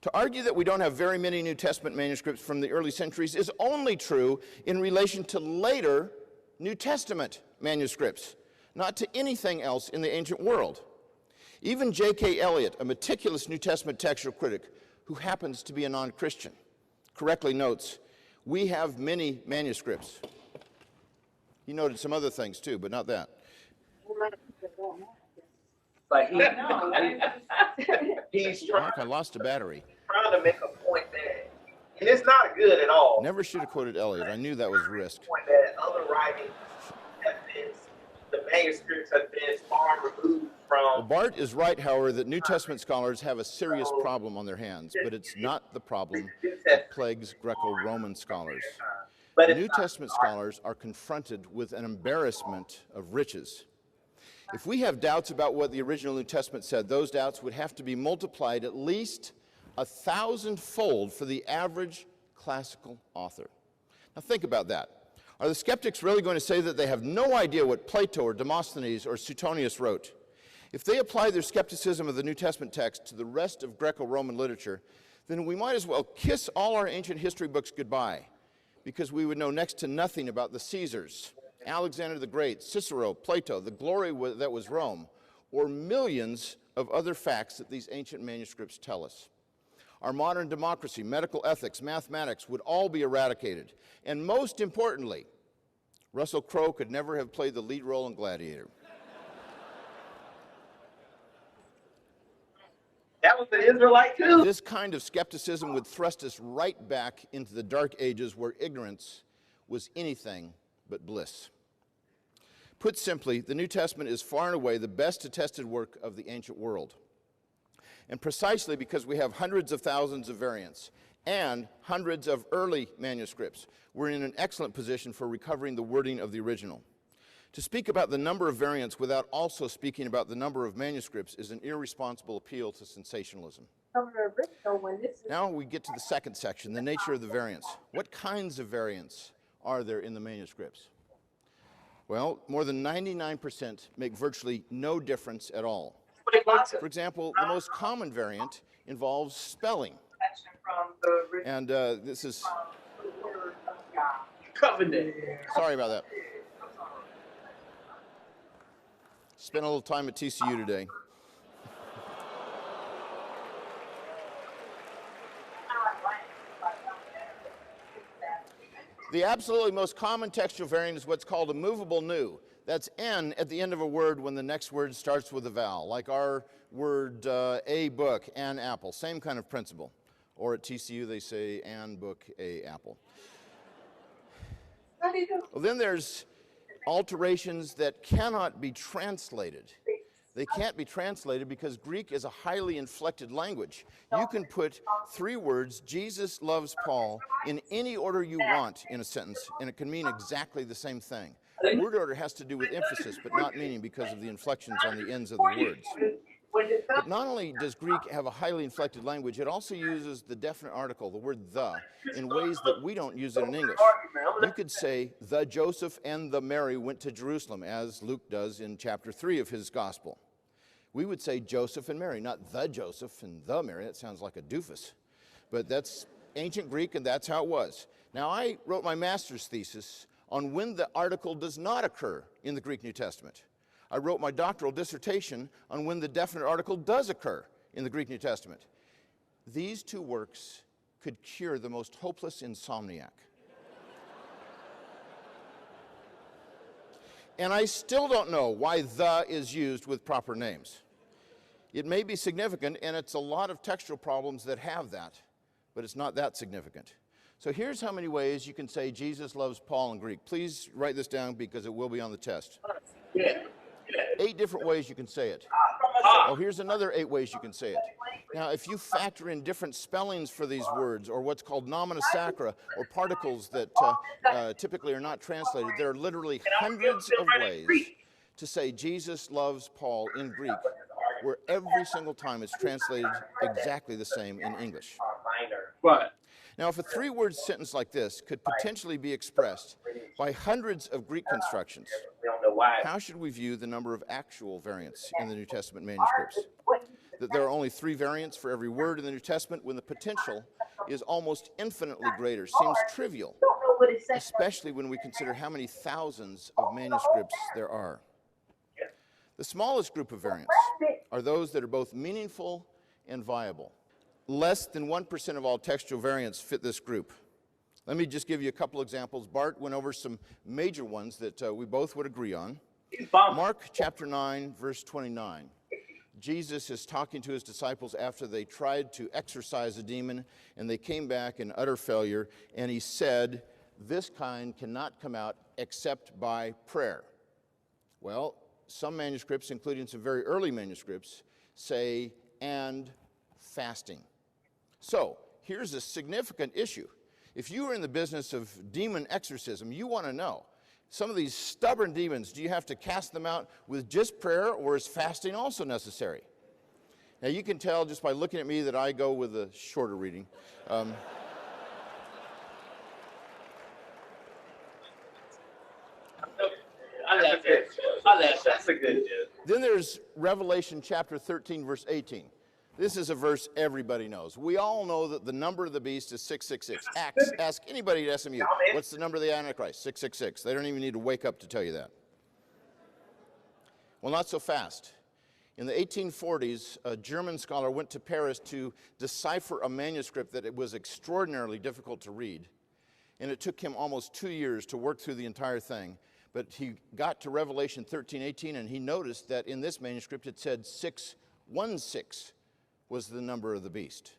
To argue that we don't have very many New Testament manuscripts from the early centuries is only true in relation to later New Testament manuscripts, not to anything else in the ancient world. Even J.K. Elliott, a meticulous New Testament textual critic who happens to be a non-Christian, correctly notes, we have many manuscripts. He noted some other things too, but not that. Like he's Mark, I lost a battery. trying to make a point that, and it's not good at all. Never should have quoted Elliott. I knew that was risk. Point that other writings have been, the manuscripts have been far removed Well, from. Bart is right, however, that New Testament scholars have a serious problem on their hands, but it's not the problem that plagues Greco-Roman scholars. But New Testament scholars are confronted with an embarrassment of riches. If we have doubts about what the original New Testament said, those doubts would have to be multiplied at least 1,000-fold for the average classical author. Now think about that. Are the skeptics really going to say that they have no idea what Plato or Demosthenes or Suetonius wrote? If they apply their skepticism of the New Testament text to the rest of Greco-Roman literature, then we might as well kiss all our ancient history books goodbye, because we would know next to nothing about the Caesars, Alexander the Great, Cicero, Plato, the glory that was Rome, or millions of other facts that these ancient manuscripts tell us. Our modern democracy, medical ethics, mathematics would all be eradicated. And most importantly, Russell Crowe could never have played the lead role in Gladiator. That was the Israelite too. This kind of skepticism would thrust us right back into the dark ages where ignorance was anything but bliss. Put simply, the New Testament is far and away the best attested work of the ancient world. And precisely because we have hundreds of thousands of variants and hundreds of early manuscripts, we're in an excellent position for recovering the wording of the original. To speak about the number of variants without also speaking about the number of manuscripts is an irresponsible appeal to sensationalism. Now we get to the second section, the nature of the variants. What kinds of variants are there in the manuscripts? Well, more than 99% make virtually no difference at all. For example, the most common variant involves spelling. And this is... Covenant. Sorry about that. Spent a little time at TCU today. The absolutely most common textual variant is what's called a movable nu. That's N at the end of a word when the next word starts with a vowel, like our word a book, an apple, same kind of principle. Or at TCU they say an book, a apple. Well, then there's alterations that cannot be translated. They can't be translated because Greek is a highly inflected language. You can put 3 words, Jesus loves Paul, in any order you want in a sentence, and it can mean exactly the same thing. Word order has to do with emphasis, but not meaning because of the inflections on the ends of the words. But not only does Greek have a highly inflected language, it also uses the definite article, the word the, in ways that we don't use it in English. You could say, the Joseph and the Mary went to Jerusalem, as Luke does in chapter 3 of his gospel. We would say Joseph and Mary, not the Joseph and the Mary. That sounds like a doofus. But that's ancient Greek, and that's how it was. Now, I wrote my master's thesis on when the article does not occur in the Greek New Testament. I wrote my doctoral dissertation on when the definite article does occur in the Greek New Testament. These two works could cure the most hopeless insomniac. And I still don't know why the is used with proper names. It may be significant, and it's a lot of textual problems that have that, but it's not that significant. So here's how many ways you can say Jesus loves Paul in Greek. Please write this down because it will be on the test. 8 different ways you can say it. Oh, here's another 8 ways you can say it. Now, if you factor in different spellings for these words, or what's called nomina sacra, or particles that typically are not translated, there are literally hundreds of ways to say Jesus loves Paul in Greek, where every single time it's translated exactly the same in English. Right. Now, if a 3-word sentence like this could potentially be expressed by hundreds of Greek constructions, how should we view the number of actual variants in the New Testament manuscripts? That there are only 3 variants for every word in the New Testament when the potential is almost infinitely greater seems trivial, especially when we consider how many thousands of manuscripts there are. The smallest group of variants are those that are both meaningful and viable. Less than 1% of all textual variants fit this group. Let me just give you a couple examples. Bart went over some major ones that we both would agree on. Mark chapter 9, verse 29. Jesus is talking to his disciples after they tried to exorcise a demon, and they came back in utter failure, and he said, this kind cannot come out except by prayer. Well, some manuscripts, including some very early manuscripts, say, and fasting. So, here's a significant issue. If you are in the business of demon exorcism, you want to know, some of these stubborn demons, do you have to cast them out with just prayer, or is fasting also necessary? Now, you can tell just by looking at me that I go with a shorter reading. That's a good. Then there's Revelation chapter 13, verse 18. This is a verse everybody knows. We all know that the number of the beast is 666. Ask anybody at SMU, what's the number of the Antichrist? 666. They don't even need to wake up to tell you that. Well, not so fast. In the 1840s, a German scholar went to Paris to decipher a manuscript that it was extraordinarily difficult to read. And it took him almost 2 years to work through the entire thing. But he got to Revelation 13:18, and he noticed that in this manuscript it said 616 was the number of the beast.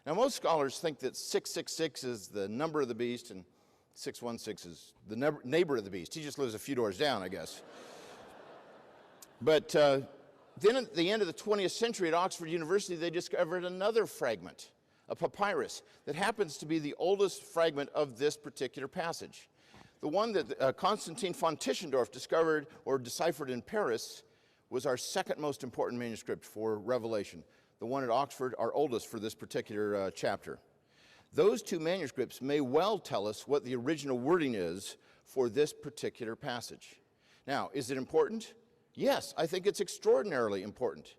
Now, most scholars think that 666 is the number of the beast, and 616 is the neighbor of the beast. He just lives a few doors down, I guess. But then at the end of the 20th century at Oxford University, they discovered another fragment, a papyrus, that happens to be the oldest fragment of this particular passage. The one that Constantine von Tischendorf discovered or deciphered in Paris was our second most important manuscript for Revelation. The one at Oxford, our oldest for this particular chapter. Those 2 manuscripts may well tell us what the original wording is for this particular passage. Now, is it important? Yes, I think it's extraordinarily important,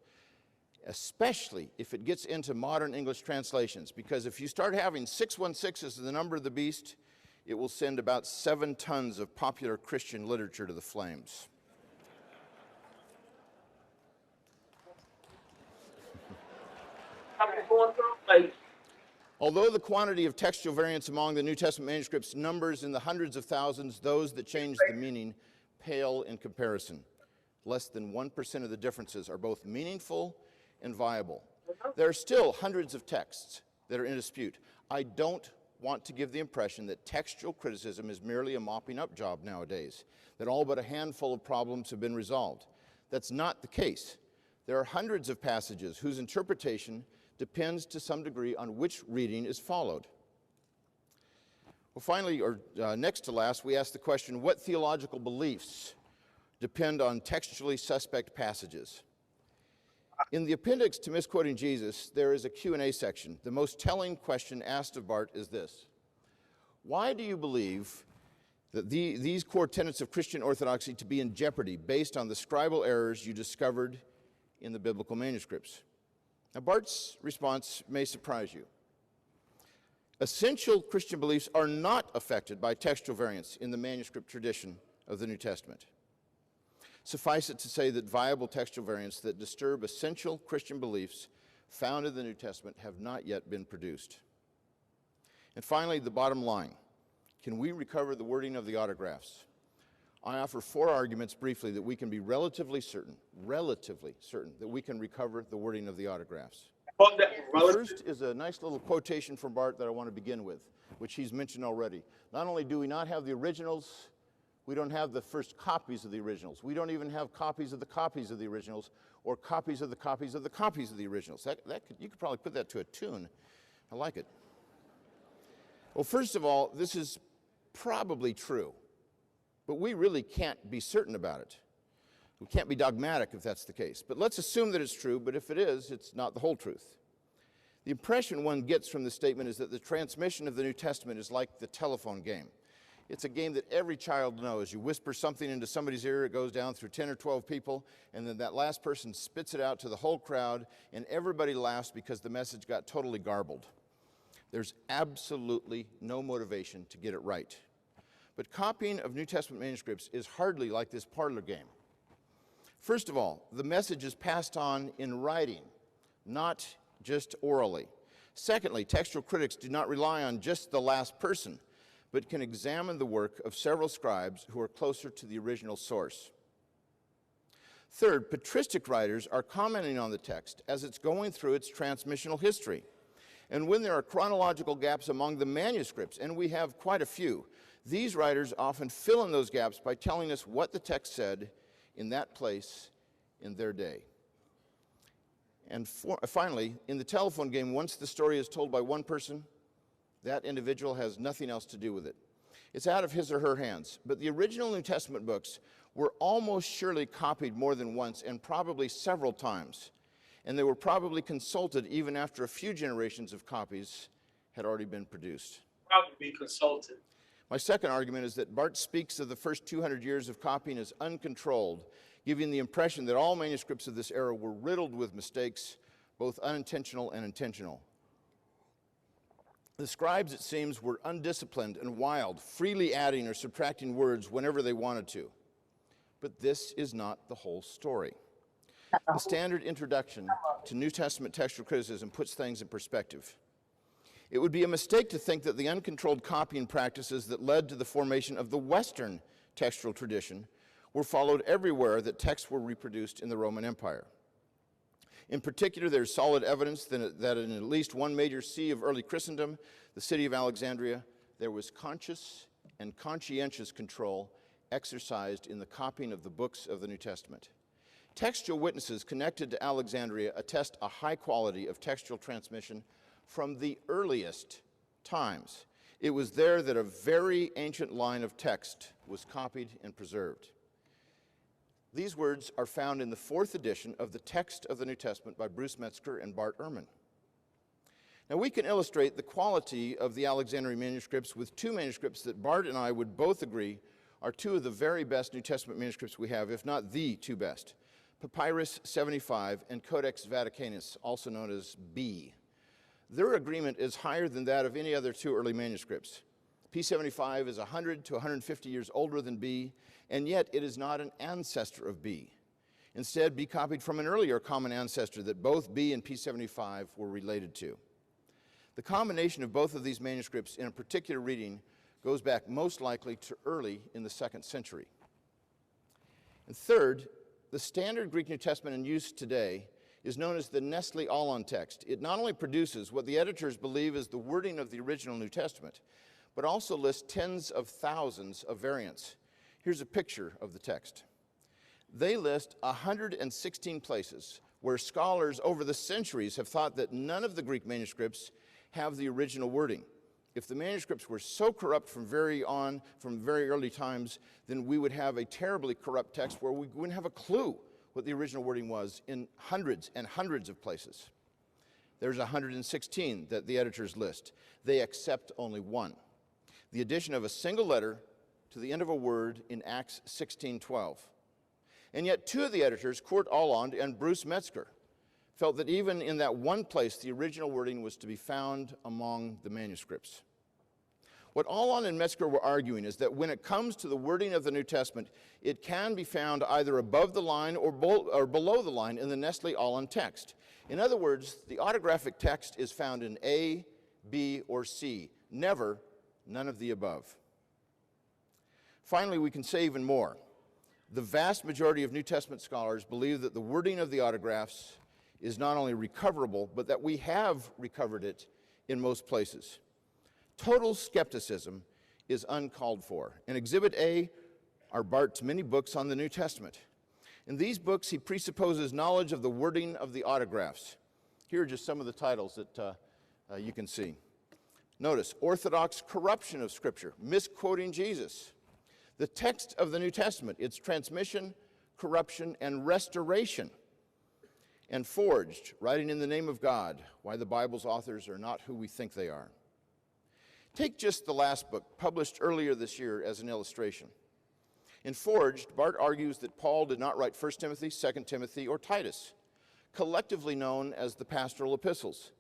especially if it gets into modern English translations, because if you start having 616 as the number of the beast, it will send about 7 tons of popular Christian literature to the flames. Although the quantity of textual variants among the New Testament manuscripts numbers in the hundreds of thousands, those that change the meaning pale in comparison. Less than 1% of the differences are both meaningful and viable. There are still hundreds of texts that are in dispute. I don't want to give the impression that textual criticism is merely a mopping up job nowadays, that all but a handful of problems have been resolved. That's not the case. There are hundreds of passages whose interpretation depends to some degree on which reading is followed. Well, finally, or next to last, we ask the question, what theological beliefs depend on textually suspect passages? In the appendix to Misquoting Jesus, there is a Q&A section. The most telling question asked of Bart is this: why do you believe that these core tenets of Christian orthodoxy to be in jeopardy based on the scribal errors you discovered in the biblical manuscripts? Now, Bart's response may surprise you. Essential Christian beliefs are not affected by textual variants in the manuscript tradition of the New Testament. Suffice it to say that viable textual variants that disturb essential Christian beliefs found in the New Testament have not yet been produced. And finally, the bottom line: can we recover the wording of the autographs? I offer 4 arguments briefly that we can be relatively certain that we can recover the wording of the autographs. The first is a nice little quotation from Bart that I want to begin with, which he's mentioned already. Not only do we not have the originals, we don't have the first copies of the originals. We don't even have copies of the copies of the originals, or copies of the copies of the copies of the originals. You could probably put that to a tune. I like it. Well, first of all, this is probably true, but we really can't be certain about it. We can't be dogmatic if that's the case. But let's assume that it's true, but if it is, it's not the whole truth. The impression one gets from this statement is that the transmission of the New Testament is like the telephone game. It's a game that every child knows. You whisper something into somebody's ear, it goes down through 10 or 12 people, and then that last person spits it out to the whole crowd, and everybody laughs because the message got totally garbled. There's absolutely no motivation to get it right. But copying of New Testament manuscripts is hardly like this parlor game. First of all, the message is passed on in writing, not just orally. Secondly, textual critics do not rely on just the last person, but can examine the work of several scribes who are closer to the original source. Third, patristic writers are commenting on the text as it's going through its transmissional history. And when there are chronological gaps among the manuscripts, and we have quite a few, these writers often fill in those gaps by telling us what the text said in that place in their day. And finally, in the telephone game, once the story is told by one person, that individual has nothing else to do with it. It's out of his or her hands. But the original New Testament books were almost surely copied more than once, and probably several times. And they were probably consulted even after a few generations of copies had already been produced. Probably be consulted. My second argument is that Bart speaks of the first 200 years of copying as uncontrolled, giving the impression that all manuscripts of this era were riddled with mistakes, both unintentional and intentional. The scribes, it seems, were undisciplined and wild, freely adding or subtracting words whenever they wanted to. But this is not the whole story. The standard introduction to New Testament textual criticism puts things in perspective. It would be a mistake to think that the uncontrolled copying practices that led to the formation of the Western textual tradition were followed everywhere that texts were reproduced in the Roman Empire. In particular, there's solid evidence that in at least one major see of early Christendom, the city of Alexandria, there was conscious and conscientious control exercised in the copying of the books of the New Testament. Textual witnesses connected to Alexandria attest a high quality of textual transmission from the earliest times. It was there that a very ancient line of text was copied and preserved. These words are found in the 4th edition of the Text of the New Testament by Bruce Metzger and Bart Ehrman. Now, we can illustrate the quality of the Alexandrian manuscripts with 2 manuscripts that Bart and I would both agree are 2 of the very best New Testament manuscripts we have, if not the 2 best. Papyrus 75 and Codex Vaticanus, also known as B. Their agreement is higher than that of any other 2 early manuscripts. P75 is 100 to 150 years older than B, and yet it is not an ancestor of B. Instead, B copied from an earlier common ancestor that both B and P75 were related to. The combination of both of these manuscripts in a particular reading goes back most likely to early in the 2nd century. And third, the standard Greek New Testament in use today is known as the Nestle Aulon text. It not only produces what the editors believe is the wording of the original New Testament, but also lists tens of thousands of variants. Here's a picture of the text. They list 116 places where scholars over the centuries have thought that none of the Greek manuscripts have the original wording. If the manuscripts were so corrupt from very early times, then we would have a terribly corrupt text where we wouldn't have a clue what the original wording was in hundreds and hundreds of places. There's 116 that the editors list. They accept only one: the addition of a single letter to the end of a word in Acts 16:12. And yet two of the editors, Kurt Aland and Bruce Metzger, felt that even in that one place, the original wording was to be found among the manuscripts. What Aland and Metzger were arguing is that when it comes to the wording of the New Testament, it can be found either above the line or below the line in the Nestle-Aland text. In other words, the autographic text is found in A, B, or C, never none of the above. Finally, we can say even more. The vast majority of New Testament scholars believe that the wording of the autographs is not only recoverable, but that we have recovered it in most places. Total skepticism is uncalled for. In Exhibit A are Bart's many books on the New Testament. In these books, he presupposes knowledge of the wording of the autographs. Here are just some of the titles that you can see. Notice: Orthodox Corruption of Scripture, Misquoting Jesus. The Text of the New Testament, Its Transmission, Corruption, and Restoration. And Forged, Writing in the Name of God, Why the Bible's Authors Are Not Who We Think They Are. Take just the last book, published earlier this year, as an illustration. In Forged, Bart argues that Paul did not write 1 Timothy, 2 Timothy, or Titus, collectively known as the pastoral epistles.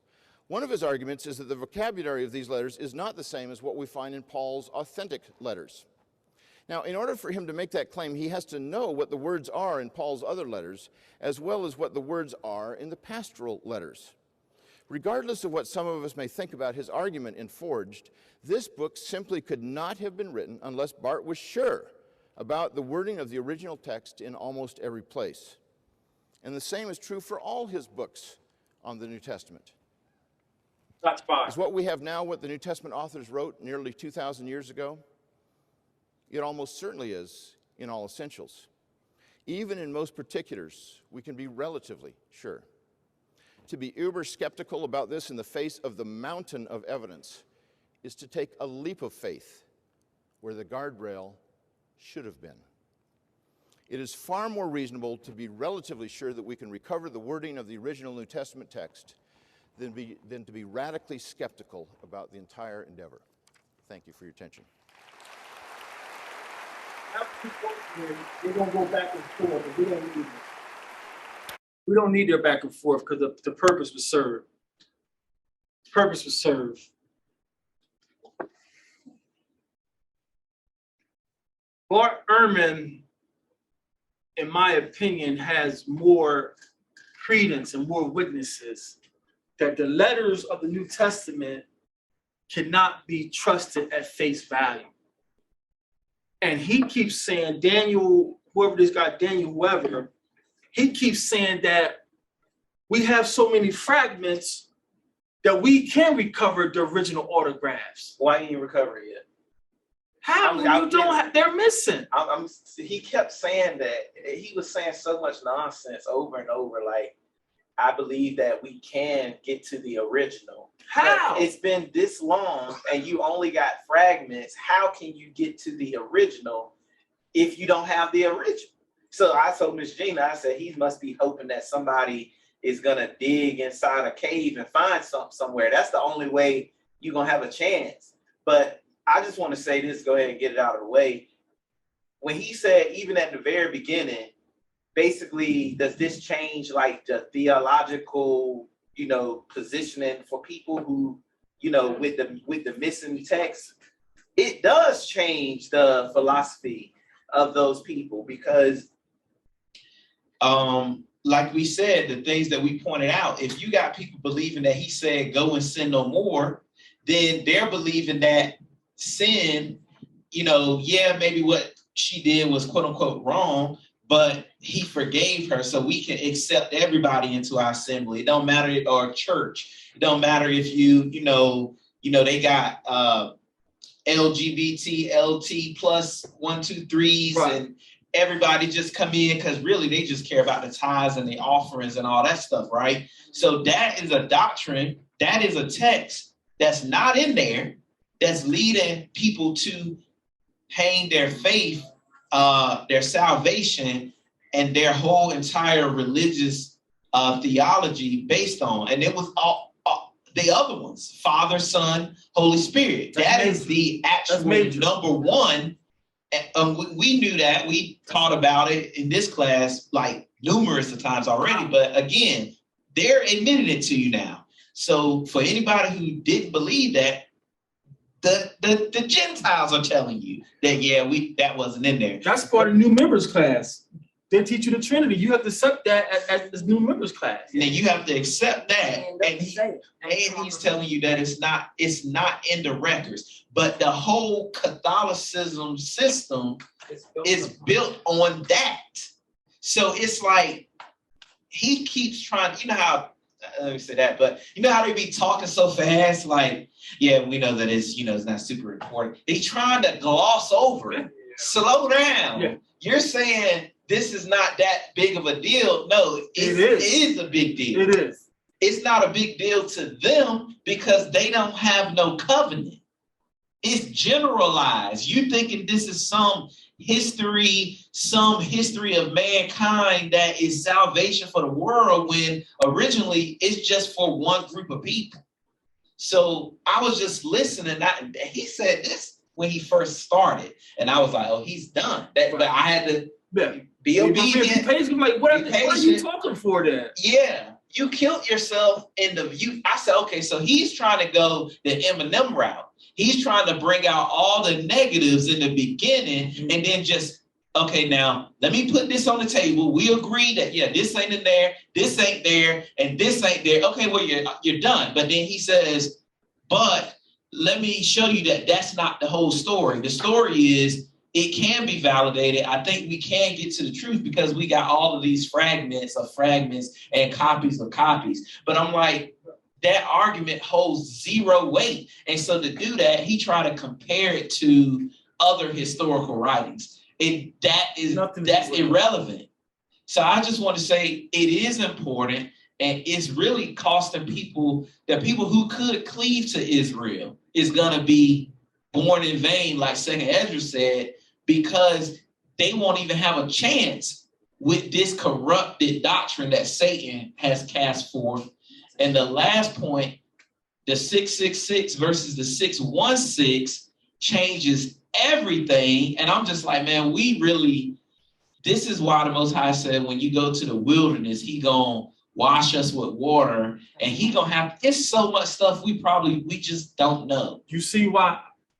One of his arguments is that the vocabulary of these letters is not the same as what we find in Paul's authentic letters. Now, in order for him to make that claim, he has to know what the words are in Paul's other letters, as well as what the words are in the pastoral letters. Regardless of what some of us may think about his argument in Forged, this book simply could not have been written unless Bart was sure about the wording of the original text in almost every place. And the same is true for all his books on the New Testament. That's fine. Is what we have now what the New Testament authors wrote nearly 2,000 years ago? It almost certainly is in all essentials. Even in most particulars, we can be relatively sure. To be uber skeptical about this in the face of the mountain of evidence is to take a leap of faith where the guardrail should have been. It is far more reasonable to be relatively sure that we can recover the wording of the original New Testament text than to be radically skeptical about the entire endeavor. Thank you for your attention. We're going to go back and forth, but we don't need it. We don't need their back and forth because the purpose was served. The purpose was served. Bart Ehrman, in my opinion, has more credence and more witnesses that the letters of the New Testament cannot be trusted at face value. And he keeps saying, Daniel, whoever this guy, Daniel, whoever, he keeps saying that we have so many fragments that we can recover the original autographs. Why didn't you recover it yet? How? You don't have, they're missing. He kept saying that. He was saying so much nonsense over and over. Like, I believe that we can get to the original. How? But it's been this long and you only got fragments. How can you get to the original if you don't have the original? So I told Miss Gina, I said, he must be hoping that somebody is going to dig inside a cave and find something somewhere. That's the only way you're going to have a chance. But I just want to say this, go ahead and get it out of the way. When he said, even at the very beginning, basically, does this change like the theological, positioning for people who, with the missing text? It does change the philosophy of those people because, like we said, the things that we pointed out, if you got people believing that he said, go and sin no more, then they're believing that sin, maybe what she did was quote unquote wrong, but he forgave her, so we can accept everybody into our assembly. It don't matter, or church. It don't matter if they got LGBT, LT plus 1, 2, 3s, right, and everybody just come in because really they just care about the tithes and the offerings and all that stuff, right? So that is a doctrine, that is a text that's not in there, that's leading people to hang their faith, their salvation and their whole entire religious theology based on, and it was all the other ones, Father, Son, Holy Spirit. That is the actual number one. We knew that. We taught about it in this class like numerous of times already, but again, they're admitting it to you now. So for anybody who didn't believe that, the Gentiles are telling you that, that wasn't in there. That's part of new members class. They teach you the Trinity. You have to accept that as new members class. Now you have to accept that, and he's telling you that it's not in the records. But the whole Catholicism system is built on that. So it's like he keeps trying. You know how let me say that, but you know how they be talking so fast, like, yeah, we know that it's not super important. They trying to gloss over it. Slow down. Yeah. You're saying this is not that big of a deal. No, it is a big deal. It is. It's not a big deal to them because they don't have no covenant. It's generalized. You thinking this is some history of mankind that is salvation for the world when originally it's just for one group of people. So I was just listening. He said this when he first started, and I was like, "Oh, he's done." But I had to be obedient. Like, what are you talking for then? Yeah, you killed yourself in the view. I said, okay, so he's trying to go the Eminem route. He's trying to bring out all the negatives in the beginning, and then just, okay, now let me put this on the table. We agree that this ain't in there, this ain't there, and this ain't there. Okay, well you're done. But then he says, but let me show you that that's not the whole story. The story is it can be validated. I think we can get to the truth because we got all of these fragments and copies of copies. But I'm like, that argument holds zero weight. And so to do that, he tried to compare it to other historical writings. That's irrelevant. So I just want to say it is important, and it's really costing people, the people who could cleave to Israel is going to be born in vain, like Second Ezra said, because they won't even have a chance with this corrupted doctrine that Satan has cast forth. And the last point, the 666 versus the 616 changes everything. And I'm just like, man, this is why the Most High said, when you go to the wilderness, he gonna wash us with water, and he gonna have, it's so much stuff we just don't know. You see why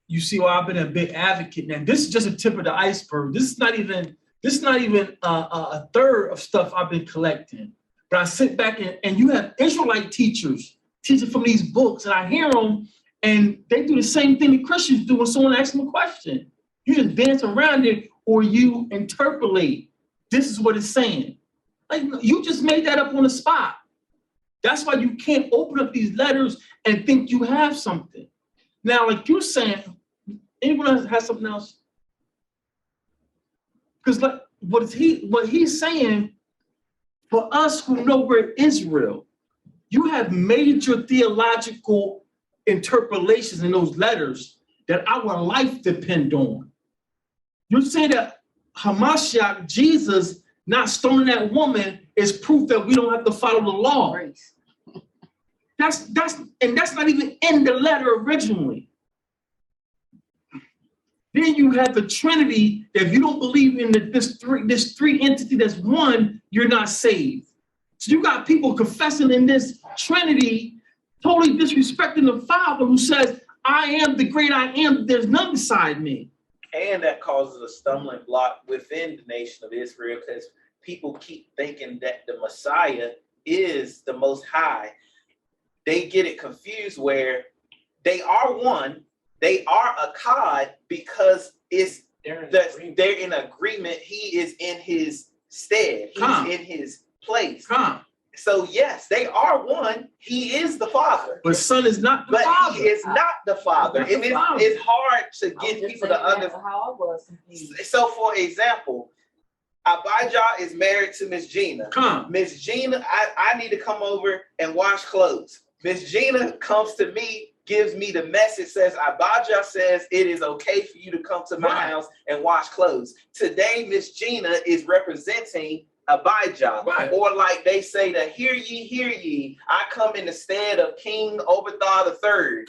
I've been a big advocate. Now, this is just a tip of the iceberg. This is not even a third of stuff I've been collecting. But I sit back and you have Israelite teachers teaching from these books, and I hear them, and they do the same thing the Christians do when someone asks them a question. You just dance around it, or you interpolate. This is what it's saying. Like, you just made that up on the spot. That's why you can't open up these letters and think you have something. Now, like you're saying, anyone else has something else? Because like what he's saying, for us who know we're Israel, you have major theological interpolations in those letters that our life depend on. You're saying that Hamashiach, Jesus, not stoning that woman is proof that we don't have to follow the law. That's not even in the letter originally. Then you have the Trinity, that if you don't believe in this three entity that's one, you're not saved. So you got people confessing in this Trinity, totally disrespecting the Father who says, I am the great I am, there's none beside me. And that causes a stumbling block within the nation of Israel, because people keep thinking that the Messiah is the Most High. They get it confused where they are one, they are a Akkad, because they're in agreement. He is in his stead. He's in his place. So yes, they are one. He is the Father. But Son is not the Father. He is not the Father. It's hard to get people to understand. So for example, Abijah is married to Miss Gina. Miss Gina, I need to come over and wash clothes. Miss Gina comes to me, gives me the message, says Abijah says it is okay for you to come to my house and wash clothes. Today, Miss Gina is representing Abijah. Or like they say, to hear ye, I come in the stead of King Obadiah III.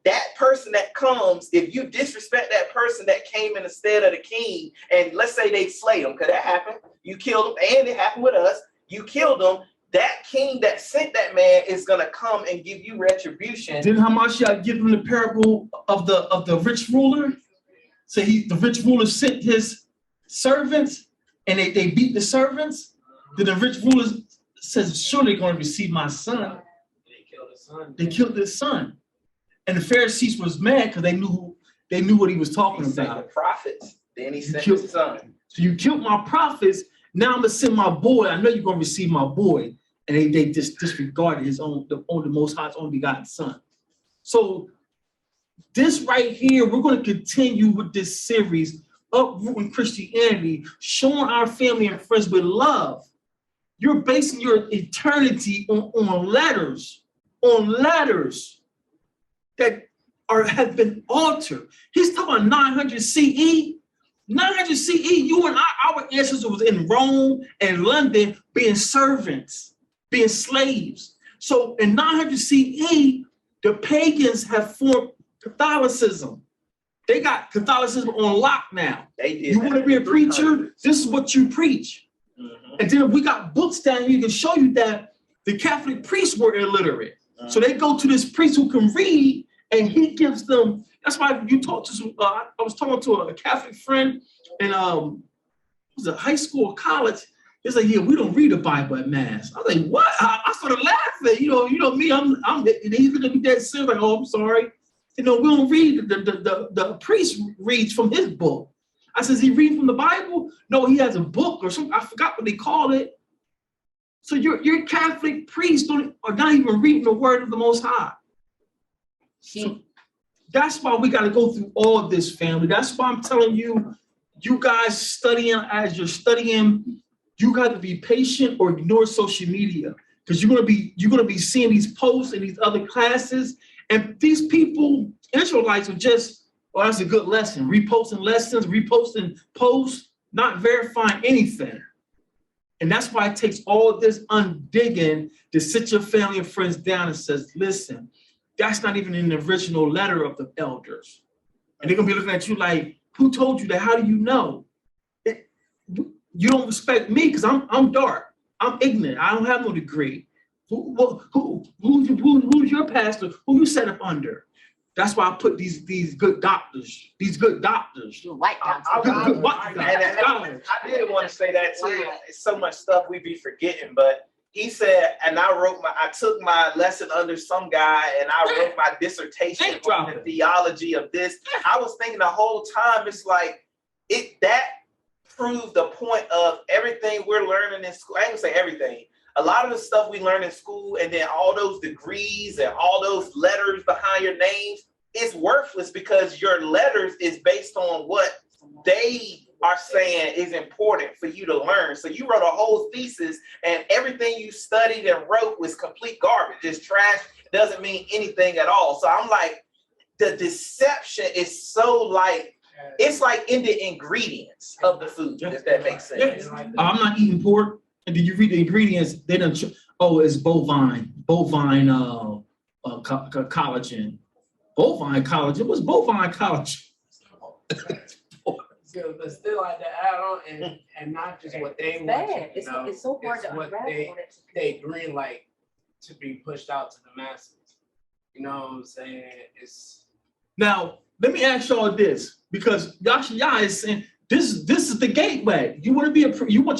That person that comes, if you disrespect that person that came in the stead of the king, and let's say they slay him, because that happened, you killed him, and it happened with us, you killed him, that king that sent that man is gonna come and give you retribution. Didn't Hamashiach give him the parable of the rich ruler? So the rich ruler sent his servants and they beat the servants. Then the rich ruler says, surely going to receive my son. They killed his son. And the Pharisees was mad because they knew what he was talking about. The prophets. Then he sent his son. So you killed my prophets. Now I'm gonna send my boy. I know you're gonna receive my boy. And they just disregarded the Most High's only begotten son. So this right here, we're going to continue with this series, Uprooting Christianity, showing our family and friends with love. You're basing your eternity on letters that have been altered. He's talking about 900 CE. 900 CE, you and our ancestors was in Rome and London being servants, being slaves. So in 900 CE, the pagans have formed Catholicism. They got Catholicism on lock now. You want to be a preacher? This is what you preach. And then we got books down here that show you that the Catholic priests were illiterate. So they go to this priest who can read, and he gives them. That's why you talk to some. I was talking to a Catholic friend, and was it high school or college? He's like, yeah, we don't read the Bible at mass. I was like, what? I started laughing. You know me. And he's looking at me dead serious, like, oh, I'm sorry. We don't read. The priest reads from his book. I says, he read from the Bible? No, he has a book or something. I forgot what they call it. So your Catholic priests are not even reading the word of the Most High. So that's why we got to go through all of this, family. That's why I'm telling you, you guys studying, as you're studying, you got to be patient or ignore social media, because you're gonna be seeing these posts in these other classes, and these people, Israelites, are just, oh, that's a good lesson. Reposting lessons, reposting posts, not verifying anything. And that's why it takes all of this undigging to sit your family and friends down and says, listen, that's not even in the original letter of the elders. And they're gonna be looking at you like, who told you that? How do you know? You don't respect me because I'm dark. I'm ignorant. I don't have no degree. Who's your pastor? Who you set up under? That's why I put these good doctors. These good doctors. White doctors. I did want to say that too. It's so much stuff we be forgetting, but he said, and I took my lesson under some guy, and I wrote my dissertation on the theology of this. I was thinking the whole time, it's like that proves the point of everything we're learning in school. I ain't gonna say everything. A lot of the stuff we learn in school, and then all those degrees and all those letters behind your names, it's worthless because your letters is based on what they are saying is important for you to learn. So you wrote a whole thesis, and everything you studied and wrote was complete garbage. It's trash. Doesn't mean anything at all. So I'm like, the deception is so like, it's like in the ingredients of the food, if that makes sense. I'm not eating pork. And did you read the ingredients? They don't. Oh, it's bovine collagen. Bovine collagen. What's bovine collagen? But still, like to add on, and not just what they want. It's so hard to what they green light to be pushed out to the masses. You know what I'm saying? It's now. Let me ask y'all this, because Yashaya is saying this is the gateway. You want to be you want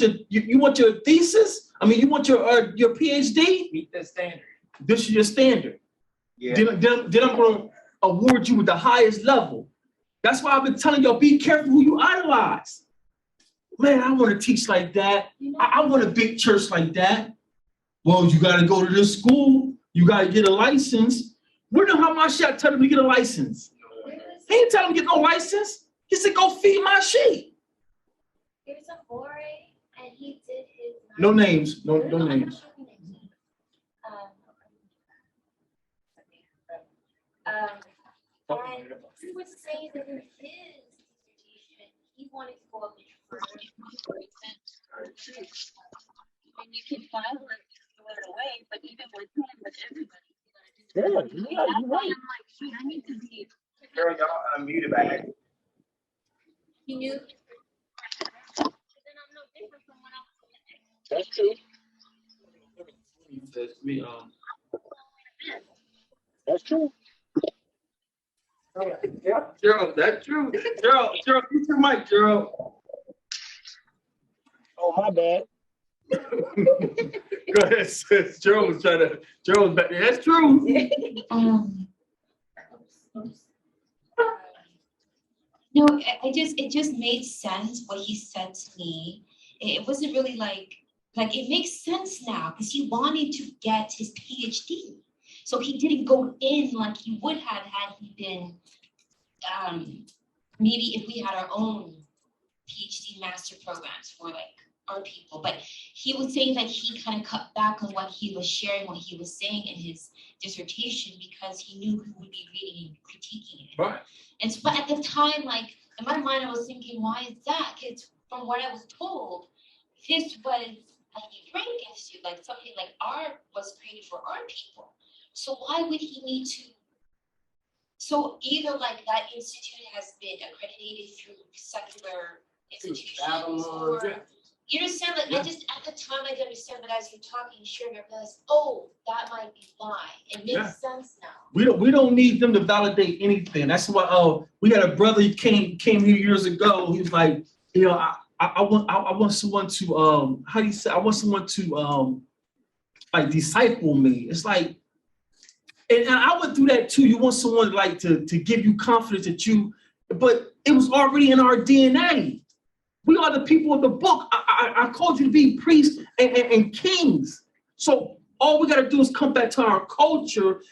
your thesis? I mean, you want your PhD? Meet the standard. This is your standard. Yeah. Then I'm going to award you with the highest level. That's why I've been telling y'all, be careful who you idolize. Man, I want to teach like that. I want a big church like that. Well, you got to go to this school. You got to get a license. Where the hell my shot tell him to get a license? He didn't tell him to get no license. He said, go feed my sheep. It was a foray, and he did his. No names. No names. saying that in his dissertation, he wanted to go a bit further. And you can file it, throw it away, but even with him, with everybody, you gotta do that. Yeah, That's you're why right. I'm like, shoot, I need to be. Girl, y'all unmuted back. He knew. But then I'm no different from when I was. That's true. That's true. Yeah, Gerald, that's true. Gerald, mute your mic, Gerald. Oh, my bad. Go ahead, sis. Gerald was back there. That's true. No, it just made sense what he said to me. It wasn't really like it makes sense now because he wanted to get his PhD. So he didn't go in like he would have had he been, maybe if we had our own PhD master programs for like our people. But he was saying that he kind of cut back on what he was sharing, what he was saying in his dissertation because he knew who would be reading and critiquing it. Right. And so, but at the time, like in my mind, I was thinking, why is that? Because from what I was told, this was like a great against you, like something like art was created for our people. So why would he need to? So either like that institute has been accredited through secular institutions, or you understand? Like I just at the time I didn't understand, but as you're talking, sharing, I realized, oh, that might be why. It makes sense now. We don't need them to validate anything. That's why we had a brother who came here years ago. He was like, you know, I want someone to how do you say? I want someone to like disciple me. It's like, and I went through that too. You want someone like to give you confidence that you, but it was already in our DNA. We are the people of the book. I called you to be priests and kings. So all we got to do is come back to our culture,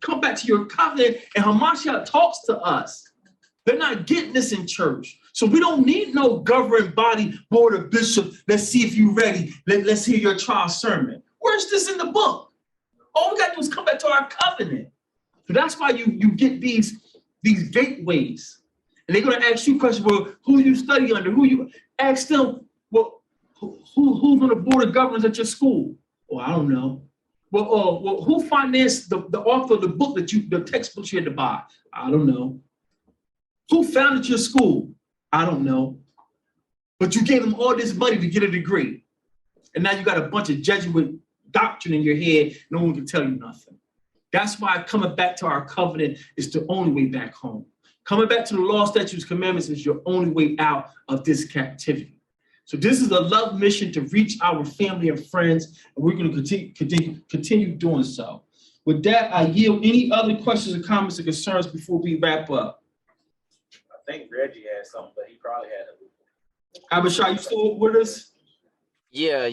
come back to your covenant, and Hamashiach talks to us. They're not getting this in church. So we don't need no governing body, board of bishops. Let's see if you're ready. Let's hear your trial sermon. Where's this in the book? All we got to do is come back to our covenant. So that's why you get these gateways. And they're going to ask you questions, well, who you study under? Who you ask them, well, who's on the board of governors at your school? Oh, I don't know. Well, who financed the author of the book the textbooks you had to buy? I don't know. Who founded your school? I don't know. But you gave them all this money to get a degree. And now you got a bunch of Jesuit doctrine in your head. No one can tell you nothing. That's why coming back to our covenant is the only way back home. Coming back to the law, statutes, commandments is your only way out of this captivity. So this is a love mission to reach our family and friends, and we're going to continue doing so. With that, I yield. Any other questions or comments or concerns before we wrap up? I think Reggie had something, but he probably had a. Abishai, you still with us? Yeah.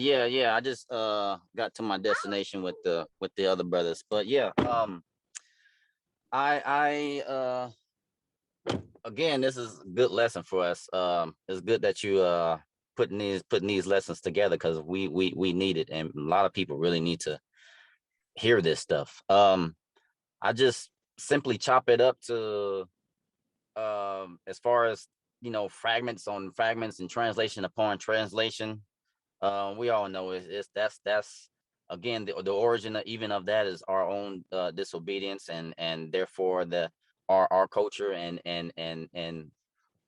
I just got to my destination with the other brothers, but yeah, I again, this is a good lesson for us. It's good that you putting these lessons together because we need it, and a lot of people really need to hear this stuff. I just simply chop it up to as far as fragments on fragments and translation upon translation. We all know that's again the origin even of that is our own disobedience and therefore our culture and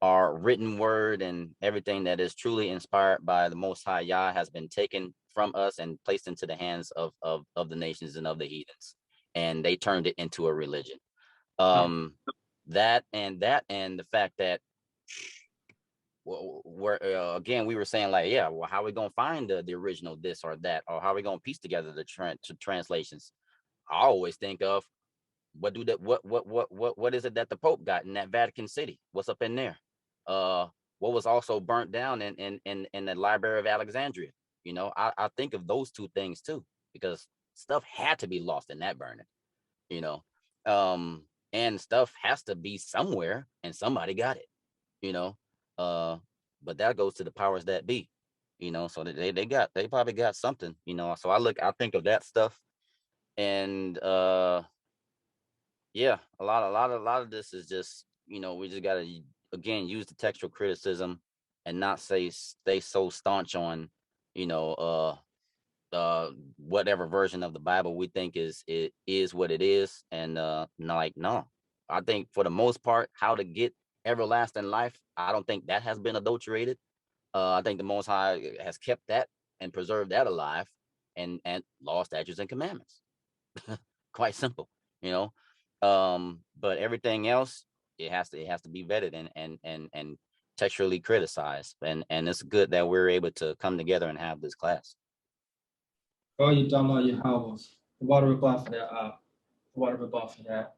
our written word and everything that is truly inspired by the Most High Yah has been taken from us and placed into the hands of the nations and of the heathens, and they turned it into a religion. That and the fact that again we were saying like, yeah, well, how are we gonna find the original this or that, or how are we gonna piece together the translations? I always think of what is it that the Pope got in that Vatican City? What's up in there? What was also burnt down in the Library of Alexandria? I think of those two things too, because stuff had to be lost in that burning, and stuff has to be somewhere and somebody got it, but that goes to the powers that be, so they probably got something, so I think of that stuff, and yeah, a lot of this is just you know, we just gotta, again, use the textual criticism and not stay so staunch on, you know, whatever version of the Bible we think is what it is. And no, I think for the most part, how to get everlasting life, I don't think that has been adulterated. I think the Most High has kept that and preserved that alive, and law, statutes, and commandments. Quite simple, you know. But everything else, it has to be vetted and textually criticized. And it's good that we're able to come together and have this class. Oh, you talking about your house. The water reply for that. The water reply for that.